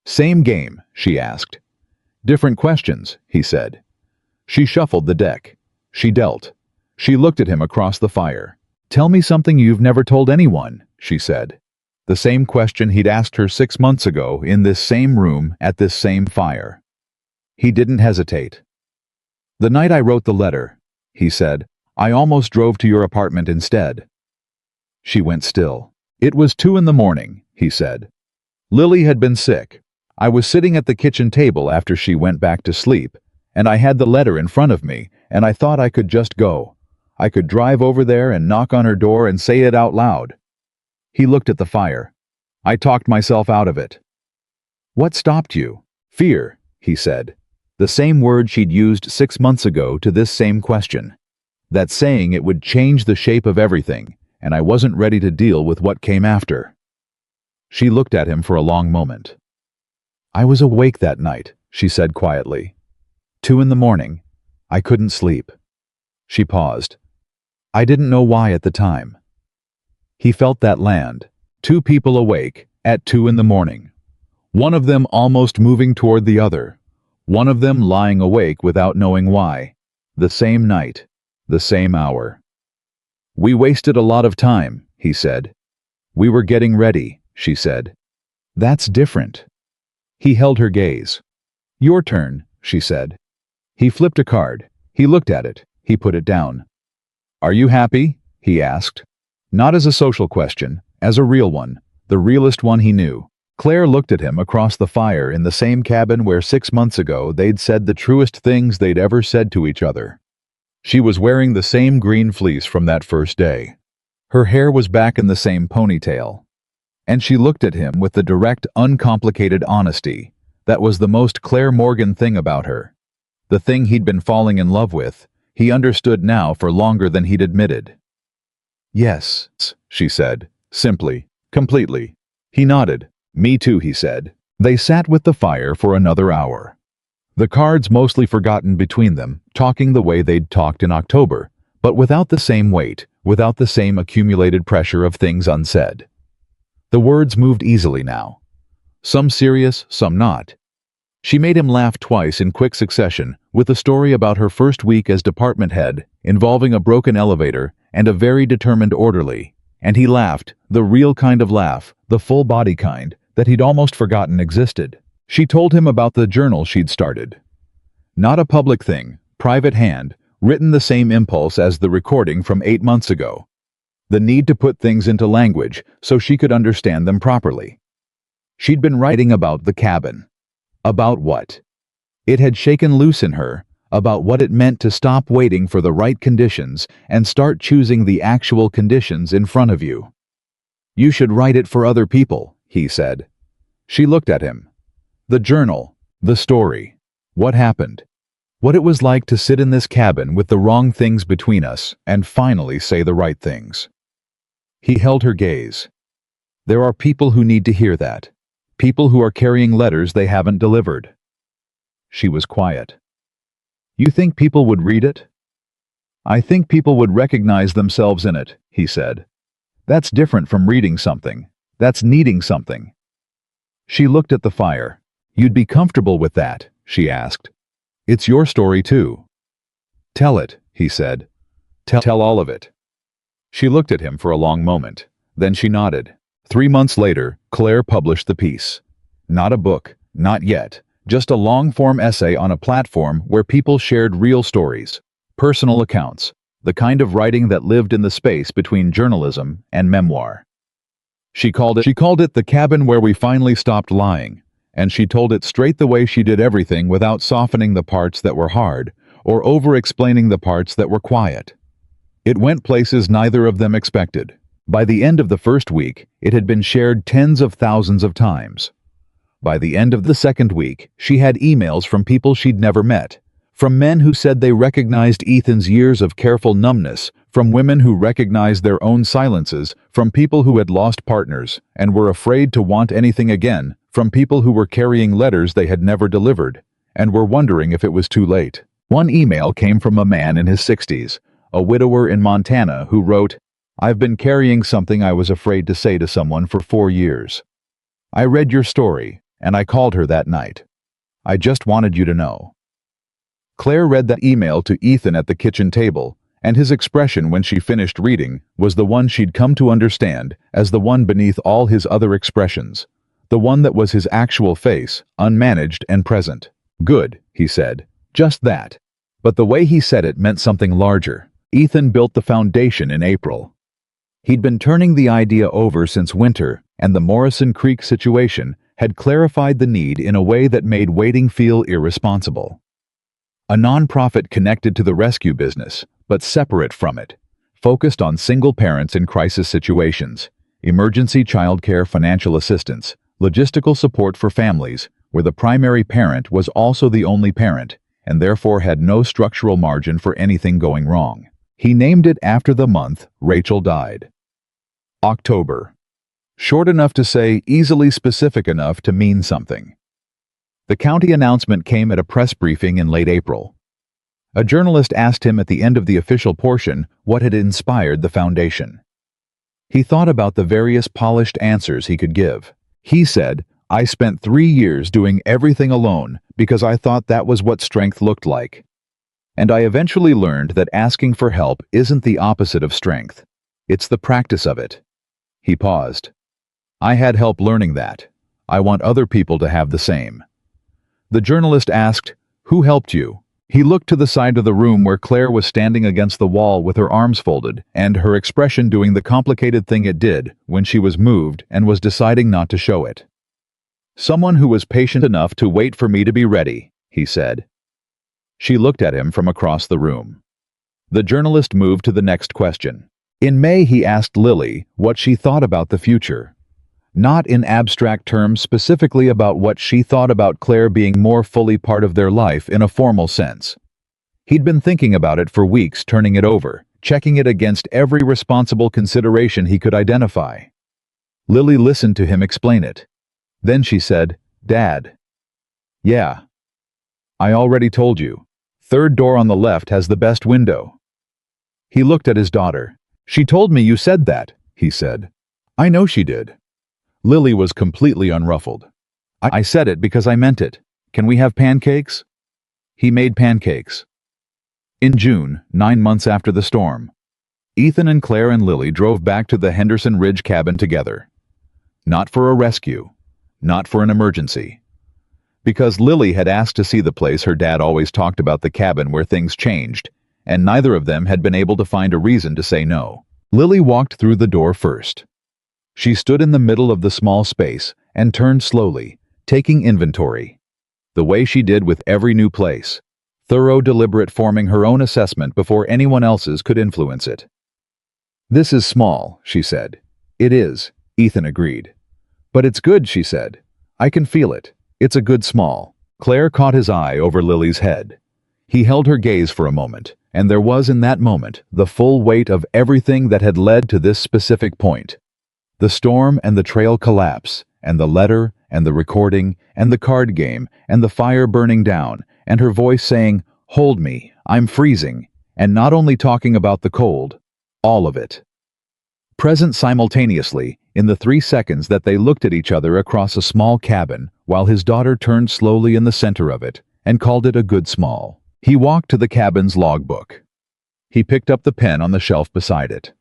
Same game, she asked. Different questions, he said. She shuffled the deck. She dealt. She looked at him across the fire. Tell me something you've never told anyone, she said. The same question he'd asked her 6 months ago in this same room at this same fire. He didn't hesitate. The night I wrote the letter, he said, I almost drove to your apartment instead. She went still. It was 2 a.m, he said. Lily had been sick. I was sitting at the kitchen table after she went back to sleep, and I had the letter in front of me, and I thought I could just go. I could drive over there and knock on her door and say it out loud. He looked at the fire. I talked myself out of it. What stopped you? Fear, he said. The same word she'd used 6 months ago to this same question. That saying it would change the shape of everything, and I wasn't ready to deal with what came after. She looked at him for a long moment. I was awake that night, she said quietly. 2 a.m. I couldn't sleep. She paused. I didn't know why at the time. He felt that land. 2 people awake at 2 a.m. One of them almost moving toward the other. One of them lying awake without knowing why. The same night. The same hour. We wasted a lot of time, he said. We were getting ready, she said. That's different. He held her gaze. Your turn, she said. He flipped a card. He looked at it. He put it down. Are you happy? He asked. Not as a social question, as a real one, the realest one he knew. Claire looked at him across the fire in the same cabin where 6 months ago they'd said the truest things they'd ever said to each other. She was wearing the same green fleece from that first day. Her hair was back in the same ponytail. And she looked at him with the direct, uncomplicated honesty that was the most Claire Morgan thing about her. The thing he'd been falling in love with, he understood now for longer than he'd admitted. Yes, she said, simply, completely. He nodded. Me too, he said. They sat with the fire for another hour. The cards mostly forgotten between them, talking the way they'd talked in October, but without the same weight, without the same accumulated pressure of things unsaid. The words moved easily now. Some serious, some not. She made him laugh twice in quick succession with a story about her first week as department head, involving a broken elevator and a very determined orderly, and he laughed, the real kind of laugh, the full body kind, that he'd almost forgotten existed. She told him about the journal she'd started. Not a public thing, private hand, written the same impulse as the recording from 8 months ago. The need to put things into language so she could understand them properly. She'd been writing about the cabin. About what? It had shaken loose in her, about what it meant to stop waiting for the right conditions and start choosing the actual conditions in front of you. You should write it for other people, he said. She looked at him. The journal, the story, what happened, what it was like to sit in this cabin with the wrong things between us and finally say the right things. He held her gaze. There are people who need to hear that. People who are carrying letters they haven't delivered. She was quiet. You think people would read it? I think people would recognize themselves in it, he said. That's different from reading something. That's needing something. She looked at the fire. You'd be comfortable with that, she asked. It's your story too. Tell it, he said. Tell all of it. She looked at him for a long moment. Then she nodded. 3 months later, Claire published the piece. Not a book, not yet. Just a long-form essay on a platform where people shared real stories, personal accounts, the kind of writing that lived in the space between journalism and memoir. She called it the cabin where we finally stopped lying, and she told it straight the way she did everything without softening the parts that were hard or over-explaining the parts that were quiet. It went places neither of them expected. By the end of the first week, it had been shared tens of thousands of times. By the end of the second week, she had emails from people she'd never met, from men who said they recognized Ethan's years of careful numbness, from women who recognized their own silences, from people who had lost partners and were afraid to want anything again, from people who were carrying letters they had never delivered and were wondering if it was too late. One email came from a man in his 60s, a widower in Montana, who wrote, "I've been carrying something I was afraid to say to someone for 4 years. I read your story, and I called her that night. I just wanted you to know." Claire read that email to Ethan at the kitchen table, and his expression when she finished reading was the one she'd come to understand as the one beneath all his other expressions, the one that was his actual face, unmanaged and present. "Good," he said. "Just that." But the way he said it meant something larger. Ethan built the foundation in April. He'd been turning the idea over since winter, and the Morrison Creek situation had clarified the need in a way that made waiting feel irresponsible. A nonprofit connected to the rescue business, but separate from it, focused on single parents in crisis situations, emergency childcare financial assistance, logistical support for families where the primary parent was also the only parent and therefore had no structural margin for anything going wrong. He named it after the month Rachel died. October. Short enough to say, easily specific enough to mean something. The county announcement came at a press briefing in late April. A journalist asked him at the end of the official portion what had inspired the foundation. He thought about the various polished answers he could give. He said, "I spent 3 years doing everything alone because I thought that was what strength looked like. And I eventually learned that asking for help isn't the opposite of strength. It's the practice of it." He paused. "I had help learning that. I want other people to have the same." The journalist asked, "Who helped you?" He looked to the side of the room where Claire was standing against the wall with her arms folded and her expression doing the complicated thing it did when she was moved and was deciding not to show it. "Someone who was patient enough to wait for me to be ready," he said. She looked at him from across the room. The journalist moved to the next question. In May, he asked Lily what she thought about the future. Not in abstract terms specifically about what she thought about Claire being more fully part of their life in a formal sense. He'd been thinking about it for weeks, turning it over, checking it against every responsible consideration he could identify. Lily listened to him explain it. Then she said, "Dad." "Yeah. I already told you. Third door on the left has the best window." He looked at his daughter. "She told me you said that," he said. "I know she did." Lily was completely unruffled. I said it because I meant it. Can we have pancakes?" He made pancakes. In June, 9 months after the storm, Ethan and Claire and Lily drove back to the Henderson Ridge cabin together. Not for a rescue, not for an emergency. Because Lily had asked to see the place her dad always talked about, the cabin where things changed, and neither of them had been able to find a reason to say no. Lily walked through the door first. She stood in the middle of the small space and turned slowly, taking inventory. The way she did with every new place. Thorough, deliberate, forming her own assessment before anyone else's could influence it. "This is small," she said. "It is," Ethan agreed. "But it's good," she said. "I can feel it. It's a good small." Claire caught his eye over Lily's head. He held her gaze for a moment, and there was in that moment the full weight of everything that had led to this specific point. The storm and the trail collapse, and the letter, and the recording, and the card game, and the fire burning down, and her voice saying, "Hold me, I'm freezing," and not only talking about the cold, all of it. Present simultaneously, in the 3 seconds that they looked at each other across a small cabin, while his daughter turned slowly in the center of it, and called it a good small. He walked to the cabin's logbook. He picked up the pen on the shelf beside it.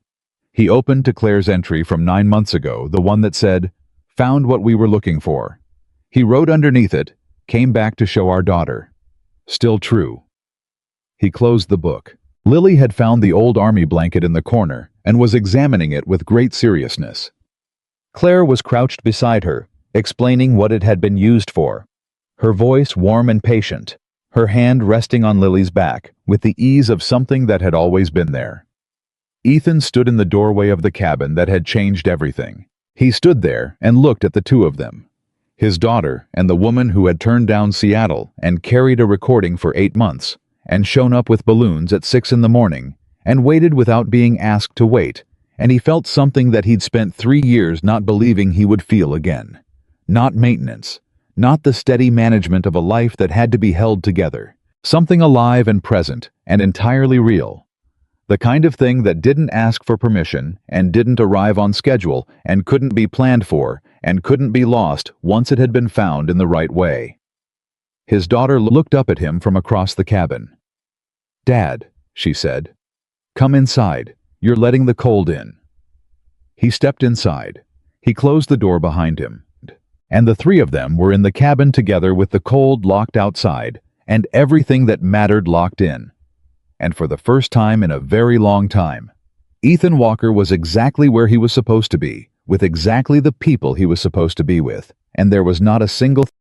He opened to Claire's entry from 9 months ago, the one that said, "Found what we were looking for." He wrote underneath it, "Came back to show our daughter. Still true." He closed the book. Lily had found the old army blanket in the corner and was examining it with great seriousness. Claire was crouched beside her, explaining what it had been used for. Her voice warm and patient, her hand resting on Lily's back with the ease of something that had always been there. Ethan stood in the doorway of the cabin that had changed everything. He stood there and looked at the two of them, his daughter and the woman who had turned down Seattle and carried a recording for 8 months, and shown up with balloons at 6 in the morning, and waited without being asked to wait, and he felt something that he'd spent 3 years not believing he would feel again. Not maintenance, not the steady management of a life that had to be held together. Something alive and present and entirely real. The kind of thing that didn't ask for permission and didn't arrive on schedule and couldn't be planned for and couldn't be lost once it had been found in the right way. His daughter looked up at him from across the cabin. "Dad," she said, "come inside. You're letting the cold in." He stepped inside. He closed the door behind him. And the three of them were in the cabin together with the cold locked outside and everything that mattered locked in. And for the first time in a very long time, Ethan Walker was exactly where he was supposed to be, with exactly the people he was supposed to be with, and there was not a single